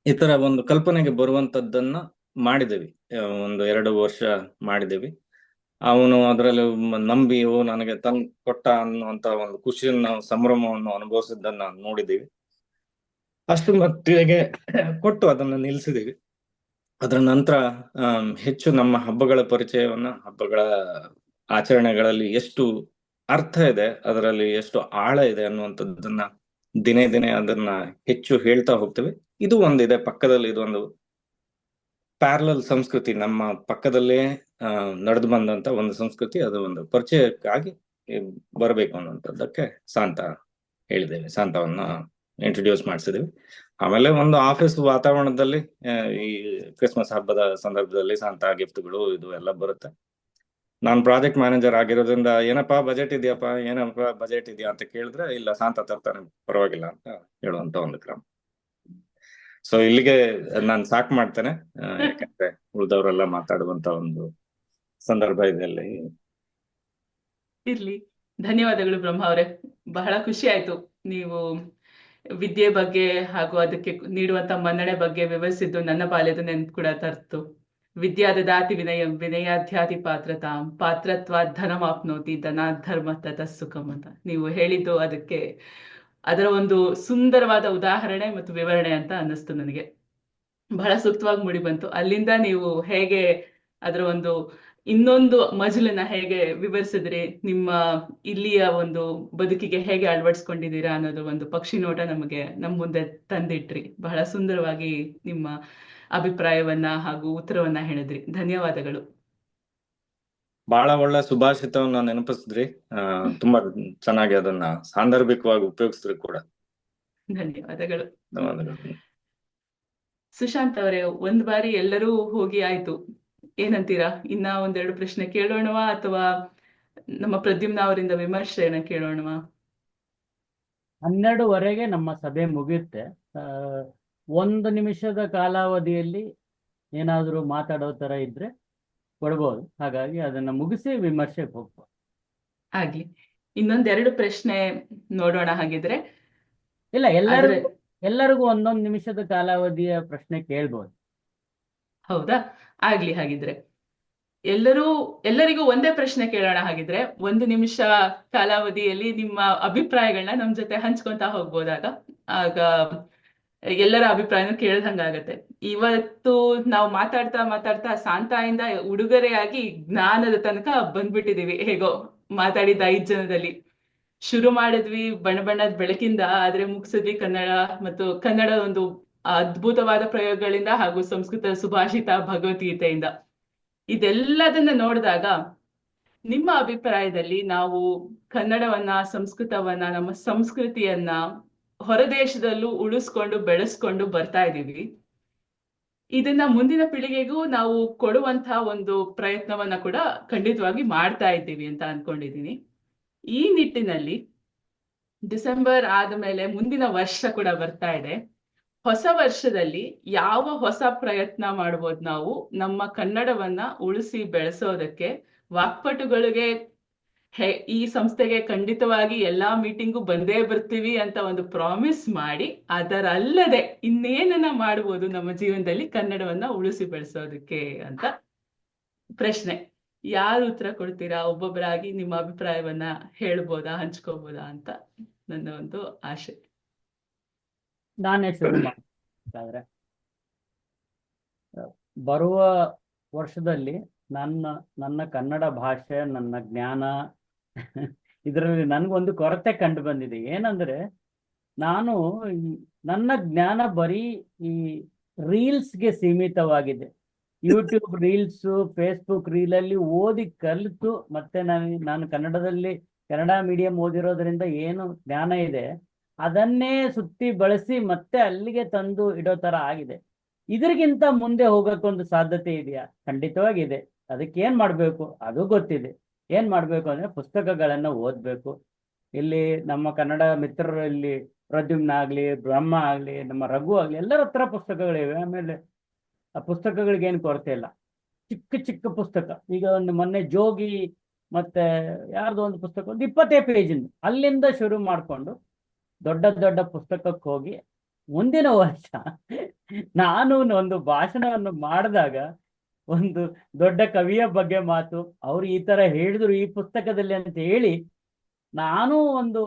ಈ ತರ ಒಂದು ಕಲ್ಪನೆಗೆ ಬರುವಂತದ್ದನ್ನ ಮಾಡಿದೇವಿ. 1-2 ವರ್ಷ ಮಾಡಿದೇವಿ. ಅವನು ಅದರಲ್ಲಿ ನಂಬಿ ನನಗೆ ತಂದು ಕೊಟ್ಟ ಅನ್ನುವಂತ ಒಂದು ಖುಷಿಯನ್ನು, ಸಂಭ್ರಮವನ್ನು ಅನುಭವಿಸಿದ್ದನ್ನ ನೋಡಿದ್ದೀವಿ. ಅಷ್ಟು ಮಟ್ಟಿಗೆ ಕೊಟ್ಟು ಅದನ್ನ ನಿಲ್ಸಿದೀವಿ. ಅದರ ನಂತರ ಹೆಚ್ಚು ನಮ್ಮ ಹಬ್ಬಗಳ ಪರಿಚಯವನ್ನ, ಹಬ್ಬಗಳ ಆಚರಣೆಗಳಲ್ಲಿ ಎಷ್ಟು ಅರ್ಥ ಇದೆ, ಅದರಲ್ಲಿ ಎಷ್ಟು ಆಳ ಇದೆ ಅನ್ನುವಂಥದ್ದನ್ನ ದಿನೇ ದಿನೇ ಅದನ್ನ ಹೆಚ್ಚು ಹೇಳ್ತಾ ಹೋಗ್ತೇವೆ. ಇದು ಒಂದಿದೆ ಪಕ್ಕದಲ್ಲಿ, ಇದೊಂದು ಪ್ಯಾರಲಲ್ ಸಂಸ್ಕೃತಿ, ನಮ್ಮ ಪಕ್ಕದಲ್ಲೇ ನಡೆದು ಬಂದಂತ ಒಂದು ಸಂಸ್ಕೃತಿ. ಅದು ಒಂದು ಪರಿಚಯಕ್ಕಾಗಿ ಬರಬೇಕು ಅನ್ನುವಂಥದ್ದಕ್ಕೆ ಶಾಂತವನ್ನ ಇಂಟ್ರೊಡ್ಯೂಸ್ ಮಾಡಿಸಿದೀವಿ. ಆಮೇಲೆ ಒಂದು ಆಫೀಸ್ ವಾತಾವರಣದಲ್ಲಿ ಈ ಕ್ರಿಸ್ಮಸ್ ಹಬ್ಬದ ಸಂದರ್ಭದಲ್ಲಿ ಶಾಂತ ಗಿಫ್ಟ್ಗಳು ಇದು ಎಲ್ಲ ಬರುತ್ತೆ. ನಾನು ಪ್ರಾಜೆಕ್ಟ್ ಮ್ಯಾನೇಜರ್ ಆಗಿರೋದ್ರಿಂದ, ಏನಪ್ಪಾ ಬಜೆಟ್ ಇದೆಯಾ ಅಂತ ಕೇಳಿದ್ರೆ, ಇಲ್ಲ ಶಾಂತ ತರ್ತಾನೆ ಪರವಾಗಿಲ್ಲ ಅಂತ ಹೇಳುವಂತ ಒಂದು ಕ್ರಮ. ಸೊ ಇಲ್ಲಿಗೆ ನಾನು ಸಾಕು ಮಾಡ್ತೇನೆ, ಯಾಕಂದ್ರೆ ಉಳಿದವರೆಲ್ಲ ಮಾತಾಡುವಂತ ಒಂದು ಸಂದರ್ಭ ಇದೆಯಲ್ಲಿ. ಇರ್ಲಿ, ಧನ್ಯವಾದಗಳು ಬ್ರಹ್ಮ ಅವರೇ. ಬಹಳ ಖುಷಿ ಆಯ್ತು ನೀವು ವಿದ್ಯೆ ಬಗ್ಗೆ ಹಾಗೂ ಅದಕ್ಕೆ ನೀಡುವಂತ ಮನ್ನಣೆ ಬಗ್ಗೆ ವಿವರಿಸಿದ್ದು. ನನ್ನ ಬಾಲ್ಯದ ನೆನಪು ಕೂಡ ತರ್ತು. ವಿದ್ಯಾದದಾತಿ ವಿನಯಂ ವಿನಯಾಧ್ಯಾತಿ ಪಾತ್ರತಾಂ ಪಾತ್ರತ್ವಾತ್ ಧನಮಾಪ್ನೋತಿ ಧನಾತ್ ಧರ್ಮ ತತಃ ಸುಖಂ ಅಂತ ನೀವು ಹೇಳಿದ್ದು, ಅದಕ್ಕೆ ಅದರ ಒಂದು ಸುಂದರವಾದ ಉದಾಹರಣೆ ಮತ್ತು ವಿವರಣೆ ಅಂತ ಅನ್ನಿಸ್ತು ನನಗೆ. ಬಹಳ ಸೂಕ್ತವಾಗಿ ಮೂಡಿ ಬಂತು. ಅಲ್ಲಿಂದ ನೀವು ಹೇಗೆ ಅದರ ಒಂದು ಇನ್ನೊಂದು ಮಜಲನ್ನ ಹೇಗೆ ವಿವರಿಸಿದ್ರಿ, ನಿಮ್ಮ ಇಲ್ಲಿಯ ಒಂದು ಬದುಕಿಗೆ ಹೇಗೆ ಅಳವಡಿಸ್ಕೊಂಡಿದ್ದೀರಾ ಅನ್ನೋದು ಒಂದು ಪಕ್ಷಿ ನೋಟ ನಮ್ಮ ಮುಂದೆ ತಂದಿಟ್ರಿ. ಬಹಳ ಸುಂದರವಾಗಿ ನಿಮ್ಮ ಅಭಿಪ್ರಾಯವನ್ನ ಹಾಗೂ ಉತ್ತರವನ್ನ ಹೇಳಿದ್ರಿ. ಧನ್ಯವಾದಗಳು. ಬಹಳ ಒಳ್ಳೆ ಸುಭಾಷಿತವನ್ನ ನೆನಪಿಸಿದ್ರಿ. ತುಂಬಾ ಚೆನ್ನಾಗಿ ಅದನ್ನ ಸಾಂದರ್ಭಿಕವಾಗಿ ಉಪಯೋಗಿಸಿದ್ರಿ ಕೂಡ. ಧನ್ಯವಾದಗಳು. ಧನ್ಯವಾದಗಳು. ಸುಶಾಂತ್ ಅವರೇ, ಒಂದ್ ಬಾರಿ ಎಲ್ಲರೂ ಹೋಗಿ ಆಯ್ತು, ಏನಂತೀರಾ? ಇನ್ನ 1-2 ಪ್ರಶ್ನೆ ಕೇಳೋಣವಾ, ಅಥವಾ ನಮ್ಮ ಪ್ರದ್ಯುಮ್ನ ಅವರಿಂದ ವಿಮರ್ಶೆಯನ್ನ ಕೇಳೋಣವಾ? 12:15 ನಮ್ಮ ಸಭೆ ಮುಗಿಯುತ್ತೆ. 1 ನಿಮಿಷದ ಕಾಲಾವಧಿಯಲ್ಲಿ ಏನಾದರೂ ಮಾತಾಡೋ ತರ ಇದ್ರೆ ಕೊಡ್ಬೋದು. ಹಾಗಾಗಿ ಅದನ್ನ ಮುಗಿಸಿ ವಿಮರ್ಶೆಗೆ ಹೋಗ್ಬೋದು. ಆಗ್ಲಿ, 1-2 ಪ್ರಶ್ನೆ ನೋಡೋಣ ಹಾಗಿದ್ರೆ. ಇಲ್ಲ, ಎಲ್ಲರಿಗೂ 1 ನಿಮಿಷದ ಕಾಲಾವಧಿಯ ಪ್ರಶ್ನೆ ಕೇಳ್ಬೋದು. ಹೌದಾ? ಆಗ್ಲಿ, ಹಾಗಿದ್ರೆ ಎಲ್ಲರಿಗೂ ಒಂದೇ ಪ್ರಶ್ನೆ ಕೇಳೋಣ ಹಾಗಿದ್ರೆ. 1 ನಿಮಿಷ ಕಾಲಾವಧಿಯಲ್ಲಿ ನಿಮ್ಮ ಅಭಿಪ್ರಾಯಗಳನ್ನ ನಮ್ ಜೊತೆ ಹಂಚ್ಕೊಂತ ಹೋಗ್ಬೋದಾಗ, ಆಗ ಎಲ್ಲರ ಅಭಿಪ್ರಾಯನೂ ಕೇಳ್ದಂಗಾಗತ್ತೆ. ಇವತ್ತು ನಾವು ಮಾತಾಡ್ತಾ ಶಾಂತಾಯಿಂದ ಉಡುಗೊರೆಯಾಗಿ ಜ್ಞಾನದ ತನಕ ಬಂದ್ಬಿಟ್ಟಿದೀವಿ. ಹೇಗೋ ಮಾತಾಡಿದ 5 ಜನದಲ್ಲಿ ಶುರು ಮಾಡಿದ್ವಿ ಬಣ್ಣದ ಬೆಳಕಿಂದ, ಆದ್ರೆ ಮುಗಿಸಿದ್ವಿ ಕನ್ನಡ ಒಂದು ಅದ್ಭುತವಾದ ಪ್ರಯೋಗಗಳಿಂದ ಹಾಗೂ ಸಂಸ್ಕೃತ ಸುಭಾಷಿತ, ಭಗವದ್ಗೀತೆಯಿಂದ. ಇದೆಲ್ಲದನ್ನ ನೋಡಿದಾಗ ನಿಮ್ಮ ಅಭಿಪ್ರಾಯದಲ್ಲಿ ನಾವು ಕನ್ನಡವನ್ನ, ಸಂಸ್ಕೃತವನ್ನ, ನಮ್ಮ ಸಂಸ್ಕೃತಿಯನ್ನ ಹೊರದೇಶದಲ್ಲೂ ಉಳಿಸ್ಕೊಂಡು ಬೆಳೆಸ್ಕೊಂಡು ಬರ್ತಾ ಇದೀವಿ. ಇದನ್ನ ಮುಂದಿನ ಪೀಳಿಗೆಗೂ ನಾವು ಕೊಡುವಂತಹ ಒಂದು ಪ್ರಯತ್ನವನ್ನ ಕೂಡ ಖಂಡಿತವಾಗಿ ಮಾಡ್ತಾ ಇದ್ದೀವಿ ಅಂತ ಅನ್ಕೊಂಡಿದೀನಿ. ಈ ನಿಟ್ಟಿನಲ್ಲಿ ಡಿಸೆಂಬರ್ ಆದ್ಮೇಲೆ ಮುಂದಿನ ವರ್ಷ ಕೂಡ ಬರ್ತಾ ಇದೆ. ಹೊಸ ವರ್ಷದಲ್ಲಿ ಯಾವ ಹೊಸ ಪ್ರಯತ್ನ ಮಾಡ್ಬೋದು ನಾವು ನಮ್ಮ ಕನ್ನಡವನ್ನ ಉಳಿಸಿ ಬೆಳೆಸೋದಕ್ಕೆ? ವಾಕ್ಪಟುಗಳಿಗೆ ಈ ಸಂಸ್ಥೆಗೆ ಖಂಡಿತವಾಗಿ ಎಲ್ಲಾ ಮೀಟಿಂಗು ಬಂದೇ ಬರ್ತೀವಿ ಅಂತ ಒಂದು ಪ್ರಾಮಿಸ್ ಮಾಡಿ, ಅದರಲ್ಲದೆ ಇನ್ನೇನನ್ನ ಮಾಡ್ಬೋದು ನಮ್ಮ ಜೀವನದಲ್ಲಿ ಕನ್ನಡವನ್ನ ಉಳಿಸಿ ಬೆಳೆಸೋದಕ್ಕೆ ಅಂತ ಪ್ರಶ್ನೆ. ಯಾರು ಉತ್ತರ ಕೊಡ್ತೀರಾ? ಒಬ್ಬೊಬ್ಬರಾಗಿ ನಿಮ್ಮ ಅಭಿಪ್ರಾಯವನ್ನ ಹೇಳ್ಬೋದಾ, ಹಂಚ್ಕೋಬೋದಾ ಅಂತ ನನ್ನ ಒಂದು ಆಶೆ. ನಾನೇ ಶುರು ಮಾಡ್ಬೇಕಾದ್ರೆ, ಬರುವ ವರ್ಷದಲ್ಲಿ ನನ್ನ ಕನ್ನಡ ಭಾಷೆ, ನನ್ನ ಜ್ಞಾನ ಇದರಲ್ಲಿ ನನಗೊಂದು ಕೊರತೆ ಕಂಡು ಬಂದಿದೆ. ಏನಂದ್ರೆ, ನಾನು ನನ್ನ ಜ್ಞಾನ ಬರೀ ಈ ರೀಲ್ಸ್ಗೆ ಸೀಮಿತವಾಗಿದೆ. ಯೂಟ್ಯೂಬ್ ರೀಲ್ಸು, ಫೇಸ್ಬುಕ್ ರೀಲಲ್ಲಿ ಓದಿ ಕಲಿತು, ಮತ್ತೆ ನಾನು ಕನ್ನಡ ಮೀಡಿಯಂ ಓದಿರೋದ್ರಿಂದ ಏನು ಜ್ಞಾನ ಇದೆ ಅದನ್ನೇ ಸುತ್ತಿ ಬಳಸಿ ಮತ್ತೆ ಅಲ್ಲಿಗೆ ತಂದು ಇಡೋ ತರ ಆಗಿದೆ. ಇದ್ರಿಗಿಂತ ಮುಂದೆ ಹೋಗೋಕ್ಕೊಂದು ಸಾಧ್ಯತೆ ಇದೆಯಾ? ಖಂಡಿತವಾಗಿದೆ. ಅದಕ್ಕೆ ಏನ್ ಮಾಡ್ಬೇಕು ಅದು ಗೊತ್ತಿದೆ. ಏನ್ ಮಾಡ್ಬೇಕು ಅಂದ್ರೆ ಪುಸ್ತಕಗಳನ್ನ ಓದ್ಬೇಕು. ಇಲ್ಲಿ ನಮ್ಮ ಕನ್ನಡ ಮಿತ್ರರು, ಇಲ್ಲಿ ಪ್ರದ್ಯುಮ್ನ ಆಗ್ಲಿ, ಬ್ರಹ್ಮ ಆಗ್ಲಿ, ನಮ್ಮ ರಘು ಆಗ್ಲಿ, ಎಲ್ಲರ ಹತ್ರ ಪುಸ್ತಕಗಳಿವೆ. ಆಮೇಲೆ ಆ ಪುಸ್ತಕಗಳಿಗೇನು ಕೊರತೆ ಇಲ್ಲ. ಚಿಕ್ಕ ಚಿಕ್ಕ ಪುಸ್ತಕ, ಈಗ ಒಂದು ಮೊನ್ನೆ ಜೋಗಿ ಮತ್ತೆ ಯಾರ್ದೋ ಒಂದು ಪುಸ್ತಕ, ಒಂದು 20 ಪೇಜಿಂದ ಅಲ್ಲಿಂದ ಶುರು ಮಾಡಿಕೊಂಡು ದೊಡ್ಡ ದೊಡ್ಡ ಪುಸ್ತಕಕ್ಕೆ ಹೋಗಿ, ಮುಂದಿನ ವರ್ಷ ನಾನು ಒಂದು ಭಾಷಣವನ್ನು ಮಾಡಿದಾಗ ಒಂದು ದೊಡ್ಡ ಕವಿಯ ಬಗ್ಗೆ ಮಾತು, ಅವ್ರು ಈ ತರ ಹೇಳಿದ್ರು ಈ ಪುಸ್ತಕದಲ್ಲಿ ಅಂತ ಹೇಳಿ ನಾನು ಒಂದು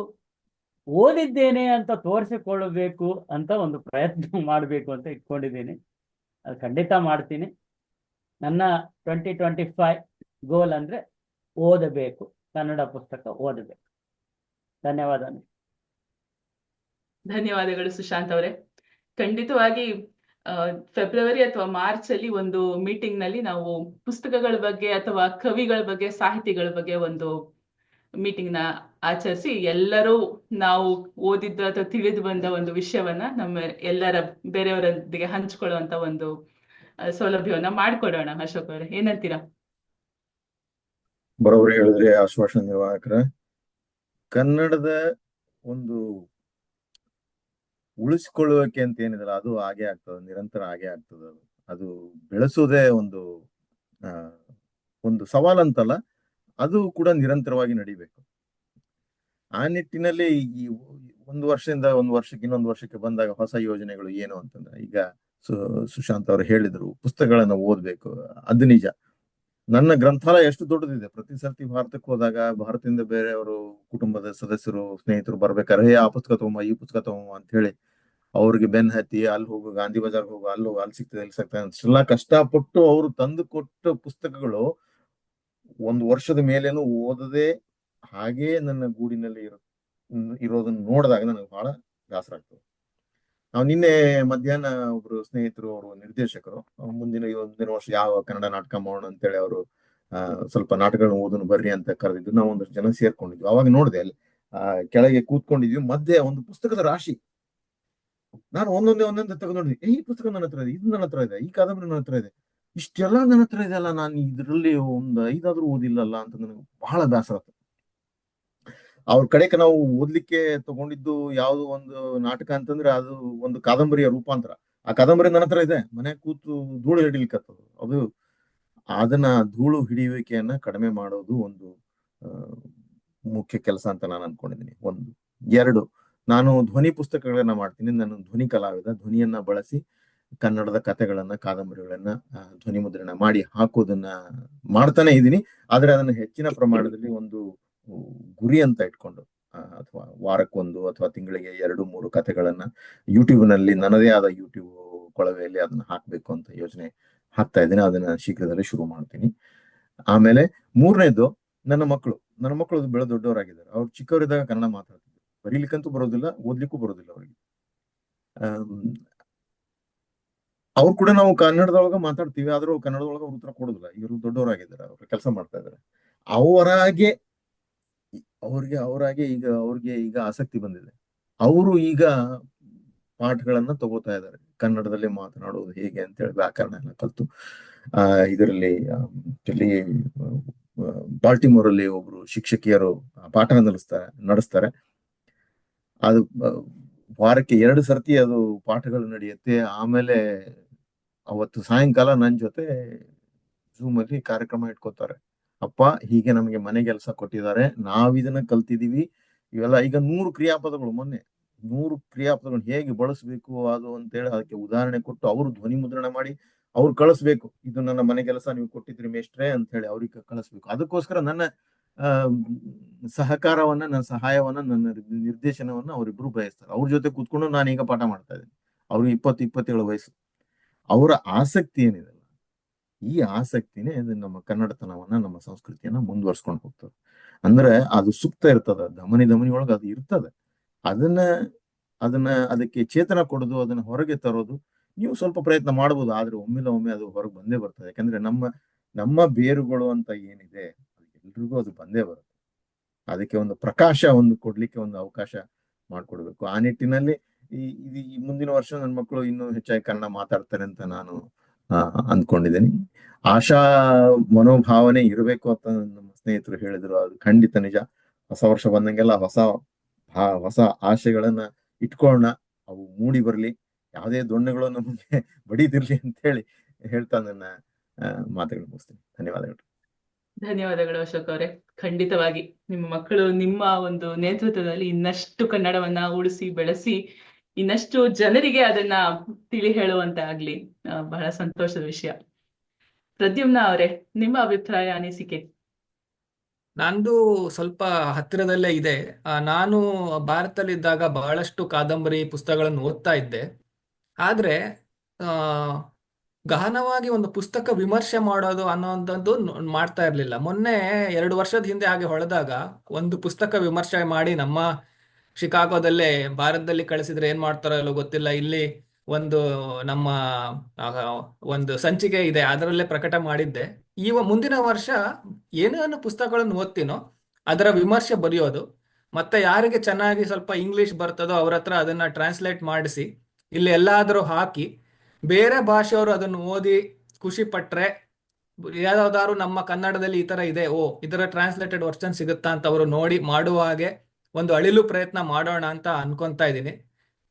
ಓದಿದ್ದೇನೆ ಅಂತ ತೋರಿಸಿಕೊಳ್ಳಬೇಕು ಅಂತ ಒಂದು ಪ್ರಯತ್ನ ಮಾಡಬೇಕು ಅಂತ ಇಟ್ಕೊಂಡಿದ್ದೀನಿ. ಅದು ಖಂಡಿತ ಮಾಡ್ತೀನಿ. ನನ್ನ 2025 ಗೋಲ್ ಅಂದ್ರೆ ಓದಬೇಕು, ಕನ್ನಡ ಪುಸ್ತಕ ಓದಬೇಕು. ಧನ್ಯವಾದ. ಧನ್ಯವಾದಗಳು ಸುಶಾಂತ್ ಅವರೇ. ಖಂಡಿತವಾಗಿ ಫೆಬ್ರವರಿ ಅಥವಾ ಮಾರ್ಚ್ ಅಲ್ಲಿ ಒಂದು ಮೀಟಿಂಗ್ ನಲ್ಲಿ ನಾವು ಪುಸ್ತಕಗಳ ಬಗ್ಗೆ ಅಥವಾ ಕವಿಗಳ ಬಗ್ಗೆ, ಸಾಹಿತಿಗಳ ಬಗ್ಗೆ ಒಂದು ಮೀಟಿಂಗ್ ನ ಆಚರಿಸಿ, ಎಲ್ಲರೂ ನಾವು ಓದಿದ್ದು ಅಥವಾ ತಿಳಿದು ಬಂದ ಒಂದು ವಿಷಯವನ್ನ ನಮ್ಮ ಎಲ್ಲರ ಬೇರೆಯವರೊಂದಿಗೆ ಹಂಚಿಕೊಳ್ಳುವಂತ ಒಂದು ಸೌಲಭ್ಯವನ್ನ ಮಾಡ್ಕೊಡೋಣ. ಅಶೋಕ್ ಅವರೇ, ಏನಂತೀರಾ? ಬರೋಬ್ರಿ ಹೇಳಿದ್ರೆ ಆಶ್ವಾಸನ ನಿರ್ವಾಹಕರ. ಕನ್ನಡದ ಒಂದು ಉಳಿಸಿಕೊಳ್ಳುವಿಕೆ ಅಂತ ಏನಿದಲ್ಲ, ಅದು ಹಾಗೆ ಆಗ್ತದೆ, ನಿರಂತರ ಹಾಗೆ ಆಗ್ತದೆ. ಅದು ಬೆಳೆಸೋದೇ ಒಂದು ಸವಾಲಂತಲ್ಲ, ಅದು ಕೂಡ ನಿರಂತರವಾಗಿ ನಡಿಬೇಕು. ಆ ನಿಟ್ಟಿನಲ್ಲಿ ಈ ಒಂದು ವರ್ಷದಿಂದ ಒಂದು ವರ್ಷಕ್ಕೆ, ಇನ್ನೊಂದು ವರ್ಷಕ್ಕೆ ಬಂದಾಗ ಹೊಸ ಯೋಜನೆಗಳು ಏನು ಅಂತಂದ್ರೆ, ಈಗ ಸುಶಾಂತ್ ಅವರು ಹೇಳಿದ್ರು ಪುಸ್ತಕಗಳನ್ನ ಓದ್ಬೇಕು. ಅದು ನಿಜ. ನನ್ನ ಗ್ರಂಥಾಲಯ ಎಷ್ಟು ದೊಡ್ಡದಿದೆ. ಪ್ರತಿ ಸರ್ತಿ ಭಾರತಕ್ಕೆ ಹೋದಾಗ ಭಾರತದಿಂದ ಬೇರೆಯವರು, ಕುಟುಂಬದ ಸದಸ್ಯರು, ಸ್ನೇಹಿತರು ಬರ್ಬೇಕಾದ್ರೆ ಆ ಪುಸ್ತಕ ತಗೊಂಬ, ಈ ಪುಸ್ತಕ ತಗೊಂಬ ಅಂತ ಹೇಳಿ ಅವ್ರಿಗೆ ಬೆನ್ ಹತ್ತಿ, ಅಲ್ಲಿ ಹೋಗು, ಗಾಂಧಿ ಬಜಾರ್ ಹೋಗು, ಅಲ್ಲಿ ಹೋಗು, ಅಲ್ಲಿ ಸಿಗ್ತದೆ, ಇಲ್ಲಿ ಸಿಗ್ತದೆ ಅಷ್ಟೆಲ್ಲ ಕಷ್ಟಪಟ್ಟು ಅವರು ತಂದು ಕೊಟ್ಟ ಪುಸ್ತಕಗಳು ಒಂದು ವರ್ಷದ ಮೇಲೇನು ಓದದೆ ಹಾಗೇ ನನ್ನ ಗೂಡಿನಲ್ಲಿ ಇರೋದನ್ನ ನೋಡಿದಾಗ ನನಗೆ ಬಹಳ ಬೇಸರ ಆಗ್ತದೆ. ನಾವು ನಿನ್ನೆ ಮಧ್ಯಾಹ್ನ ಒಬ್ರು ಸ್ನೇಹಿತರು, ಅವರು ನಿರ್ದೇಶಕರು, ಮುಂದಿನ ವರ್ಷ ಯಾವ ಕನ್ನಡ ನಾಟಕ ಮಾಡೋಣ ಅಂತೇಳಿ ಅವರು ಸ್ವಲ್ಪ ನಾಟಕಗಳನ್ನ ಓದೋನು ಬರ್ರಿ ಅಂತ ಕರೆದಿದ್ದು. ನಾವು ಒಂದಷ್ಟು ಜನ ಸೇರ್ಕೊಂಡಿದ್ವಿ. ಅವಾಗ ನೋಡಿದೆ, ಅಲ್ಲಿ ಕೆಳಗೆ ಕೂತ್ಕೊಂಡಿದ್ವಿ, ಮಧ್ಯೆ ಒಂದು ಪುಸ್ತಕದ ರಾಶಿ. ನಾನು ಒಂದೊಂದೇ ತಗೊಂಡ್ವಿ. ಈ ಪುಸ್ತಕ ನನ್ನ ಹತ್ರ ಇದೆ, ಇದು ನನ್ನ ಹತ್ರ ಇದೆ, ಈ ಕಾದಂಬರಿ ನನ್ನ ಹತ್ರ ಇದೆ, ಇಷ್ಟೆಲ್ಲ ನನ್ನ ಹತ್ರ ಇದೆಯಲ್ಲ, ನಾನು ಇದರಲ್ಲಿ ಒಂದು 5 ಆದ್ರೂ ಓದಿಲ್ಲಲ್ಲ ಅಂತ ನನಗೆ ಬಹಳ ಬೇಸರ ಆಗ್ತದೆ. ಅವ್ರ ಕಡೆಗೆ ನಾವು ಓದ್ಲಿಕ್ಕೆ ತಗೊಂಡಿದ್ದು ಯಾವ್ದು ಒಂದು ನಾಟಕ ಅಂತಂದ್ರೆ ಅದು ಒಂದು ಕಾದಂಬರಿಯ ರೂಪಾಂತರ. ಆ ಕಾದಂಬರಿ ನನ್ನ ಹತ್ರ ಇದೆ, ಮನೆ ಕೂತು ಧೂಳು ಹಿಡಿಲಿಕ್ಕತ್ತದು. ಅದು ಅದನ್ನ ಧೂಳು ಹಿಡಿಯುವಿಕೆಯನ್ನ ಕಡಿಮೆ ಮಾಡೋದು ಒಂದು ಮುಖ್ಯ ಕೆಲಸ ಅಂತ ನಾನು ಅನ್ಕೊಂಡಿದ್ದೀನಿ. 1. 2, ನಾನು ಧ್ವನಿ ಪುಸ್ತಕಗಳನ್ನ ಮಾಡ್ತೀನಿ. ನಾನು ಧ್ವನಿ ಕಲಾವಿದ. ಧ್ವನಿಯನ್ನ ಬಳಸಿ ಕನ್ನಡದ ಕಥೆಗಳನ್ನ, ಕಾದಂಬರಿಗಳನ್ನ ಧ್ವನಿ ಮುದ್ರಣ ಮಾಡಿ ಹಾಕೋದನ್ನ ಮಾಡ್ತಾನೆ ಇದ್ದೀನಿ. ಆದ್ರೆ ಅದನ್ನ ಹೆಚ್ಚಿನ ಪ್ರಮಾಣದಲ್ಲಿ ಒಂದು ಗುರಿ ಅಂತ ಇಟ್ಕೊಂಡು, ಅಥವಾ ವಾರಕ್ಕೊಂದು ಅಥವಾ ತಿಂಗಳಿಗೆ 2-3 ಕಥೆಗಳನ್ನ ಯೂಟ್ಯೂಬ್ ನಲ್ಲಿ, ನನ್ನದೇ ಆದ ಯೂಟ್ಯೂಬ್ ಕೊಳವೆಯಲ್ಲಿ ಅದನ್ನ ಹಾಕ್ಬೇಕು ಅಂತ ಯೋಚನೆ ಹಾಕ್ತಾ ಇದ್ದೀನಿ. ಅದನ್ನ ಶೀಘ್ರದಲ್ಲಿ ಶುರು ಮಾಡ್ತೀನಿ. ಆಮೇಲೆ 3ನೇದು, ನನ್ನ ಮಕ್ಕಳು ಬೆಳೆ ದೊಡ್ಡವರಾಗಿದ್ದಾರೆ. ಅವ್ರು ಚಿಕ್ಕವರಿದ್ದಾಗ ಕನ್ನಡ ಮಾತಾಡ್ತಿದ್ರು. ಬರೀಲಿಕ್ಕಂತೂ ಬರೋದಿಲ್ಲ, ಓದ್ಲಿಕ್ಕೂ ಬರೋದಿಲ್ಲ ಅವರಿಗೆ. ಅವ್ರು ಕೂಡ ನಾವು ಕನ್ನಡದೊಳಗ ಮಾತಾಡ್ತೀವಿ, ಆದ್ರೂ ಕನ್ನಡದೊಳಗ ಅವ್ರ ಉತ್ತರ ಕೊಡೋದಿಲ್ಲ. ಇವರು ದೊಡ್ಡವರಾಗಿದ್ದಾರೆ, ಅವ್ರು ಕೆಲಸ ಮಾಡ್ತಾ ಇದ್ದಾರೆ. ಅವರಾಗೆ ಈಗ ಆಸಕ್ತಿ ಬಂದಿದೆ. ಅವರು ಈಗ ಪಾಠಗಳನ್ನ ತಗೋತಾ ಇದ್ದಾರೆ, ಕನ್ನಡದಲ್ಲಿ ಮಾತನಾಡುವುದು ಹೇಗೆ ಅಂತ ಹೇಳಿ ವ್ಯಾಕರಣ ಎಲ್ಲ ಕಲ್ತು. ಇದರಲ್ಲಿ ಬಾಲ್ಟಿಮೋರ್ ಅಲ್ಲಿ ಒಬ್ರು ಶಿಕ್ಷಕಿಯರು ಪಾಠ ನಡೆಸ್ತಾರೆ. ಅದು ವಾರಕ್ಕೆ 2 ಸರ್ತಿ ಅದು ಪಾಠಗಳು ನಡೆಯುತ್ತೆ. ಆಮೇಲೆ ಅವತ್ತು ಸಾಯಂಕಾಲ ನನ್ನ ಜೊತೆ ಝೂಮ್ ಅಲ್ಲಿ ಕಾರ್ಯಕ್ರಮ ಇಟ್ಕೋತಾರೆ. ಅಪ್ಪ ಹೀಗೆ ನಮಗೆ ಮನೆ ಕೆಲಸ ಕೊಟ್ಟಿದ್ದಾರೆ, ನಾವಿದನ್ನ ಕಲ್ತಿದೀವಿ. ಇವೆಲ್ಲ ಈಗ 100 ಕ್ರಿಯಾಪದಗಳು, ಮೊನ್ನೆ 100 ಕ್ರಿಯಾಪದಗಳು ಹೇಗೆ ಬಳಸಬೇಕು ಅದು ಅಂತೇಳಿ ಅದಕ್ಕೆ ಉದಾಹರಣೆ ಕೊಟ್ಟು ಅವರು ಧ್ವನಿ ಮುದ್ರಣ ಮಾಡಿ ಅವ್ರು ಕಳಿಸ್ಬೇಕು. ಇದು ನನ್ನ ಮನೆ ಕೆಲಸ ನೀವು ಕೊಟ್ಟಿದ್ರಿ ಮೇಷ್ಟ್ರೆ ಅಂತ ಹೇಳಿ ಅವ್ರಿಗೆ ಕಳಿಸ್ಬೇಕು. ಅದಕ್ಕೋಸ್ಕರ ನನ್ನ ಆ ಸಹಕಾರವನ್ನ, ನನ್ನ ಸಹಾಯವನ್ನ, ನನ್ನ ನಿರ್ದೇಶನವನ್ನ ಅವರಿಬ್ರು ಬಯಸ್ತಾರೆ. ಅವ್ರ ಜೊತೆ ಕೂತ್ಕೊಂಡು ನಾನು ಈಗ ಪಾಠ ಮಾಡ್ತಾ ಇದ್ದೀನಿ. ಅವ್ರಿಗೆ 27 ವಯಸ್ಸು. ಅವರ ಆಸಕ್ತಿ ಏನಿದೆ, ಈ ಆಸಕ್ತಿನೇ ಇದು ನಮ್ಮ ಕನ್ನಡತನವನ್ನ, ನಮ್ಮ ಸಂಸ್ಕೃತಿಯನ್ನ ಮುಂದುವರ್ಸ್ಕೊಂಡು ಹೋಗ್ತದೆ. ಅಂದ್ರೆ ಅದು ಸುಪ್ತ ಇರ್ತದ, ಧಮನಿ ಒಳಗೆ ಅದು ಇರ್ತದೆ. ಅದಕ್ಕೆ ಚೇತನ ಕೊಡೋದು, ಅದನ್ನ ಹೊರಗೆ ತರೋದು ನೀವು ಸ್ವಲ್ಪ ಪ್ರಯತ್ನ ಮಾಡ್ಬೋದು. ಆದ್ರೆ ಒಮ್ಮೆ ಅದು ಹೊರಗೆ ಬಂದೇ ಬರ್ತದೆ. ಯಾಕಂದ್ರೆ ನಮ್ಮ ಬೇರುಗಳು ಅಂತ ಏನಿದೆ ಎಲ್ರಿಗೂ ಅದು ಬಂದೇ ಬರುತ್ತೆ. ಅದಕ್ಕೆ ಒಂದು ಪ್ರಕಾಶ ಕೊಡ್ಲಿಕ್ಕೆ ಒಂದು ಅವಕಾಶ ಮಾಡ್ಕೊಡ್ಬೇಕು. ಆ ನಿಟ್ಟಿನಲ್ಲಿ ಈ ಮುಂದಿನ ವರ್ಷ ನನ್ನ ಮಕ್ಕಳು ಇನ್ನೂ ಹೆಚ್ಚಾಗಿ ಕನ್ನಡ ಮಾತಾಡ್ತಾರೆ ಅಂತ ನಾನು ಅಂದ್ಕೊಂಡಿದ್ದೀನಿ. ಆಶಾ ಮನೋಭಾವನೆ ಇರಬೇಕು ಅಂತ ನಮ್ಮ ಸ್ನೇಹಿತರು ಹೇಳಿದ್ರು. ಅದು ಖಂಡಿತ ನಿಜ. ಹೊಸ ವರ್ಷ ಬಂದಂಗೆಲ್ಲ ಹೊಸ ಆಶೆಗಳನ್ನ ಇಟ್ಕೊಳ್ಳೋಣ, ಅವು ಮೂಡಿ ಬರ್ಲಿ, ಯಾವುದೇ ದೊಣ್ಣೆಗಳು ನಮಗೆ ಬಡಿದಿರ್ಲಿ ಅಂತ ಹೇಳಿ ಹೇಳ್ತಾ ನನ್ನ ಮಾತುಗಳು ಮುಗಿಸ್ತೀನಿ. ಧನ್ಯವಾದಗಳು. ಧನ್ಯವಾದಗಳು ಅಶೋಕ್ ಅವರೇ. ಖಂಡಿತವಾಗಿ ನಿಮ್ಮ ಮಕ್ಕಳು ನಿಮ್ಮ ಒಂದು ನೇತೃತ್ವದಲ್ಲಿ ಇನ್ನಷ್ಟು ಕನ್ನಡವನ್ನ ಉಳಿಸಿ ಬೆಳೆಸಿ ಇನ್ನಷ್ಟು ಜನರಿಗೆ ಅದನ್ನ ತಿಳಿ ಹೇಳುವಂತೆ ಆಗ್ಲಿ. ಬಹಳ ಸಂತೋಷದ ವಿಷಯ. ಪ್ರದ್ಯುಮ್ನ ಅವರೇ, ನಿಮ್ಮ ಅಭಿಪ್ರಾಯ, ಅನಿಸಿಕೆ? ನಂದು ಸ್ವಲ್ಪ ಹತ್ತಿರದಲ್ಲೇ ಇದೆ. ನಾನು ಭಾರತದಲ್ಲಿದ್ದಾಗ ಬಹಳಷ್ಟು ಕಾದಂಬರಿ ಪುಸ್ತಕಗಳನ್ನು ಓದ್ತಾ ಇದ್ದೆ. ಆದ್ರೆ ಆ ಗಹನವಾಗಿ ಒಂದು ಪುಸ್ತಕ ವಿಮರ್ಶೆ ಮಾಡೋದು ಅನ್ನೋಂಥದ್ದು ಮಾಡ್ತಾ ಇರಲಿಲ್ಲ. ಮೊನ್ನೆ 2 ವರ್ಷದ ಹಿಂದೆ ಹಾಗೆ ಹೊಳೆದಾಗ ಒಂದು ಪುಸ್ತಕ ವಿಮರ್ಶೆ ಮಾಡಿ ನಮ್ಮ ಶಿಕಾಗೋದಲ್ಲೇ, ಭಾರತದಲ್ಲಿ ಕಳಿಸಿದ್ರೆ ಏನ್ ಮಾಡ್ತಾರೋ ಇಲ್ಲೋ ಗೊತ್ತಿಲ್ಲ, ಇಲ್ಲಿ ಒಂದು ನಮ್ಮ ಒಂದು ಸಂಚಿಕೆ ಇದೆ, ಅದರಲ್ಲೇ ಪ್ರಕಟ ಮಾಡಿದ್ದೆ. ಮುಂದಿನ ವರ್ಷ ಏನೇನು ಪುಸ್ತಕಗಳನ್ನು ಓದ್ತೀನೋ ಅದರ ವಿಮರ್ಶೆ ಬರೆಯೋದು, ಮತ್ತೆ ಯಾರಿಗೆ ಚೆನ್ನಾಗಿ ಸ್ವಲ್ಪ ಇಂಗ್ಲಿಷ್ ಬರ್ತದೋ ಅವ್ರ ಹತ್ರ ಅದನ್ನ ಟ್ರಾನ್ಸ್ಲೇಟ್ ಮಾಡಿಸಿ ಇಲ್ಲಿ ಎಲ್ಲಾದರೂ ಹಾಕಿ, ಬೇರೆ ಭಾಷೆಯವರು ಅದನ್ನು ಓದಿ ಖುಷಿ ಪಟ್ರೆ, ಯಾವ್ದಾದ್ರು ನಮ್ಮ ಕನ್ನಡದಲ್ಲಿ ಈ ತರ ಇದೆ, ಇದರ ಟ್ರಾನ್ಸ್ಲೇಟೆಡ್ ವರ್ಷನ್ ಸಿಗುತ್ತಾ ಅಂತ ಅವರು ನೋಡಿ ಮಾಡುವ ಹಾಗೆ ಒಂದು ಅಳಿಲು ಪ್ರಯತ್ನ ಮಾಡೋಣ ಅಂತ ಅನ್ಕೊಂತಾ ಇದ್ದೀನಿ.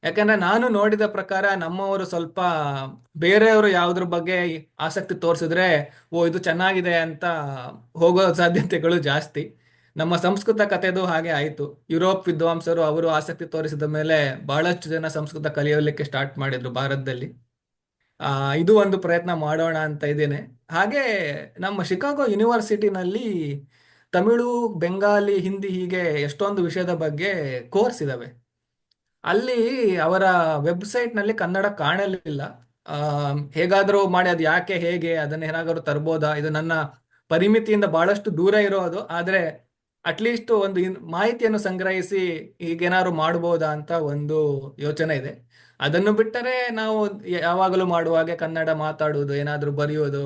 ಯಾಕಂದ್ರೆ ನಾನು ನೋಡಿದ ಪ್ರಕಾರ ನಮ್ಮವರು ಸ್ವಲ್ಪ ಬೇರೆಯವರು ಯಾವ್ದ್ರ ಬಗ್ಗೆ ಆಸಕ್ತಿ ತೋರಿಸಿದ್ರೆ ಇದು ಚೆನ್ನಾಗಿದೆ ಅಂತ ಹೋಗೋ ಸಾಧ್ಯತೆಗಳು ಜಾಸ್ತಿ. ನಮ್ಮ ಸಂಸ್ಕೃತ ಕಥೆದು ಹಾಗೆ ಆಯ್ತು. ಯುರೋಪ್ ವಿದ್ವಾಂಸರು ಅವರು ಆಸಕ್ತಿ ತೋರಿಸಿದ ಮೇಲೆ ಬಹಳಷ್ಟು ಜನ ಸಂಸ್ಕೃತ ಕಲಿಯಲಿಕ್ಕೆ ಸ್ಟಾರ್ಟ್ ಮಾಡಿದ್ರು ಭಾರತದಲ್ಲಿ. ಇದು ಒಂದು ಪ್ರಯತ್ನ ಮಾಡೋಣ ಅಂತ ಇದ್ದೇನೆ. ಹಾಗೆ ನಮ್ಮ ಶಿಕಾಗೋ ಯೂನಿವರ್ಸಿಟಿನಲ್ಲಿ ತಮಿಳು, ಬೆಂಗಾಲಿ, ಹಿಂದಿ ಹೀಗೆ ಎಷ್ಟೊಂದು ವಿಷಯದ ಬಗ್ಗೆ ಕೋರ್ಸ್ ಇದಾವೆ. ಅಲ್ಲಿ ಅವರ ವೆಬ್ಸೈಟ್ನಲ್ಲಿ ಕನ್ನಡ ಕಾಣಲಿಲ್ಲ. ಹೇಗಾದರೂ ಮಾಡಿ ಅದು ಯಾಕೆ, ಹೇಗೆ, ಅದನ್ನ ಏನಾದರೂ ತರ್ಬೋದಾ? ಇದು ನನ್ನ ಪರಿಮಿತಿಯಿಂದ ಬಹಳಷ್ಟು ದೂರ ಇರೋದು. ಆದ್ರೆ ಅಟ್ಲೀಸ್ಟ್ ಒಂದು ಮಾಹಿತಿಯನ್ನು ಸಂಗ್ರಹಿಸಿ ಹೀಗೇನಾದ್ರು ಮಾಡ್ಬೋದಾ ಅಂತ ಒಂದು ಯೋಚನೆ ಇದೆ. ಅದನ್ನು ಬಿಟ್ಟರೆ ನಾವು ಯಾವಾಗಲೂ ಮಾಡುವಾಗೆ ಕನ್ನಡ ಮಾತಾಡುವುದು, ಏನಾದರೂ ಬರೆಯೋದು,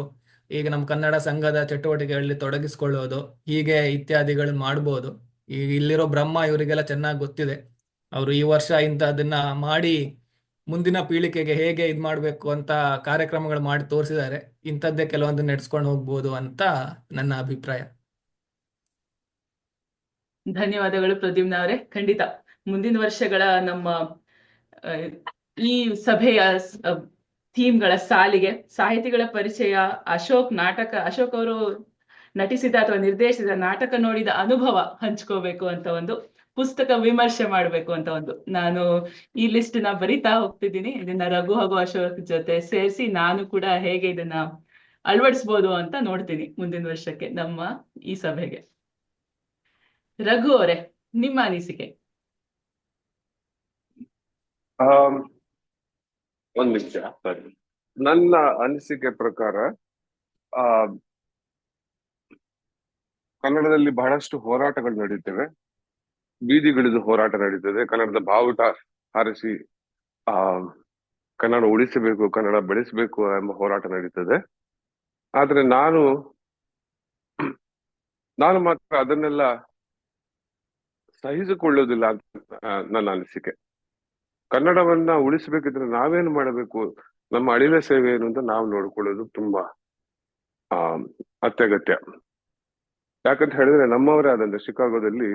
ಈಗ ನಮ್ಮ ಕನ್ನಡ ಸಂಘದ ಚಟುವಟಿಕೆಗಳಲ್ಲಿ ತೊಡಗಿಸ್ಕೊಳ್ಳೋದು, ಹೀಗೆ ಇತ್ಯಾದಿಗಳನ್ನ ಮಾಡ್ಬೋದು. ಈಗ ಇಲ್ಲಿರೋ ಬ್ರಹ್ಮ ಇವರಿಗೆಲ್ಲ ಚೆನ್ನಾಗಿ ಗೊತ್ತಿದೆ. ಅವರು ಈ ವರ್ಷ ಅದನ್ನ ಮಾಡಿ ಮುಂದಿನ ಪೀಳಿಗೆಗೆ ಹೇಗೆ ಇದ್ ಮಾಡ್ಬೇಕು ಅಂತ ಕಾರ್ಯಕ್ರಮಗಳು ಮಾಡಿ ತೋರಿಸಿದ್ದಾರೆ. ಇಂಥದ್ದೇ ಕೆಲವೊಂದು ನಡೆಸ್ಕೊಂಡು ಹೋಗ್ಬೋದು ಅಂತ ನನ್ನ ಅಭಿಪ್ರಾಯ. ಧನ್ಯವಾದಗಳು ಪ್ರದ್ಯುಮ್ನ ಅವರೇ. ಖಂಡಿತ ಮುಂದಿನ ವರ್ಷಗಳ ನಮ್ಮ ಈ ಸಭೆಯ ಥೀಮ್ಗಳ ಸಾಲಿಗೆ ಸಾಹಿತಿಗಳ ಪರಿಚಯ, ಅಶೋಕ್ ಅವರು ನಟಿಸಿದ ಅಥವಾ ನಿರ್ದೇಶಿಸಿದ ನಾಟಕ ನೋಡಿದ ಅನುಭವ ಹಂಚ್ಕೋಬೇಕು ಅಂತ ಒಂದು, ಪುಸ್ತಕ ವಿಮರ್ಶೆ ಮಾಡ್ಬೇಕು ಅಂತ ಒಂದು, ನಾನು ಈ ಲಿಸ್ಟ್ ನ ಬರಿತಾ ಹೋಗ್ತಿದ್ದೀನಿ. ಇದನ್ನ ರಘು ಹಾಗೂ ಅಶೋಕ್ ಜೊತೆ ಸೇರಿಸಿ ನಾನು ಕೂಡ ಹೇಗೆ ಇದನ್ನ ಅಳವಡಿಸ್ಬೋದು ಅಂತ ನೋಡ್ತೀನಿ ಮುಂದಿನ ವರ್ಷಕ್ಕೆ ನಮ್ಮ ಈ ಸಭೆಗೆ. ರಘು ಅವರೇ, ನಿಮ್ಮ ಅನಿಸಿಕೆ? ಒಂದ್ ನಿಮಿಷ. ಸರಿ, ನನ್ನ ಅನಿಸಿಕೆ ಪ್ರಕಾರ ಕನ್ನಡದಲ್ಲಿ ಬಹಳಷ್ಟು ಹೋರಾಟಗಳು ನಡೀತವೆ, ಬೀದಿಗಿಳಿದು ಹೋರಾಟ ನಡೀತದೆ. ಕನ್ನಡದ ಬಾವುಟ ಹಾರಿಸಿ ಕನ್ನಡ ಉಳಿಸಬೇಕು, ಕನ್ನಡ ಬೆಳೆಸಬೇಕು ಎಂಬ ಹೋರಾಟ ನಡೀತದೆ. ಆದ್ರೆ ನಾನು ಮಾತ್ರ ಅದನ್ನೆಲ್ಲ ಸಹಿಸಿಕೊಳ್ಳುವುದಿಲ್ಲ ಅಂತ ನನ್ನ ಅನಿಸಿಕೆ. ಕನ್ನಡವನ್ನ ಉಳಿಸಬೇಕಿದ್ರೆ ನಾವೇನು ಮಾಡಬೇಕು, ನಮ್ಮ ಅಳಿಲ ಸೇವೆ ಏನು ಅಂತ ನಾವು ನೋಡ್ಕೊಳ್ಳೋದು ತುಂಬಾ ಅತ್ಯಗತ್ಯ. ಯಾಕಂತ ಹೇಳಿದ್ರೆ ನಮ್ಮವರೇ ಆದಂತ ಶಿಕಾಗೋದಲ್ಲಿ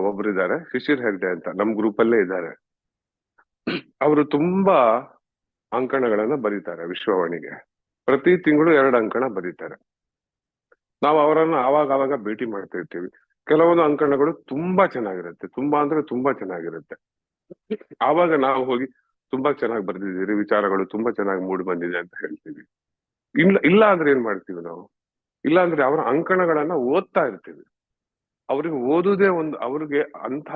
ಒಬ್ರಿದ್ದಾರೆ, ಶಿಶಿರ್ ಹೆಗ್ಡೆ ಅಂತ, ನಮ್ ಗ್ರೂಪ್ ಅಲ್ಲೇ ಇದ್ದಾರೆ. ಅವರು ತುಂಬಾ ಅಂಕಣಗಳನ್ನ ಬರೀತಾರೆ ವಿಶ್ವವಾಣಿಗೆ. ಪ್ರತಿ ತಿಂಗಳು 2 ಅಂಕಣ ಬರೀತಾರೆ. ನಾವು ಅವರನ್ನು ಆವಾಗ ಭೇಟಿ ಮಾಡ್ತಾ ಇರ್ತೀವಿ. ಕೆಲವೊಂದು ಅಂಕಣಗಳು ತುಂಬಾ ಚೆನ್ನಾಗಿರುತ್ತೆ, ತುಂಬಾ ಅಂದ್ರೆ ತುಂಬಾ ಚೆನ್ನಾಗಿರುತ್ತೆ. ಆವಾಗ ನಾವು ಹೋಗಿ ತುಂಬಾ ಚೆನ್ನಾಗಿ ಬರ್ದಿದ್ದೀರಿ, ವಿಚಾರಗಳು ತುಂಬಾ ಚೆನ್ನಾಗಿ ಮೂಡಿ ಬಂದಿದೆ ಅಂತ ಹೇಳ್ತೀವಿ. ಇಲ್ಲ ಅಂದ್ರೆ ಏನ್ ಮಾಡ್ತೀವಿ ನಾವು? ಇಲ್ಲ ಅಂದ್ರೆ ಅವರ ಅಂಕಣಗಳನ್ನ ಓದ್ತಾ ಇರ್ತೀವಿ. ಅವ್ರಿಗೆ ಓದುವುದೇ ಅವ್ರಿಗೆ ಅಂಥ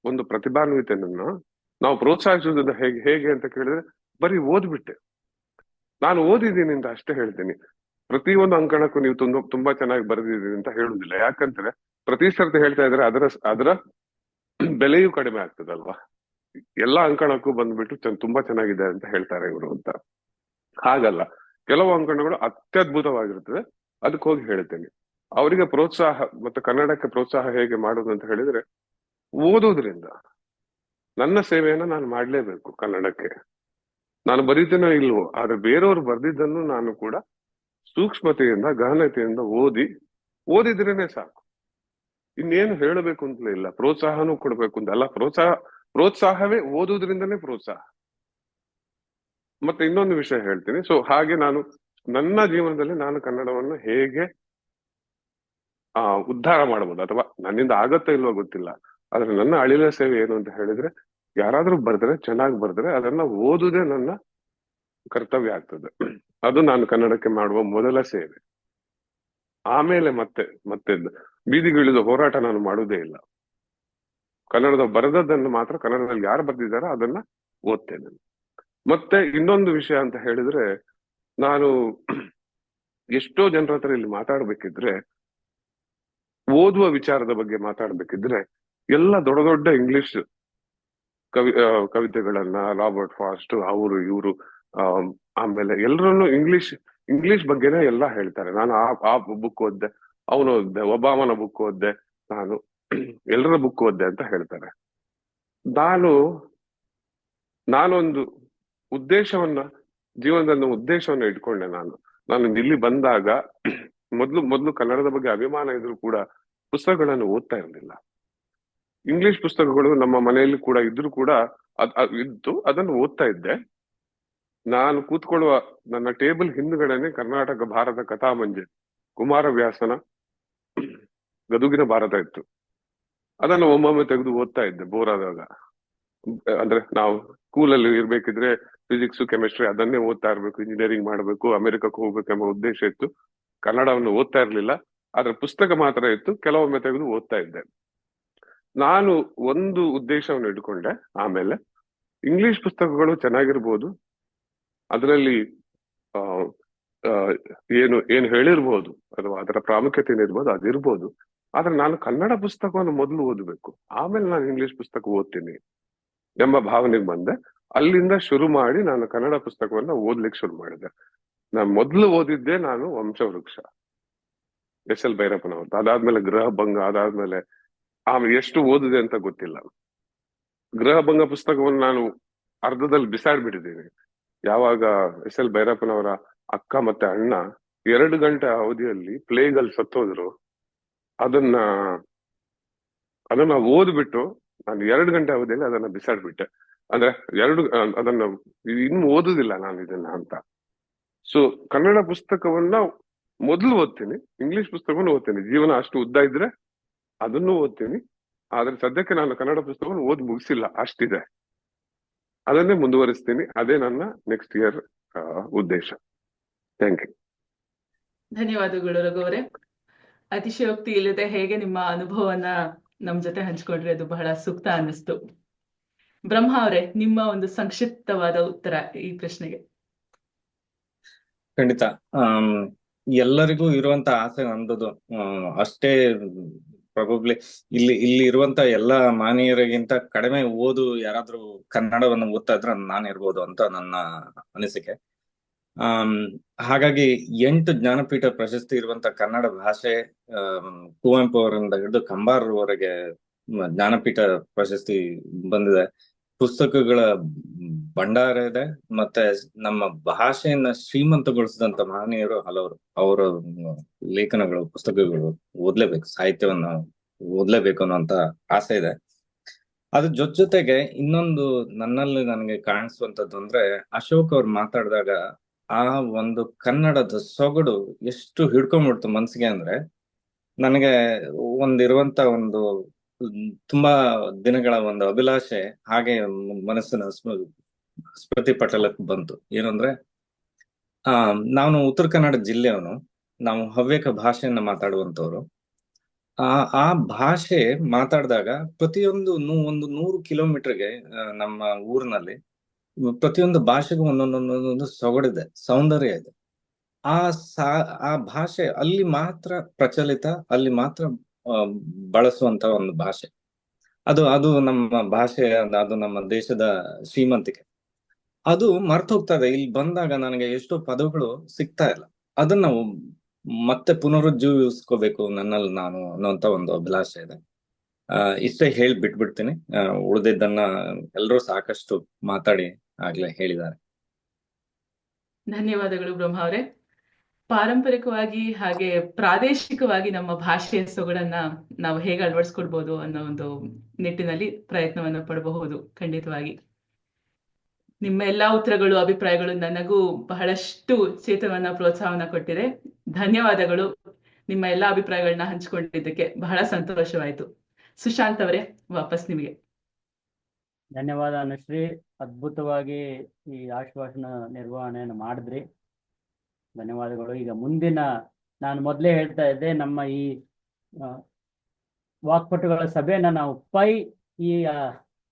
ಒಂದು ಪ್ರತಿಭಾನ್ವಿತೆಯನ್ನ ನಾವು ಪ್ರೋತ್ಸಾಹಿಸುವುದು ಹೇಗೆ ಅಂತ ಕೇಳಿದ್ರೆ, ಬರೀ ಓದ್ಬಿಟ್ಟೆ ನಾನು ಓದಿದ್ದೀನಿ ಅಂತ ಅಷ್ಟೇ ಹೇಳ್ತೀನಿ. ಪ್ರತಿಯೊಂದು ಅಂಕಣಕ್ಕೂ ನೀವು ತುಂಬಾ ಚೆನ್ನಾಗಿ ಬರೆದಿದ್ದೀರಿ ಅಂತ ಹೇಳುದಿಲ್ಲ. ಯಾಕಂದ್ರೆ ಪ್ರತಿ ಸರ್ತಿ ಹೇಳ್ತಾ ಇದ್ರೆ ಅದರ ಬೆಲೆಯೂ ಕಡಿಮೆ ಆಗ್ತದಲ್ವಾ. ಎಲ್ಲಾ ಅಂಕಣಕ್ಕೂ ಬಂದ್ಬಿಟ್ಟು ತುಂಬಾ ಚೆನ್ನಾಗಿದೆ ಅಂತ ಹೇಳ್ತಾರೆ ಇವರು ಅಂತ. ಹಾಗಲ್ಲ, ಕೆಲವು ಅಂಕಣಗಳು ಅತ್ಯದ್ಭುತವಾಗಿರ್ತದೆ, ಅದಕ್ಕೆ ಹೋಗಿ ಹೇಳ್ತೇನೆ. ಅವರಿಗೆ ಪ್ರೋತ್ಸಾಹ ಮತ್ತು ಕನ್ನಡಕ್ಕೆ ಪ್ರೋತ್ಸಾಹ ಹೇಗೆ ಮಾಡುದು ಅಂತ ಹೇಳಿದ್ರೆ, ಓದೋದ್ರಿಂದ. ನನ್ನ ಸೇವೆಯನ್ನ ನಾನು ಮಾಡ್ಲೇಬೇಕು ಕನ್ನಡಕ್ಕೆ. ನಾನು ಬರೀತೇನೋ ಇಲ್ವೋ, ಆದ್ರೆ ಬೇರೆಯವರು ಬರ್ದಿದ್ದನ್ನು ನಾನು ಕೂಡ ಸೂಕ್ಷ್ಮತೆಯಿಂದ ಗಹನತೆಯಿಂದ ಓದಿದ್ರೇನೆ ಸಾಕು. ಇನ್ನೇನು ಹೇಳಬೇಕು ಅಂತಲೇ ಇಲ್ಲ. ಪ್ರೋತ್ಸಾಹನೂ ಕೊಡ್ಬೇಕು ಅಂತ ಅಲ್ಲ, ಪ್ರೋತ್ಸಾಹವೇ ಓದುವುದರಿಂದನೇ ಪ್ರೋತ್ಸಾಹ. ಮತ್ತೆ ಇನ್ನೊಂದು ವಿಷಯ ಹೇಳ್ತೀನಿ. ಸೊ ಹಾಗೆ ನಾನು ನನ್ನ ಜೀವನದಲ್ಲಿ ನಾನು ಕನ್ನಡವನ್ನು ಹೇಗೆ ಉದ್ಧಾರ ಮಾಡಬಹುದು, ಅಥವಾ ನನ್ನಿಂದ ಆಗತ್ತೋ ಇಲ್ವೋ ಗೊತ್ತಿಲ್ಲ, ಆದ್ರೆ ನನ್ನ ಅಳಿಲ ಸೇವೆ ಏನು ಅಂತ ಹೇಳಿದ್ರೆ, ಯಾರಾದ್ರೂ ಬರ್ದ್ರೆ ಚೆನ್ನಾಗಿ ಬರ್ದ್ರೆ ಅದನ್ನ ಓದುವುದೇ ನನ್ನ ಕರ್ತವ್ಯ ಆಗ್ತದೆ. ಅದು ನಾನು ಕನ್ನಡಕ್ಕೆ ಮಾಡುವ ಮೊದಲ ಸೇವೆ. ಆಮೇಲೆ ಮತ್ತೆ ಬೀದಿಗಿಳಿದ ಹೋರಾಟ ನಾನು ಮಾಡುವುದೇ ಇಲ್ಲ. ಕನ್ನಡದ ಬರೆದದ್ದನ್ನು ಮಾತ್ರ, ಕನ್ನಡದಲ್ಲಿ ಯಾರು ಬರ್ದಿದ್ದಾರೋ ಅದನ್ನ ಓದ್ತೇನೆ. ಮತ್ತೆ ಇನ್ನೊಂದು ವಿಷಯ ಅಂತ ಹೇಳಿದ್ರೆ, ನಾನು ಎಷ್ಟೋ ಜನರ ಹತ್ರ ಇಲ್ಲಿ ಮಾತಾಡ್ಬೇಕಿದ್ರೆ, ಓದುವ ವಿಚಾರದ ಬಗ್ಗೆ ಮಾತಾಡ್ಬೇಕಿದ್ರೆ, ಎಲ್ಲ ದೊಡ್ಡ ದೊಡ್ಡ ಇಂಗ್ಲಿಷ್ ಕವಿತೆಗಳನ್ನ, ರಾಬರ್ಟ್ ಫಾಸ್ಟ್ ಅವರು ಇವರು, ಆಮೇಲೆ ಎಲ್ಲರನ್ನು ಇಂಗ್ಲಿಷ್ ಬಗ್ಗೆನೇ ಎಲ್ಲ ಹೇಳ್ತಾರೆ. ನಾನು ಆ ಬುಕ್ ಓದ್ದೆ, ಅವನು ಓದ್ದೆ, ಒಬಾಮನ ಬುಕ್ ಓದ್ದೆ, ನಾನು ಎಲ್ಲರ ಬುಕ್ ಓದ್ದೆ ಅಂತ ಹೇಳ್ತಾರೆ. ನಾನೊಂದು ಜೀವನದ ಉದ್ದೇಶವನ್ನ ಇಟ್ಕೊಂಡೆ. ನಾನು ಇಲ್ಲಿ ಬಂದಾಗ ಮೊದ್ಲು ಕನ್ನಡದ ಬಗ್ಗೆ ಅಭಿಮಾನ ಇದ್ರೂ ಕೂಡ ಪುಸ್ತಕಗಳನ್ನು ಓದ್ತಾ ಇರಲಿಲ್ಲ. ಇಂಗ್ಲಿಷ್ ಪುಸ್ತಕಗಳು ನಮ್ಮ ಮನೆಯಲ್ಲಿ ಕೂಡ ಇದ್ರೂ ಕೂಡ ಅದನ್ನು ಓದ್ತಾ ಇದ್ದೆ. ನಾನು ಕೂತ್ಕೊಳ್ಳುವ ನನ್ನ ಟೇಬಲ್ ಹಿಂದ್ಗಡೆನೆ ಕರ್ನಾಟಕ ಭಾರತ ಕಥಾಮಂಜರಿ, ಕುಮಾರವ್ಯಾಸನ ಗದುಗಿನ ಭಾರತ ಇತ್ತು. ಅದನ್ನು ಒಮ್ಮೊಮ್ಮೆ ತೆಗೆದು ಓದ್ತಾ ಇದ್ದೆ ಬೋರ್ ಆದಾಗ. ಅಂದ್ರೆ ನಾವು ಸ್ಕೂಲಲ್ಲಿ ಇರ್ಬೇಕಿದ್ರೆ ಫಿಸಿಕ್ಸ್ ಕೆಮಿಸ್ಟ್ರಿ ಅದನ್ನೇ ಓದ್ತಾ ಇರ್ಬೇಕು, ಇಂಜಿನಿಯರಿಂಗ್ ಮಾಡ್ಬೇಕು, ಅಮೆರಿಕಕ್ಕೆ ಹೋಗ್ಬೇಕೆಂಬ ಉದ್ದೇಶ ಇತ್ತು. ಕನ್ನಡವನ್ನು ಓದ್ತಾ ಇರ್ಲಿಲ್ಲ, ಆದ್ರೆ ಪುಸ್ತಕ ಮಾತ್ರ ಇತ್ತು, ಕೆಲವೊಮ್ಮೆ ತೆಗೆದು ಓದ್ತಾ ಇದ್ದೆ. ನಾನು ಒಂದು ಉದ್ದೇಶವನ್ನು ಇಟ್ಕೊಂಡೆ. ಆಮೇಲೆ ಇಂಗ್ಲಿಷ್ ಪುಸ್ತಕಗಳು ಚೆನ್ನಾಗಿರ್ಬೋದು, ಅದರಲ್ಲಿ ಏನು ಹೇಳಿರ್ಬೋದು ಅಥವಾ ಅದರ ಪ್ರಾಮುಖ್ಯತೆ ಏನಿರ್ಬೋದು ಅದಿರ್ಬೋದು, ಆದ್ರೆ ನಾನು ಕನ್ನಡ ಪುಸ್ತಕವನ್ನು ಮೊದಲು ಓದಬೇಕು, ಆಮೇಲೆ ನಾನು ಇಂಗ್ಲಿಷ್ ಪುಸ್ತಕ ಓದ್ತೀನಿ ಎಂಬ ಭಾವನೆಗೆ ಬಂದೆ. ಅಲ್ಲಿಂದ ಶುರು ಮಾಡಿ ನಾನು ಕನ್ನಡ ಪುಸ್ತಕವನ್ನ ಓದ್ಲಿಕ್ಕೆ ಶುರು ಮಾಡಿದೆ. ನಾನು ಮೊದಲು ಓದಿದ್ದೆ ನಾನು ವಂಶವೃಕ್ಷ, ಎಸ್ ಎಲ್ ಭೈರಪ್ಪನವ್ರದ್ದು. ಅದಾದ್ಮೇಲೆ ಗೃಹಭಂಗ, ಅದಾದ್ಮೇಲೆ ಆಮೇಲೆ ಎಷ್ಟು ಓದಿದೆ ಅಂತ ಗೊತ್ತಿಲ್ಲ. ಗೃಹಭಂಗ ಪುಸ್ತಕವನ್ನು ನಾನು ಅರ್ಧದಲ್ಲಿ ಬಿಸಾಡ್ಬಿಟ್ಟಿದ್ದೀನಿ. ಯಾವಾಗ ಎಸ್ ಎಲ್ ಭೈರಪ್ಪನವರ ಅಕ್ಕ ಮತ್ತೆ ಅಣ್ಣ 2 ಗಂಟೆ ಅವಧಿಯಲ್ಲಿ ಪ್ಲೇಗಲ್ಲಿ ಸತ್ತೋದ್ರು, ಅದನ್ನ ಓದ್ಬಿಟ್ಟು ನಾನು 2 ಗಂಟೆ ಅವಧಿಯಲ್ಲಿ ಅದನ್ನ ಬಿಸಾಡ್ಬಿಟ್ಟೆ. ಅಂದ್ರೆ ಅದನ್ನ ಇನ್ನು ಓದುದಿಲ್ಲ ನಾನು ಇದನ್ನ ಅಂತ. ಸೊ ಕನ್ನಡ ಪುಸ್ತಕವನ್ನ ಮೊದಲು ಓದ್ತೀನಿ, ಇಂಗ್ಲಿಷ್ ಪುಸ್ತಕವನ್ನು ಓದ್ತೀನಿ. ಜೀವನ ಅಷ್ಟು ಉದ್ದ ಇದ್ರೆ ಅದನ್ನು ಓದ್ತೀನಿ, ಆದ್ರೆ ಸದ್ಯಕ್ಕೆ ನಾನು ಕನ್ನಡ ಪುಸ್ತಕವನ್ನು ಓದಿ ಮುಗಿಸಿಲ್ಲ, ಅಷ್ಟಿದೆ. ಅದನ್ನೇ ಮುಂದುವರಿಸ್ತೀನಿ. ಅದೇ ನನ್ನ ನೆಕ್ಸ್ಟ್ ಇಯರ್ ಉದ್ದೇಶ. Thank you. ಧನ್ಯವಾದಗಳು ರಘು ಅವರೇ. ಅತಿಶಯೋಕ್ತಿ ಇಲ್ಲದೆ ಹೇಗೆ ನಿಮ್ಮ ಅನುಭವವನ್ನ ನಮ್ ಜೊತೆ ಹಂಚ್ಕೊಂಡ್ರಿ, ಅದು ಬಹಳ ಸೂಕ್ತ ಅನ್ನಿಸ್ತು. ಬ್ರಹ್ಮ ಅವರೇ, ನಿಮ್ಮ ಒಂದು ಸಂಕ್ಷಿಪ್ತವಾದ ಉತ್ತರ ಈ ಪ್ರಶ್ನೆಗೆ. ಖಂಡಿತ. ಎಲ್ಲರಿಗೂ ಇರುವಂತ ಆಸೆ ನಂದದು ಅಷ್ಟೇ. ಪ್ರಾಬಬ್ಲಿ ಇಲ್ಲಿ ಇರುವಂತ ಎಲ್ಲಾ ಮಾನವರಿಗಿಂತ ಕಡಿಮೆ ಓದು ಯಾರಾದ್ರೂ ಕನ್ನಡವನ್ನು ಓದ್ತಾ ಇದ್ರೆ ನಾನಿರ್ಬೋದು ಅಂತ ನನ್ನ ಅನಿಸಿಕೆ. ಹಾಗಾಗಿ 8 ಜ್ಞಾನಪೀಠ ಪ್ರಶಸ್ತಿ ಇರುವಂತ ಕನ್ನಡ ಭಾಷೆ, ಕುವೆಂಪು ಅವರಿಂದ ಹಿಡಿದು ಕಂಬಾರವರೆಗೆ ಜ್ಞಾನಪೀಠ ಪ್ರಶಸ್ತಿ ಬಂದಿದೆ. ಪುಸ್ತಕಗಳ ಭಂಡಾರ ಇದೆ. ಮತ್ತೆ ನಮ್ಮ ಭಾಷೆಯನ್ನ ಶ್ರೀಮಂತಗೊಳಿಸಿದಂತ ಮಹನೀಯರು ಹಲವರು. ಅವರ ಲೇಖನಗಳು, ಪುಸ್ತಕಗಳು ಓದ್ಲೇಬೇಕು, ಸಾಹಿತ್ಯವನ್ನ ಓದ್ಲೇಬೇಕು ಅನ್ನೋಂತ ಆಸೆ ಇದೆ. ಅದ್ರ ಜೊತೆಗೆ ಇನ್ನೊಂದು ನನಗೆ ಕಾಣಿಸುವಂತದ್ದು ಅಂದ್ರೆ, ಅಶೋಕ್ ಅವ್ರು ಮಾತಾಡಿದಾಗ ಆ ಒಂದು ಕನ್ನಡದ ಸೊಗಡು ಎಷ್ಟು ಹಿಡ್ಕೊಂಡ್ಬಿಡ್ತು ಮನ್ಸಿಗೆ ಅಂದ್ರೆ, ನನಗೆ ಒಂದಿರುವಂತ ಒಂದು ತುಂಬಾ ದಿನಗಳ ಒಂದು ಅಭಿಲಾಷೆ ಹಾಗೆ ಮನಸ್ಸಿನ ಸ್ಮೃತಿ ಪಟಲಕ್ಕೆ ಬಂತು. ಏನಂದ್ರೆ, ನಾನು ಉತ್ತರ ಕನ್ನಡ ಜಿಲ್ಲೆಯವನು. ನಾವು ಹವ್ಯಕ ಭಾಷೆಯನ್ನ ಮಾತಾಡುವಂತವ್ರು. ಆ ಭಾಷೆ ಮಾತಾಡಿದಾಗ ಪ್ರತಿಯೊಂದು ಒಂದು 100 ಕಿಲೋಮೀಟರ್ಗೆ ನಮ್ಮ ಊರಿನಲ್ಲಿ ಪ್ರತಿಯೊಂದು ಭಾಷೆಗೂ ಒಂದೊಂದೊಂದೊಂದು ಸೊಗಡಿದೆ, ಸೌಂದರ್ಯ ಇದೆ. ಆ ಭಾಷೆ ಅಲ್ಲಿ ಮಾತ್ರ ಪ್ರಚಲಿತ, ಅಲ್ಲಿ ಮಾತ್ರ ಬಳಸುವಂತ ಒಂದು ಭಾಷೆ. ಅದು ನಮ್ಮ ಭಾಷೆ, ಅದು ನಮ್ಮ ದೇಶದ ಶ್ರೀಮಂತಿಕೆ. ಅದು ಮರ್ತೋಗ್ತದೆ. ಇಲ್ಲಿ ಬಂದಾಗ ನನಗೆ ಎಷ್ಟೋ ಪದಗಳು ಸಿಗ್ತಾ ಇಲ್ಲ. ಅದನ್ನ ಮತ್ತೆ ಪುನರುಜ್ಜೀವಿಸ್ಕೋಬೇಕು ನನ್ನಲ್ಲಿ ನಾನು ಅನ್ನೋಂತ ಒಂದು ಅಭಿಲಾಷೆ ಇದೆ. ಇಷ್ಟೇ ಹೇಳಿ ಬಿಟ್ಬಿಡ್ತೀನಿ. ಉಳಿದಿದ್ದನ್ನ ಎಲ್ಲರೂ ಸಾಕಷ್ಟು ಮಾತಾಡಿ ಆಗ್ಲೇ ಹೇಳಿದ್ದಾರೆ. ಧನ್ಯವಾದಗಳು ಬ್ರಹ್ಮ ಅವರೇ. ಪಾರಂಪರಿಕವಾಗಿ ಹಾಗೆ ಪ್ರಾದೇಶಿಕವಾಗಿ ನಮ್ಮ ಭಾಷೆಯ ಸೊಗಡನ್ನ ನಾವು ಹೇಗೆ ಅಳವಡಿಸ್ಕೊಳ್ಬಹುದು ಅನ್ನೋ ಒಂದು ನಿಟ್ಟಿನಲ್ಲಿ ಪ್ರಯತ್ನವನ್ನು ಪಡಬಹುದು. ಖಂಡಿತವಾಗಿ ನಿಮ್ಮ ಎಲ್ಲಾ ಉತ್ತರಗಳು, ಅಭಿಪ್ರಾಯಗಳು ನನಗೂ ಬಹಳಷ್ಟು ಚೇತನವನ್ನ, ಪ್ರೋತ್ಸಾಹವನ್ನ ಕೊಟ್ಟಿದೆ. ಧನ್ಯವಾದಗಳು. ನಿಮ್ಮ ಎಲ್ಲಾ ಅಭಿಪ್ರಾಯಗಳನ್ನ ಹಂಚಿಕೊಂಡಿದ್ದಕ್ಕೆ ಬಹಳ ಸಂತೋಷವಾಯಿತು. ಸುಶಾಂತ್ ಅವರೇ, ವಾಪಸ್ ನಿಮಗೆ. ಧನ್ಯವಾದ ಅನುಶ್ರೀ. ಅದ್ಭುತವಾಗಿ ಈ ಆಶ್ವಾಸನ ನಿರ್ವಹಣೆಯನ್ನು ಮಾಡಿದ್ರಿ. ಧನ್ಯವಾದಗಳು. ಈಗ ಮುಂದಿನ, ನಾನು ಮೊದಲೇ ಹೇಳ್ತಾ ಇದ್ದೆ, ನಮ್ಮ ಈ ವಾಕ್ಪಟುಗಳ ಸಭೆಯನ್ನ ನಾವು ಪೈ ಈ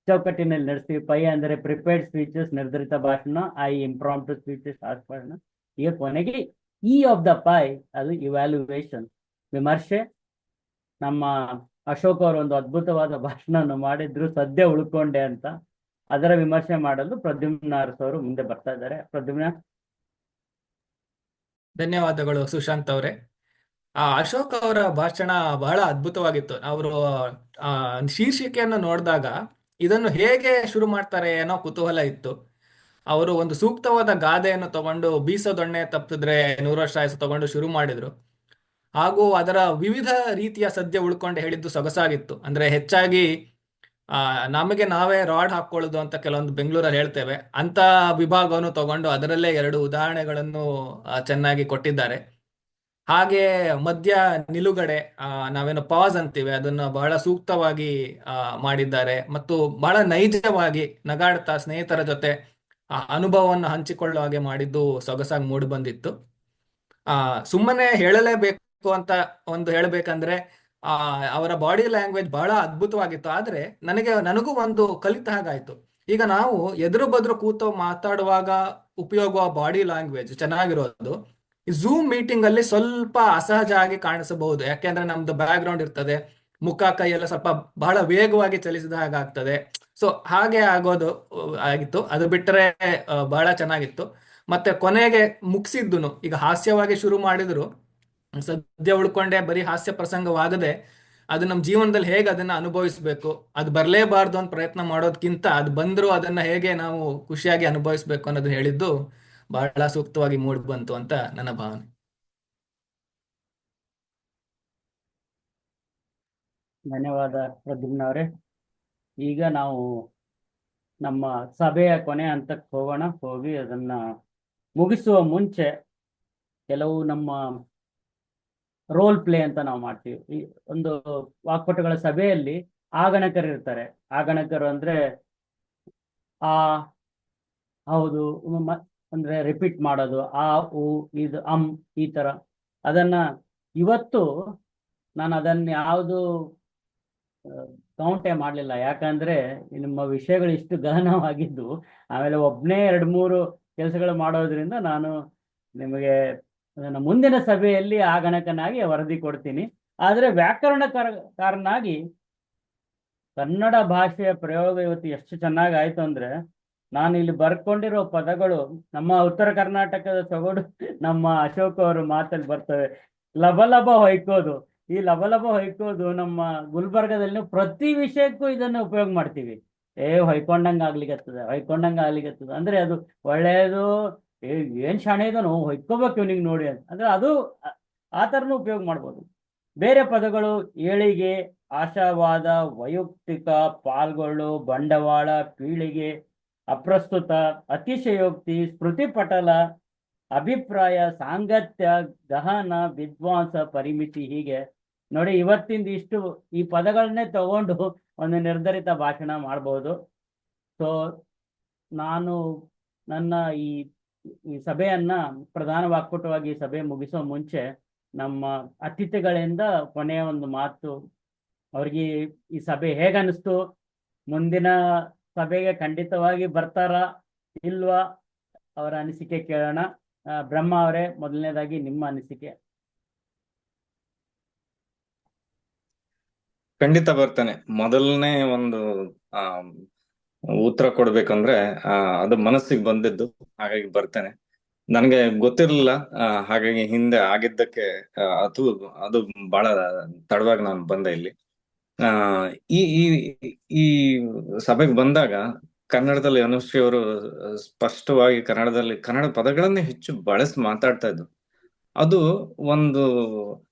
ಚೌಕಟ್ಟಿನಲ್ಲಿ ನಡೆಸ್ತೀವಿ. ಪೈ ಅಂದರೆ ಪ್ರಿಪೇರ್ಡ್ ಸ್ಪೀಚಸ್, ನಿರ್ಧರಿತ ಭಾಷಣ. ಐ ಇಂಪ್ರಾಂಪ್ಟು ಸ್ಪೀಚಸ್, ಭಾಷಣ. ಈಗ ಕೊನೆಗೆ ಇ ಆಫ್ ದ ಪೈ, ಅದು ಇವ್ಯಾಲ್ಯುವೇಷನ್, ವಿಮರ್ಶೆ. ನಮ್ಮ ಅಶೋಕ್ ಅವರು ಒಂದು ಅದ್ಭುತವಾದ ಭಾಷಣವನ್ನು ಮಾಡಿದ್ರು, ಸದ್ಯ ಉಳ್ಕೊಂಡೆ ಅಂತ. ಅದರ ವಿಮರ್ಶೆ ಮಾಡಲು ಪ್ರದ್ಯುಮ್ನ ಅರಸು ಅವರು ಮುಂದೆ ಬರ್ತಾ ಇದ್ದಾರೆ. ಪ್ರದ್ಯುಮ್ನ. ಧನ್ಯವಾದಗಳು ಸುಶಾಂತ್ ಅವರೇ. ಅಶೋಕ್ ಅವರ ಭಾಷಣ ಬಹಳ ಅದ್ಭುತವಾಗಿತ್ತು. ಅವರು ಶೀರ್ಷಿಕೆಯನ್ನು ನೋಡಿದಾಗ ಇದನ್ನು ಹೇಗೆ ಶುರು ಮಾಡ್ತಾರೆ ಅನ್ನೋ ಕುತೂಹಲ ಇತ್ತು. ಅವರು ಒಂದು ಸೂಕ್ತವಾದ ಗಾದೆಯನ್ನು ತಗೊಂಡು, ಬೀಸದೊಣ್ಣೆ ತಪ್ಪಿದ್ರೆ 100 ವರ್ಷ ಆಯಸ್ಸು ತಗೊಂಡು ಶುರು ಮಾಡಿದ್ರು. ಹಾಗೂ ಅದರ ವಿವಿಧ ರೀತಿಯ ಸದ್ಯ ಉಳ್ಕೊಂಡು ಹೇಳಿದ್ದು ಸೊಗಸಾಗಿತ್ತು. ಅಂದ್ರೆ ಹೆಚ್ಚಾಗಿ ನಮಗೆ ನಾವೇ ರಾಡ್ ಹಾಕೊಳ್ಳೋದು ಅಂತ ಕೆಲವೊಂದು ಬೆಂಗಳೂರಲ್ಲಿ ಹೇಳ್ತೇವೆ, ಅಂತ ವಿಭಾಗವನ್ನು ತಗೊಂಡು ಅದರಲ್ಲೇ 2 ಉದಾಹರಣೆಗಳನ್ನು ಚೆನ್ನಾಗಿ ಕೊಟ್ಟಿದ್ದಾರೆ. ಹಾಗೆ ಮಧ್ಯ ನಿಲುಗಡೆ, ನಾವೇನು ಪಾಸ್ ಅಂತೀವಿ, ಅದನ್ನು ಬಹಳ ಸೂಕ್ತವಾಗಿ ಮಾಡಿದ್ದಾರೆ. ಮತ್ತು ಬಹಳ ನೈಜವಾಗಿ ನಗಾಡ್ತಾ ಸ್ನೇಹಿತರ ಜೊತೆ ಅನುಭವವನ್ನು ಹಂಚಿಕೊಳ್ಳೋ ಹಾಗೆ ಮಾಡಿದ್ದು ಸೊಗಸಾಗಿ ಮೂಡಿ ಬಂದಿತ್ತು. ಸುಮ್ಮನೆ ಹೇಳಲೇಬೇಕು ಅಂತ ಒಂದು ಹೇಳಬೇಕಂದ್ರೆ, ಅವರ ಬಾಡಿ ಲ್ಯಾಂಗ್ವೇಜ್ ಬಹಳ ಅದ್ಭುತವಾಗಿತ್ತು. ಆದ್ರೆ ನನಗೂ ಒಂದು ಕಲಿತ ಹಾಗಾಯ್ತು. ಈಗ ನಾವು ಎದುರು ಬದ್ರು ಕೂತು ಮಾತಾಡುವಾಗ ಉಪಯೋಗ ಬಾಡಿ ಲ್ಯಾಂಗ್ವೇಜ್ ಚೆನ್ನಾಗಿರೋದು, ಈ ಝೂಮ್ ಮೀಟಿಂಗ್ ಅಲ್ಲಿ ಸ್ವಲ್ಪ ಅಸಹಜ ಆಗಿ ಕಾಣಿಸಬಹುದು. ಯಾಕೆಂದ್ರೆ ನಮ್ದು ಬ್ಯಾಕ್ ಗ್ರೌಂಡ್ ಇರ್ತದೆ, ಮುಖ ಕೈಯೆಲ್ಲ ಸ್ವಲ್ಪ ಬಹಳ ವೇಗವಾಗಿ ಚಲಿಸಿದ ಹಾಗಾಗ್ತದೆ. ಸೊ ಹಾಗೆ ಆಗೋದು ಆಗಿತ್ತು. ಅದು ಬಿಟ್ಟರೆ ಬಹಳ ಚೆನ್ನಾಗಿತ್ತು. ಮತ್ತೆ ಕೊನೆಗೆ ಮುಗಿಸಿದ್ದುನು ಈಗ ಹಾಸ್ಯವಾಗಿ ಶುರು ಮಾಡಿದ್ರು, ಸದ್ಯ ಉಳ್ಕೊಂಡೆ ಬರೀ ಹಾಸ್ಯ ಪ್ರಸಂಗವಾಗದೆ ಅದು ನಮ್ಮ ಜೀವನದಲ್ಲಿ ಹೇಗೆ ಅದನ್ನ ಅನುಭವಿಸ್ಬೇಕು, ಅದು ಬರಲೇಬಾರ್ದು ಅಂತ ಪ್ರಯತ್ನ ಮಾಡೋದಕ್ಕಿಂತ ಅದು ಬಂದ್ರು ಅದನ್ನ ಹೇಗೆ ನಾವು ಖುಷಿಯಾಗಿ ಅನುಭವಿಸ್ಬೇಕು ಅನ್ನೋದನ್ನ ಹೇಳಿದ್ದು ಬಹಳ ಸೂಕ್ತವಾಗಿ ಮೂಡಿ ಬಂತು ಅಂತ ನನ್ನ ಭಾವನೆ. ಧನ್ಯವಾದ ಪ್ರದ್ಯುಮ್ನ ಅವರೇ. ಈಗ ನಾವು ನಮ್ಮ ಸಭೆಯ ಕೊನೆ ಹಂತಕ್ಕೆ ಹೋಗೋಣ. ಹೋಗಿ ಅದನ್ನ ಮುಗಿಸುವ ಮುಂಚೆ ಕೆಲವು ನಮ್ಮ ರೋಲ್ ಪ್ಲೇ ಅಂತ ನಾವು ಮಾಡ್ತೀವಿ. ಈ ಒಂದು ವಾಕ್ಪಟುಗಳ ಸಭೆಯಲ್ಲಿ ಆಗಣಕರು ಇರ್ತಾರೆ. ಆಗಣಕರು ಅಂದ್ರೆ ಹೌದು ಅಂದ್ರೆ ರಿಪೀಟ್ ಮಾಡೋದು, ಉ, ಇದು, ಈ ತರ. ಅದನ್ನ ಇವತ್ತು ನಾನು ಅದನ್ನ ಯಾವುದು ಕೌಂಟೇ ಮಾಡಲಿಲ್ಲ. ಯಾಕಂದ್ರೆ ನಿಮ್ಮ ವಿಷಯಗಳು ಇಷ್ಟು ಗಹನವಾಗಿದ್ದು, ಆಮೇಲೆ ಒಬ್ಬನೇ 2-3 ಕೆಲಸಗಳು ಮಾಡೋದ್ರಿಂದ ನಾನು ನಿಮಗೆ ಅದನ್ನು ಮುಂದಿನ ಸಭೆಯಲ್ಲಿ ಆ ಗಣಕನಾಗಿ ವರದಿ ಕೊಡ್ತೀನಿ. ಆದರೆ ವ್ಯಾಕರಣಕಾರನಾಗಿ ಕನ್ನಡ ಭಾಷೆಯ ಪ್ರಯೋಗ ಇವತ್ತು ಎಷ್ಟು ಚೆನ್ನಾಗಿ ಆಯ್ತು ಅಂದ್ರೆ, ನಾನು ಇಲ್ಲಿ ಬರ್ಕೊಂಡಿರೋ ಪದಗಳು ನಮ್ಮ ಉತ್ತರ ಕರ್ನಾಟಕದ ಸೊಗಡು ನಮ್ಮ ಅಶೋಕ್ ಅವರು ಮಾತಲ್ಲಿ ಬರ್ತವೆ. ಲಬಲಬ ಹೊಯ್ಕೋದು, ಈ ಲಬಲಬ ಹೊಯ್ಕೋದು ನಮ್ಮ ಗುಲ್ಬರ್ಗದಲ್ಲಿ ಪ್ರತಿ ವಿಷಯಕ್ಕೂ ಇದನ್ನು ಉಪಯೋಗ ಮಾಡ್ತೀವಿ. ಹೊಯ್ಕೊಂಡಂಗೆ ಆಗ್ಲಿಕತ್ತದ ಅಂದ್ರೆ ಅದು ಒಳ್ಳೆಯದು, ಏನ್ ಶಾಣೆ ಇದನು ಹೊಯ್ಕೋಬೇಕು ಇವನಿಗೆ ನೋಡಿ ಅಂತ. ಅಂದ್ರೆ ಅದು ಆ ಥರನೂ ಉಪಯೋಗ ಮಾಡ್ಬೋದು. ಬೇರೆ ಪದಗಳು ಏಳಿಗೆ, ಆಶಾವಾದ, ವೈಯಕ್ತಿಕ, ಪಾಲ್ಗೊಳ್ಳು, ಬಂಡವಾಳ, ಪೀಳಿಗೆ, ಅಪ್ರಸ್ತುತ, ಅತಿಶಯೋಕ್ತಿ, ಸ್ಮೃತಿ ಪಟಲ, ಅಭಿಪ್ರಾಯ, ಸಾಂಗತ್ಯ, ಗಹನ, ವಿದ್ವಾಂಸ, ಪರಿಮಿತಿ, ಹೀಗೆ ನೋಡಿ ಇವತ್ತಿಂದ ಇಷ್ಟು ಈ ಪದಗಳನ್ನೇ ತಗೊಂಡು ಒಂದು ನಿರ್ಧರಿತ ಭಾಷಣ ಮಾಡ್ಬೋದು. ಸೊ ನಾನು ನನ್ನ ಈ ಈ ಸಭೆಯನ್ನ ಪ್ರಧಾನ ವಾಕ್ಪಟುವಾಗಿ ಈ ಸಭೆ ಮುಗಿಸೋ ಮುಂಚೆ ನಮ್ಮ ಅತಿಥಿಗಳಿಂದ ಕೊನೆಯ ಒಂದು ಮಾತು, ಅವ್ರಿಗೆ ಈ ಸಭೆ ಹೇಗನ್ನಿಸ್ತು, ಮುಂದಿನ ಸಭೆಗೆ ಖಂಡಿತವಾಗಿ ಬರ್ತಾರಾ ಇಲ್ವಾ, ಅವರ ಅನಿಸಿಕೆ ಕೇಳೋಣ. ಬ್ರಹ್ಮ ಅವರೇ, ಮೊದಲನೇದಾಗಿ ನಿಮ್ಮ ಅನಿಸಿಕೆ. ಖಂಡಿತ ಬರ್ತೇನೆ. ಮೊದಲನೇ ಒಂದು ಆ ಉತ್ತರ ಕೊಡ್ಬೇಕಂದ್ರೆ ಅದು ಮನಸ್ಸಿಗೆ ಬಂದಿದ್ದು, ಹಾಗಾಗಿ ಬರ್ತೇನೆ. ನನಗೆ ಗೊತ್ತಿರಲಿಲ್ಲ, ಹಾಗಾಗಿ ಹಿಂದೆ ಆಗಿದ್ದಕ್ಕೆ ಅದು ಅದು ಬಹಳ ತಡವಾಗಿ ನಾನು ಬಂದೆ ಇಲ್ಲಿ. ಈ ಈ ಈ ಸಭೆಗೆ ಬಂದಾಗ ಕನ್ನಡದಲ್ಲಿ ಅನುಶ್ರೀ ಅವರು ಸ್ಪಷ್ಟವಾಗಿ ಕನ್ನಡ ಪದಗಳನ್ನೇ ಹೆಚ್ಚು ಬಳಸಿ ಮಾತಾಡ್ತಾ ಇದ್ರು. ಅದು ಒಂದು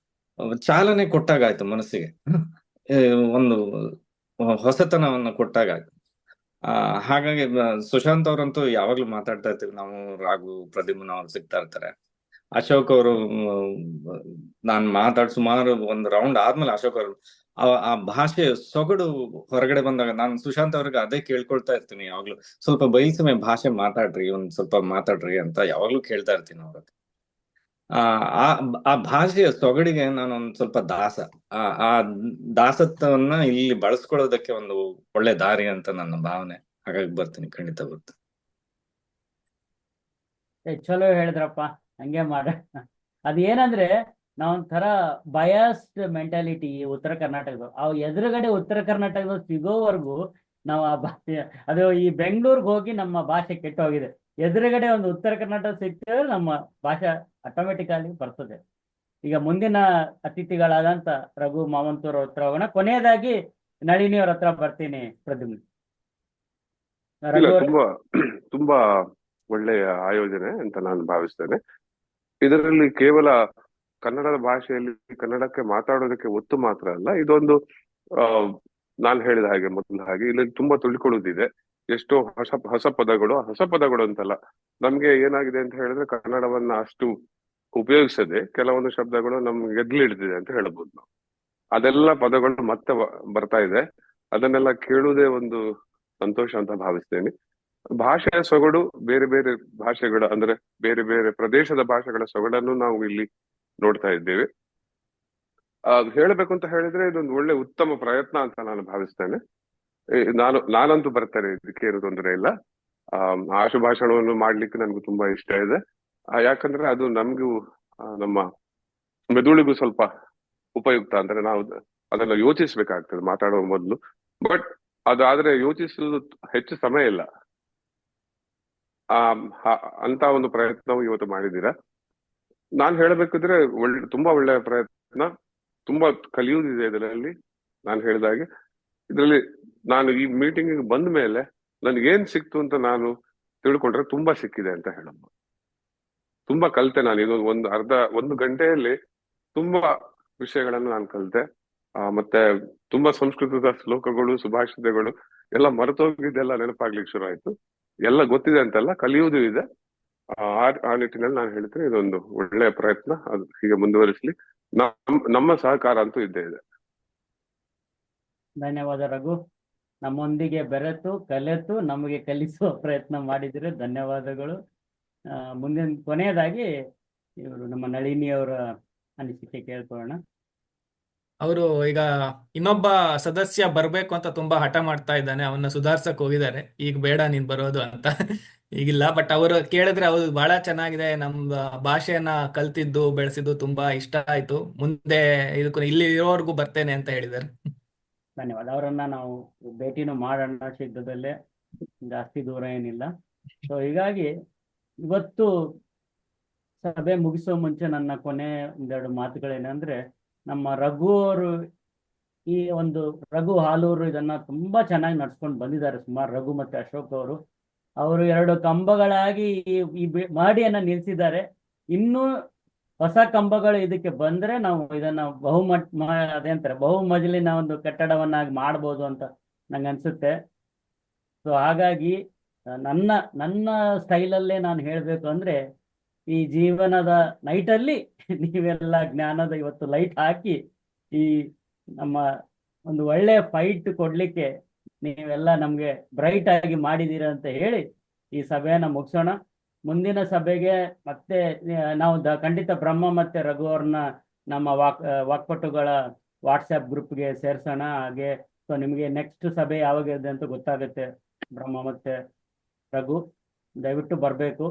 ಚಾಲನೆ ಕೊಟ್ಟಾಗಾಯ್ತು ಮನಸ್ಸಿಗೆ, ಒಂದು ಹೊಸತನವನ್ನು ಕೊಟ್ಟಾಗಾಯ್ತು. ಹಾಗಾಗಿ ಸುಶಾಂತ್ ಅವರಂತೂ ಯಾವಾಗ್ಲೂ ಮಾತಾಡ್ತಾ ಇರ್ತೀವಿ ನಾವು, ರಾಘು, ಪ್ರದ್ಯುಮ್ನ ಅವ್ರು ಸಿಗ್ತಾ ಇರ್ತಾರೆ. ಅಶೋಕ್ ಅವರು ನಾನ್ ಸುಮಾರು ಒಂದು ರೌಂಡ್ ಆದ್ಮೇಲೆ ಅಶೋಕ್ ಅವರು ಆ ಭಾಷೆ ಸೊಗಡು ಹೊರಗಡೆ ಬಂದಾಗ ನಾನು ಸುಶಾಂತ್ ಅವ್ರಿಗೆ ಅದೇ ಕೇಳ್ಕೊಳ್ತಾ ಇರ್ತೀನಿ ಯಾವಾಗ್ಲೂ, ಸ್ವಲ್ಪ ಬಯಲ್ಸಮೆ ಭಾಷೆ ಮಾತಾಡ್ರಿ, ಸ್ವಲ್ಪ ಮಾತಾಡ್ರಿ ಅಂತ ಯಾವಾಗ್ಲೂ ಕೇಳ್ತಾ ಇರ್ತೀನಿ ಅವ್ರ. ಆ ಭಾಷೆಯ ಸೊಗಡಿಗೆ ನಾನು ಒಂದ್ ಸ್ವಲ್ಪ ಆ ದಾಸತ್ವವನ್ನ ಇಲ್ಲಿ ಬಳಸ್ಕೊಳ್ಳೋದಕ್ಕೆ ಒಂದು ಒಳ್ಳೆ ದಾರಿ ಅಂತ ನನ್ನ ಭಾವನೆ. ಹಾಗಾಗಿ ಬರ್ತೀನಿ, ಖಂಡಿತ ಬರ್ತೀನಿ. ಚಲೋ ಹೇಳಿದ್ರಪ್ಪ, ಹಂಗೆ ಮಾಡ. ಅದೇನಂದ್ರೆ ನಾವೊಂಥರ ಬಯಸ್ಡ್ ಮೆಂಟಾಲಿಟಿ ಉತ್ತರ ಕರ್ನಾಟಕದ, ಅವು ಎದುರುಗಡೆ ಉತ್ತರ ಕರ್ನಾಟಕದ ಸಿಗೋವರೆಗೂ ನಾವು ಆ ಭಾಷೆ, ಅದು ಈ ಬೆಂಗಳೂರಿಗೆ ಹೋಗಿ ನಮ್ಮ ಭಾಷೆ ಕೆಟ್ಟೋಗಿದೆ. ಎದುರುಗಡೆ ಒಂದು ಉತ್ತರ ಕರ್ನಾಟಕ ಸಿಕ್ಕಿದ್ರೆ ನಮ್ಮ ಭಾಷೆ ಆಟೋಮೆಟಿಕಲಿ ಬರ್ತದೆ. ಈಗ ಮುಂದಿನ ಅತಿಥಿಗಳಾದಂತ ರಘು ಮಾವಂತೂರ್ ಹತ್ರ ಹೋಗೋಣ. ಕೊನೆಯದಾಗಿ ನಳಿನಿ ಅವ್ರ ಹತ್ರ ಬರ್ತೀನಿ. ಪ್ರದ್ಯುಮ್ನ. ತುಂಬಾ ತುಂಬಾ ಒಳ್ಳೆಯ ಆಯೋಜನೆ ಅಂತ ನಾನು ಭಾವಿಸ್ತೇನೆ. ಇದರಲ್ಲಿ ಕೇವಲ ಕನ್ನಡದ ಭಾಷೆಯಲ್ಲಿ ಕನ್ನಡಕ್ಕೆ ಮಾತಾಡೋದಕ್ಕೆ ಒತ್ತು ಮಾತ್ರ ಅಲ್ಲ, ಇದೊಂದು ನಾನು ಹೇಳಿದ ಹಾಗೆ ಮೊದಲ ಹಾಗೆ ಇಲ್ಲಿ ತುಂಬಾ ತಿಳ್ಕೊಳ್ಳೋದಿದೆ. ಎಷ್ಟೋ ಹೊಸ ಪದಗಳು ಅಂತಲ್ಲ, ನಮ್ಗೆ ಏನಾಗಿದೆ ಅಂತ ಹೇಳಿದ್ರೆ ಕನ್ನಡವನ್ನ ಅಷ್ಟು ಉಪಯೋಗಿಸದೆ ಕೆಲವೊಂದು ಶಬ್ದಗಳು ನಮ್ಗೆ ಗೆದ್ಲಿಡ್ದಿದೆ ಅಂತ ಹೇಳ್ಬೋದು ನಾವು. ಅದೆಲ್ಲ ಪದಗಳು ಮತ್ತೆ ಬರ್ತಾ ಇದೆ, ಅದನ್ನೆಲ್ಲ ಕೇಳುವುದೇ ಒಂದು ಸಂತೋಷ ಅಂತ ಭಾವಿಸ್ತೇನೆ. ಭಾಷೆಯ ಸೊಗಡು ಬೇರೆ ಬೇರೆ ಭಾಷೆಗಳ ಅಂದ್ರೆ ಬೇರೆ ಬೇರೆ ಪ್ರದೇಶದ ಭಾಷೆಗಳ ಸೊಗಡನ್ನು ನಾವು ಇಲ್ಲಿ ನೋಡ್ತಾ ಇದ್ದೇವೆ. ಹೇಳಬೇಕು ಅಂತ ಹೇಳಿದ್ರೆ ಇದೊಂದು ಒಳ್ಳೆ ಉತ್ತಮ ಪ್ರಯತ್ನ ಅಂತ ನಾನು ಭಾವಿಸ್ತೇನೆ. ನಾನಂತೂ ಬರ್ತೇನೆ, ಇದಕ್ಕೆ ಏನು ತೊಂದರೆ ಇಲ್ಲ. ಆಶು ಭಾಷಣವನ್ನು ಮಾಡ್ಲಿಕ್ಕೆ ನನ್ಗೂ ತುಂಬಾ ಇಷ್ಟ ಇದೆ. ಯಾಕಂದ್ರೆ ಅದು ನಮ್ಗೂ ನಮ್ಮ ಮೆದುಳಿಗೂ ಸ್ವಲ್ಪ ಉಪಯುಕ್ತ. ಅಂದ್ರೆ ನಾವು ಅದನ್ನ ಯೋಚಿಸ್ಬೇಕಾಗ್ತದೆ ಮಾತಾಡುವ ಮೊದಲು. ಬಟ್ ಅದಾದ್ರೆ ಯೋಚಿಸುವುದು ಹೆಚ್ಚು ಸಮಯ ಇಲ್ಲ. ಅಂತ ಒಂದು ಪ್ರಯತ್ನವು ಇವತ್ತು ಮಾಡಿದ್ದೀರಾ. ನಾನ್ ಹೇಳಬೇಕಿದ್ರೆ ತುಂಬಾ ಒಳ್ಳೆಯ ಪ್ರಯತ್ನ, ತುಂಬಾ ಕಲಿಯುವುದಿದೆ ಇದರಲ್ಲಿ. ನಾನು ಹೇಳಿದಾಗೆ ಇದರಲ್ಲಿ ನಾನು ಈ ಮೀಟಿಂಗ್ ಬಂದ ಮೇಲೆ ನನ್ಗೇನ್ ಸಿಕ್ತು ಅಂತ ನಾನು ತಿಳ್ಕೊಂಡ್ರೆ ತುಂಬಾ ಸಿಕ್ಕಿದೆ ಅಂತ ಹೇಳಮ್ಮ. ತುಂಬಾ ಕಲಿತೆ ನಾನು. ಇದು ಒಂದು ಗಂಟೆಯಲ್ಲಿ ತುಂಬಾ ವಿಷಯಗಳನ್ನು ನಾನು ಕಲಿತೆ. ಮತ್ತೆ ತುಂಬಾ ಸಂಸ್ಕೃತದ ಶ್ಲೋಕಗಳು, ಸುಭಾಷಿತಗಳು ಎಲ್ಲ ಮರೆತೋಗಿದ್ದೆಲ್ಲ ನೆನಪಾಗ್ಲಿಕ್ಕೆ ಶುರು ಆಯ್ತು. ಎಲ್ಲ ಗೊತ್ತಿದೆ ಅಂತಲ್ಲ, ಕಲಿಯುವುದು ಇದೆ. ಆ ನಿಟ್ಟಿನಲ್ಲಿ ನಾನು ಹೇಳ್ತೇನೆ ಇದೊಂದು ಒಳ್ಳೆಯ ಪ್ರಯತ್ನ, ಅದು ಹೀಗೆ ಮುಂದುವರಿಸಲಿ. ನಮ್ಮ ಸಹಕಾರ ಅಂತೂ ಇದ್ದೇ ಇದೆ. ಧನ್ಯವಾದ ರಘು. ನಮ್ಮೊಂದಿಗೆ ಬೆರೆತು ಕಲಿತು ನಮಗೆ ಕಲಿಸುವ ಪ್ರಯತ್ನ ಮಾಡಿದ್ರೆ ಧನ್ಯವಾದಗಳು. ಮುಂದಿನ ಕೊನೆಯದಾಗಿ ಇವರು ನಮ್ಮ ನಳಿನಿಯವರ ಅನಿಸಿಕೆ ಕೇಳ್ಕೊಳ್ಳೋಣ. ಅವರು ಈಗ ಇನ್ನೊಬ್ಬ ಸದಸ್ಯ ಬರ್ಬೇಕು ಅಂತ ತುಂಬಾ ಹಠ ಮಾಡ್ತಾ ಇದ್ದಾನೆ, ಅವನ್ನ ಸುಧಾರ್ಸಕ್ ಹೋಗಿದ್ದಾರೆ. ಈಗ ಬೇಡ ನೀನ್ ಬರೋದು ಅಂತ ಈಗಿಲ್ಲ. ಬಟ್ ಅವರು ಕೇಳಿದ್ರೆ ಅವ್ರು ಬಹಳ ಚೆನ್ನಾಗಿದೆ, ನಮ್ಮ ಭಾಷೆಯನ್ನ ಕಲ್ತಿದ್ದು ಬೆಳೆಸಿದ್ದು ತುಂಬಾ ಇಷ್ಟ ಆಯ್ತು, ಮುಂದೆ ಇದಕ್ಕೂ ಇಲ್ಲಿ ಇರೋವರೆಗೂ ಬರ್ತೇನೆ ಅಂತ ಹೇಳಿದ್ದಾರೆ. ಧನ್ಯವಾದ. ಅವರನ್ನ ನಾವು ಭೇಟಿನೂ ಮಾಡೋಣ ಶೀಘ್ರದಲ್ಲೇ, ಜಾಸ್ತಿ ದೂರ ಏನಿಲ್ಲ. ಸೊ ಹೀಗಾಗಿ ಇವತ್ತು ಸಭೆ ಮುಗಿಸೋ ಮುಂಚೆ ನನ್ನ ಕೊನೆ ಒಂದೆರಡು ಮಾತುಗಳೇನಂದ್ರೆ, ನಮ್ಮ ರಘು ಅವರು ಈ ಒಂದು ರಘು ಹಾಲೂರು ಇದನ್ನ ತುಂಬಾ ಚೆನ್ನಾಗಿ ನಡ್ಸ್ಕೊಂಡು ಬಂದಿದ್ದಾರೆ ಸುಮಾರು. ರಘು ಮತ್ತೆ ಅಶೋಕ್ ಅವರು ಎರಡು ಕಂಬಗಳಾಗಿ ಈ ಮಹಡಿಯನ್ನ ನಿಲ್ಸಿದ್ದಾರೆ. ಇನ್ನೂ ಹೊಸ ಕಂಬಗಳು ಇದಕ್ಕೆ ಬಂದ್ರೆ ನಾವು ಇದನ್ನ ಅದೇಂತಾರೆ ಬಹು ಮಜಲಿನ ಒಂದು ಕಟ್ಟಡವನ್ನಾಗಿ ಮಾಡ್ಬೋದು ಅಂತ ನಂಗೆ ಅನ್ಸುತ್ತೆ. ಸೊ ಹಾಗಾಗಿ ನನ್ನ ಸ್ಟೈಲಲ್ಲೇ ನಾನು ಹೇಳ್ಬೇಕು ಅಂದ್ರೆ, ಈ ಜೀವನದ ನೈಟಲ್ಲಿ ನೀವೆಲ್ಲ ಜ್ಞಾನದ ಇವತ್ತು ಲೈಟ್ ಹಾಕಿ ಈ ನಮ್ಮ ಒಂದು ಒಳ್ಳೆ ಫೈಟ್ ಕೊಡ್ಲಿಕ್ಕೆ ನೀವೆಲ್ಲ ನಮ್ಗೆ ಬ್ರೈಟ್ ಆಗಿ ಮಾಡಿದೀರ ಅಂತ ಹೇಳಿ ಈ ಸಭೆಯನ್ನ ಮುಗಿಸೋಣ. ಮುಂದಿನ ಸಭೆಗೆ ಮತ್ತೆ ನಾವು ಖಂಡಿತ ಬ್ರಹ್ಮ ಮತ್ತೆ ರಘು ಅವ್ರನ್ನ ನಮ್ಮ ವಾಕ್ಪಟುಗಳ ವಾಟ್ಸ್ಆ್ಯಪ್ ಗ್ರೂಪ್ಗೆ ಸೇರ್ಸೋಣ. ಹಾಗೆ ಸೊ ನಿಮಗೆ ನೆಕ್ಸ್ಟ್ ಸಭೆ ಯಾವಾಗ ಇದೆ ಅಂತ ಗೊತ್ತಾಗುತ್ತೆ. ಬ್ರಹ್ಮ ಮತ್ತೆ ರಘು ದಯವಿಟ್ಟು ಬರಬೇಕು.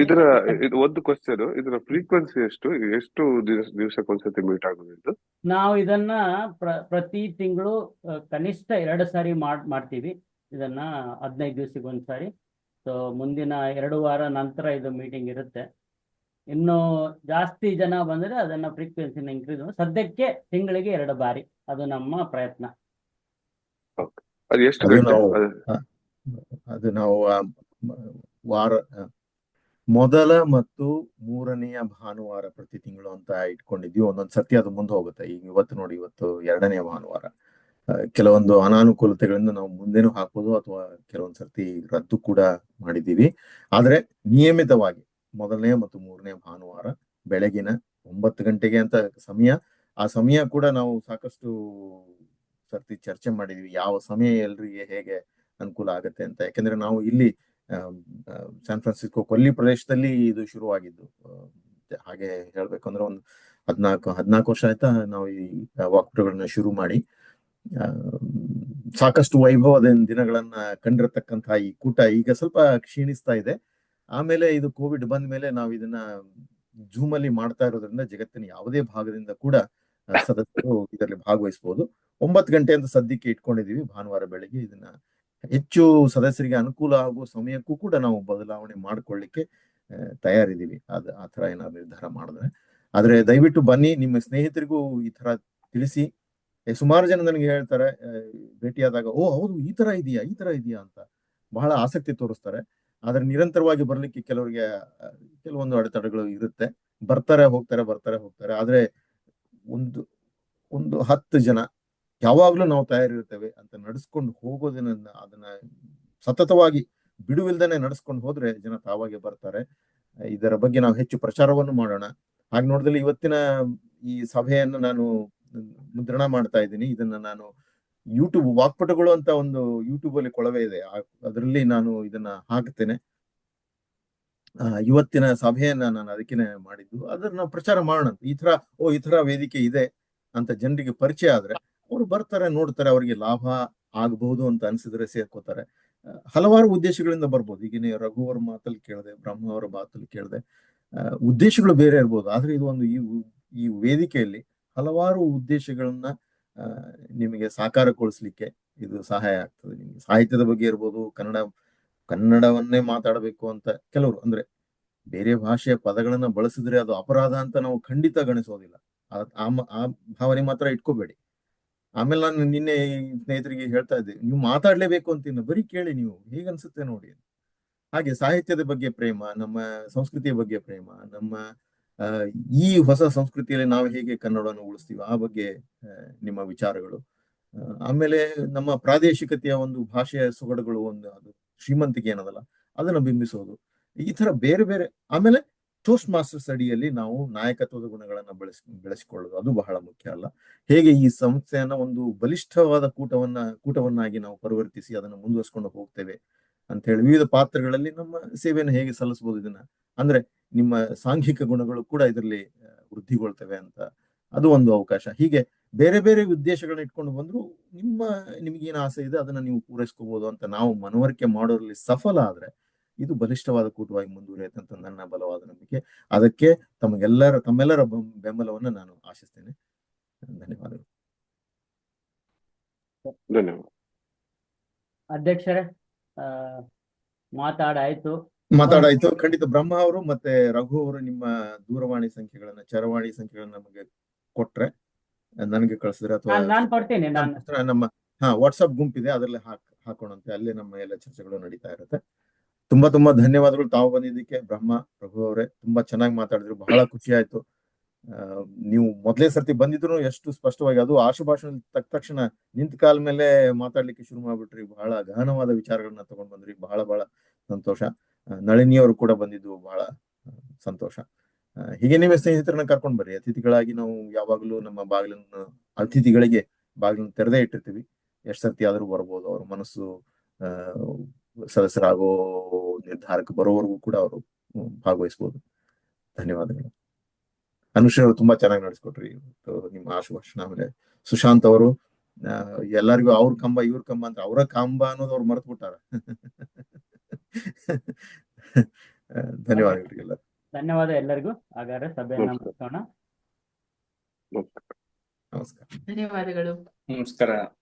ಇದರ ಇದು ಒಂದು ಕ್ವಶನ್, ಇದರ ಫ್ರೀಕ್ವೆನ್ಸಿ ಎಷ್ಟು ಎಷ್ಟು ದಿವಸಕ್ಕೊಂದ್ಸತಿ ಮೀಟ್ ಆಗೋದು? ನಾವು ಇದನ್ನ ಪ್ರತಿ ತಿಂಗಳು ಕನಿಷ್ಠ 2 ಸಾರಿ ಮಾಡ್ತೀವಿ ಇದನ್ನ, 15 ದಿವಸಕ್ಕೆ ಒಂದ್ಸಾರಿ. ಸೊ ಮುಂದಿನ 2 ವಾರ ನಂತರ ಇದು ಮೀಟಿಂಗ್ ಇರುತ್ತೆ. ಇನ್ನು ಜಾಸ್ತಿ ಜನ ಬಂದರೆ ಅದನ್ನ ಫ್ರೀಕ್ವೆನ್ಸಿನ ಇನ್ಕ್ರೀಸ್ ಸದ್ಯಕ್ಕೆ ತಿಂಗಳಿಗೆ 2 ಬಾರಿ, ಅದು ನಮ್ಮ ಪ್ರಯತ್ನ. ಅದು ಎಷ್ಟು ಅದು ಗಂಟೆ? ನಾವು ವಾರ ಮೊದಲ ಮತ್ತು 3ನೇ ಭಾನುವಾರ ಪ್ರತಿ ತಿಂಗಳು ಅಂತ ಇಟ್ಕೊಂಡಿದ್ವಿ. ಒಂದೊಂದ್ ಸರ್ತಿ ಅದು ಮುಂದೆ ಹೋಗುತ್ತೆ. ಈಗ ಇವತ್ತು ನೋಡಿ, ಇವತ್ತು 2ನೇ ಭಾನುವಾರ. ಕೆಲವೊಂದು ಅನಾನುಕೂಲತೆಗಳಿಂದ ನಾವು ಮುಂದೆನೂ ಹಾಕ್ಬೋದು, ಅಥವಾ ಕೆಲವೊಂದ್ ಸರ್ತಿ ರದ್ದು ಕೂಡ ಮಾಡಿದ್ದೀವಿ. ಆದ್ರೆ ನಿಯಮಿತವಾಗಿ ಮೊದಲನೇ ಮತ್ತು 3ನೇ ಭಾನುವಾರ ಬೆಳಗಿನ 9 ಗಂಟೆಗೆ ಅಂತ ಸಮಯ. ಆ ಸಮಯ ಕೂಡ ನಾವು ಸಾಕಷ್ಟು ಸರ್ತಿ ಚರ್ಚೆ ಮಾಡಿದೀವಿ, ಯಾವ ಸಮಯ ಎಲ್ರಿಗೆ ಹೇಗೆ ಅನುಕೂಲ ಆಗುತ್ತೆ ಅಂತ. ಯಾಕಂದ್ರೆ ನಾವು ಇಲ್ಲಿ ಸ್ಯಾನ್ ಫ್ರಾನ್ಸಿಸ್ಕೋ ಕೊಲ್ಲಿ ಪ್ರದೇಶದಲ್ಲಿ ಇದು ಶುರುವಾಗಿದ್ದು. ಹಾಗೆ ಹೇಳ್ಬೇಕಂದ್ರೆ ಒಂದು 14 ವರ್ಷ ಆಯ್ತಾ ನಾವು ಈ ವಾಕ್ಪಟುಗಳನ್ನ ಶುರು ಮಾಡಿ. ಸಾಕಷ್ಟು ವೈಭವದ ದಿನಗಳನ್ನ ಕಂಡಿರತಕ್ಕಂತಹ ಈ ಕೂಟ ಈಗ ಸ್ವಲ್ಪ ಕ್ಷೀಣಿಸ್ತಾ ಇದೆ. ಆಮೇಲೆ ಇದು ಕೋವಿಡ್ ಬಂದ ಮೇಲೆ ನಾವು ಇದನ್ನ ಜೂಮ್ ಅಲ್ಲಿ ಮಾಡ್ತಾ ಇರೋದ್ರಿಂದ ಜಗತ್ತಿನ ಯಾವುದೇ ಭಾಗದಿಂದ ಕೂಡ ಸದಸ್ಯರು ಇದರಲ್ಲಿ ಭಾಗವಹಿಸಬಹುದು. 9 ಗಂಟೆ ಅಂತ ಸದ್ಯಕ್ಕೆ ಇಟ್ಕೊಂಡಿದೀವಿ ಭಾನುವಾರ ಬೆಳಗ್ಗೆ. ಇದನ್ನ ಹೆಚ್ಚು ಸದಸ್ಯರಿಗೆ ಅನುಕೂಲ ಆಗುವ ಸಮಯಕ್ಕೂ ಕೂಡ ನಾವು ಬದಲಾವಣೆ ಮಾಡ್ಕೊಳ್ಳಿಕ್ಕೆ ತಯಾರಿದ್ದೀವಿ. ಆ ತರ ಏನಾದ್ರು ನಿರ್ಧಾರ ಮಾಡಿದ್ರೆ. ಆದ್ರೆ ದಯವಿಟ್ಟು ಬನ್ನಿ, ನಿಮ್ಮ ಸ್ನೇಹಿತರಿಗೂ ಈ ತರ ತಿಳಿಸಿ. ಸುಮಾರು ಜನ ನನಗೆ ಹೇಳ್ತಾರೆ ಭೇಟಿಯಾದಾಗ, ಓ ಹೌದು ಈ ತರ ಇದೆಯಾ ಅಂತ ಬಹಳ ಆಸಕ್ತಿ ತೋರಿಸ್ತಾರೆ. ಆದ್ರೆ ನಿರಂತರವಾಗಿ ಬರ್ಲಿಕ್ಕೆ ಕೆಲವರಿಗೆ ಕೆಲವೊಂದು ಅಡೆತಡೆಗಳು ಇರುತ್ತೆ. ಬರ್ತಾರೆ ಹೋಗ್ತಾರೆ. ಆದ್ರೆ ಒಂದು 10 ಜನ ಯಾವಾಗ್ಲೂ ನಾವು ತಯಾರಿರ್ತೇವೆ ಅಂತ ನಡೆಸ್ಕೊಂಡು ಅದನ್ನ ಸತತವಾಗಿ ಬಿಡುವಿಲ್ದೇನೆ ನಡೆಸ್ಕೊಂಡು ಹೋದ್ರೆ ಜನ ತಾವಾಗೆ ಬರ್ತಾರೆ. ಇದರ ಬಗ್ಗೆ ನಾವು ಹೆಚ್ಚು ಪ್ರಚಾರವನ್ನು ಮಾಡೋಣ. ಹಾಗೆ ನೋಡಿದಲ್ಲಿ ಇವತ್ತಿನ ಈ ಸಭೆಯನ್ನು ನಾನು ಮುದ್ರಣ ಮಾಡ್ತಾ ಇದ್ದೀನಿ. ಇದನ್ನ ನಾನು ಯೂಟ್ಯೂಬ್ ವಾಕ್ಪಟುಗಳು ಅಂತ ಒಂದು ಯೂಟ್ಯೂಬ್ ಅಲ್ಲಿ ಕೊಳವೆ ಇದೆ, ಅದರಲ್ಲಿ ನಾನು ಇದನ್ನ ಹಾಕ್ತೇನೆ. ಇವತ್ತಿನ ಸಭೆಯನ್ನ ನಾನು ಅದಕ್ಕೇನೆ ಮಾಡಿದ್ದು. ಅದನ್ನ ನಾವು ಪ್ರಚಾರ ಮಾಡೋಣ. ಈ ತರ ವೇದಿಕೆ ಇದೆ ಅಂತ ಜನರಿಗೆ ಪರಿಚಯ ಆದ್ರೆ ಅವ್ರು ಬರ್ತಾರೆ, ನೋಡ್ತಾರೆ, ಅವರಿಗೆ ಲಾಭ ಆಗಬಹುದು ಅಂತ ಅನ್ಸಿದ್ರೆ ಸೇರ್ಕೋತಾರೆ. ಹಲವಾರು ಉದ್ದೇಶಗಳಿಂದ ಬರ್ಬೋದು. ಈಗಿನ ರಘು ಅವರ ಮಾತಲ್ಲಿ ಕೇಳಿದೆ, ಬ್ರಹ್ಮ ಅವರ ಮಾತಲ್ಲಿ ಕೇಳಿದೆ, ಉದ್ದೇಶಗಳು ಬೇರೆ ಇರ್ಬೋದು. ಆದ್ರೆ ಇದು ಒಂದು ಈ ವೇದಿಕೆಯಲ್ಲಿ ಹಲವಾರು ಉದ್ದೇಶಗಳನ್ನ ನಿಮಗೆ ಸಾಕಾರಗೊಳಿಸ್ಲಿಕ್ಕೆ ಇದು ಸಹಾಯ ಆಗ್ತದೆ. ನಿಮ್ಗೆ ಸಾಹಿತ್ಯದ ಬಗ್ಗೆ ಇರ್ಬೋದು, ಕನ್ನಡವನ್ನೇ ಮಾತಾಡಬೇಕು ಅಂತ ಕೆಲವರು, ಅಂದ್ರೆ ಬೇರೆ ಭಾಷೆಯ ಪದಗಳನ್ನ ಬಳಸಿದ್ರೆ ಅದು ಅಪರಾಧ ಅಂತ ನಾವು ಖಂಡಿತ ಗಣಿಸೋದಿಲ್ಲ. ಆ ಭಾವನೆ ಮಾತ್ರ ಇಟ್ಕೋಬೇಡಿ. ಆಮೇಲೆ ನಾನು ನಿನ್ನೆ ಸ್ನೇಹಿತರಿಗೆ ಹೇಳ್ತಾ ಇದ್ದೆ, ನೀವು ಮಾತಾಡ್ಲೇಬೇಕು ಅಂತಿಲ್ಲ, ಬರೀ ಕೇಳಿ, ನೀವು ಹೇಗನ್ಸುತ್ತೆ ನೋಡಿ. ಹಾಗೆ ಸಾಹಿತ್ಯದ ಬಗ್ಗೆ ಪ್ರೇಮ, ನಮ್ಮ ಸಂಸ್ಕೃತಿಯ ಬಗ್ಗೆ ಪ್ರೇಮ, ನಮ್ಮ ಈ ಹೊಸ ಸಂಸ್ಕೃತಿಯಲ್ಲಿ ನಾವು ಹೇಗೆ ಕನ್ನಡವನ್ನು ಉಳಿಸ್ತೀವಿ ಆ ಬಗ್ಗೆ ನಿಮ್ಮ ವಿಚಾರಗಳು, ಆಮೇಲೆ ನಮ್ಮ ಪ್ರಾದೇಶಿಕತೆಯ ಒಂದು ಭಾಷೆಯ ಸೊಗಡುಗಳು, ಅದು ಶ್ರೀಮಂತಿಕೆ ಏನದಲ್ಲ ಅದನ್ನ ಬಿಂಬಿಸೋದು, ಈ ತರ ಬೇರೆ ಬೇರೆ. ಆಮೇಲೆ ಟೋಸ್ಟ್ ಮಾಸ್ಟರ್ಸ್ ಅಡಿಯಲ್ಲಿ ನಾವು ನಾಯಕತ್ವದ ಗುಣಗಳನ್ನ ಬೆಳೆಸಿಕೊಳ್ಳೋದು ಅದು ಬಹಳ ಮುಖ್ಯ ಅಲ್ಲ. ಹೇಗೆ ಈ ಸಂಸ್ಥೆಯನ್ನ ಒಂದು ಬಲಿಷ್ಠವಾದ ಕೂಟವನ್ನಾಗಿ ನಾವು ಪರಿವರ್ತಿಸಿ ಅದನ್ನು ಮುಂದುವರ್ಸ್ಕೊಂಡು ಹೋಗ್ತೇವೆ ಅಂತ ಹೇಳಿ, ವಿವಿಧ ಪಾತ್ರಗಳಲ್ಲಿ ನಮ್ಮ ಸೇವೆಯನ್ನು ಹೇಗೆ ಸಲ್ಲಿಸಬಹುದು, ಇದನ್ನ ಅಂದ್ರೆ ನಿಮ್ಮ ಸಾಂಘಿಕ ಗುಣಗಳು ಕೂಡ ಇದರಲ್ಲಿ ವೃದ್ಧಿಗೊಳ್ತವೆ ಅಂತ ಅದು ಒಂದು ಅವಕಾಶ. ಹೀಗೆ ಬೇರೆ ಬೇರೆ ಉದ್ದೇಶಗಳನ್ನ ಇಟ್ಕೊಂಡು ಬಂದ್ರು ನಿಮ್ಗೇನು ಆಸೆ ಇದೆ ಅದನ್ನ ನೀವು ಪೂರೈಸ್ಕೋಬಹುದು ಅಂತ ನಾವು ಮನವರಿಕೆ ಮಾಡೋದ್ರಲ್ಲಿ ಸಫಲ ಆದ್ರೆ ಇದು ಬಲಿಷ್ಠವಾದ ಕೂಟವಾಗಿ ಮುಂದುವರಿಯುತ್ತೆ ಅಂತ ನನ್ನ ಬಲವಾದ ನಂಬಿಕೆ. ಅದಕ್ಕೆ ತಮ್ಮೆಲ್ಲರ ಬೆಂಬಲವನ್ನು ನಾನು ಆಶಿಸ್ತೇನೆ. ಧನ್ಯವಾದಗಳು. ಧನ್ಯವಾದ ಅಧ್ಯಕ್ಷರೇ, ಮಾತಾಡಾಯ್ತು. ಖಂಡಿತ ಬ್ರಹ್ಮ ಅವರು ಮತ್ತೆ ರಘು ಅವರು ನಿಮ್ಮ ದೂರವಾಣಿ ಸಂಖ್ಯೆಗಳನ್ನ, ಚರವಾಣಿ ಸಂಖ್ಯೆಗಳನ್ನ ನಮಗೆ ಕೊಟ್ರೆ ನನಗೆ ಕಳಿಸಿದ್ರೆ, ಅಥವಾ ನಾನು ಕೊಡ್ತೀನಿ. ನಮ್ಮ ವಾಟ್ಸ್ಆಪ್ ಗುಂಪಿದೆ, ಅದರಲ್ಲಿ ಹಾಕೋಣಂತೆ. ಅಲ್ಲೇ ನಮ್ಮ ಎಲ್ಲ ಚರ್ಚೆಗಳು ನಡೀತಾ ಇರುತ್ತೆ. ತುಂಬಾ ಧನ್ಯವಾದಗಳು ತಾವು ಬಂದಿದ್ದಕ್ಕೆ. ಬ್ರಹ್ಮ, ರಘು ಅವರೇ ತುಂಬಾ ಚೆನ್ನಾಗಿ ಮಾತಾಡಿದ್ರು, ಬಹಳ ಖುಷಿ ಆಯ್ತು. ನೀವು ಮೊದಲೇ ಸರ್ತಿ ಬಂದಿದ್ರು ಎಷ್ಟು ಸ್ಪಷ್ಟವಾಗಿ, ಅದು ಆಶುಭಾಷಣ ತಕ್ಷಣ ನಿಂತ ಕಾಲ ಮೇಲೆ ಮಾತಾಡ್ಲಿಕ್ಕೆ ಶುರು ಮಾಡ್ಬಿಟ್ರಿ. ಬಹಳ ಗಹನವಾದ ವಿಚಾರಗಳನ್ನ ತಗೊಂಡ್ ಬಂದ್ರಿ. ಬಹಳ ಸಂತೋಷ. ನಳಿನಿಯವರು ಕೂಡ ಬಂದಿದ್ದು ಬಹಳ ಸಂತೋಷ. ಹೀಗೆ ನೀವೇ ಸ್ನೇಹಿತರನ್ನ ಕರ್ಕೊಂಡು ಬರ್ರಿ. ಅತಿಥಿಗಳಾಗಿ ನಾವು ಯಾವಾಗಲೂ ನಮ್ಮ ಬಾಗಿಲನ್ನು ಅತಿಥಿಗಳಿಗೆ ಬಾಗಿಲನ್ನು ತೆರೆದೇ ಇಟ್ಟಿರ್ತೀವಿ. ಎಷ್ಟು ಸರ್ತಿ ಆದ್ರೂ ಬರ್ಬೋದು. ಅವ್ರ ಮನಸ್ಸು ಸದಸ್ಯರಾಗೋ ನಿರ್ಧಾರಕ್ಕೆ ಬರೋವರೆಗೂ ಕೂಡ ಅವರು ಭಾಗವಹಿಸ್ಬೋದು. ಧನ್ಯವಾದಗಳು. ಅನುಶ್ರೀ ಅವರು ತುಂಬಾ ಚೆನ್ನಾಗಿ ನಡೆಸ್ಕೊಟ್ರಿ ನಿಮ್ಮ ಆಶುಭಾಷಣ. ಆಮೇಲೆ ಸುಶಾಂತ್ ಅವರು ಎಲ್ಲರಿಗೂ ಅವ್ರ ಕಂಬ ಇವ್ರ ಕಂಬ ಅಂತ ಅವರ ಕಂಬ ಅನ್ನೋದು ಅವ್ರು ಮರೆತು ಬಿಟ್ಟಾರ. ಧನ್ಯವಾದಗಳು. ಧನ್ಯವಾದ ಎಲ್ಲರಿಗೂ. ಹಾಗಾದ್ರೆ ಸಭೆಯನ್ನ ಮುಗಿಸೋಣ. ನಮಸ್ಕಾರ. ನಮಸ್ಕಾರ. ಧನ್ಯವಾದಗಳು. ನಮಸ್ಕಾರ.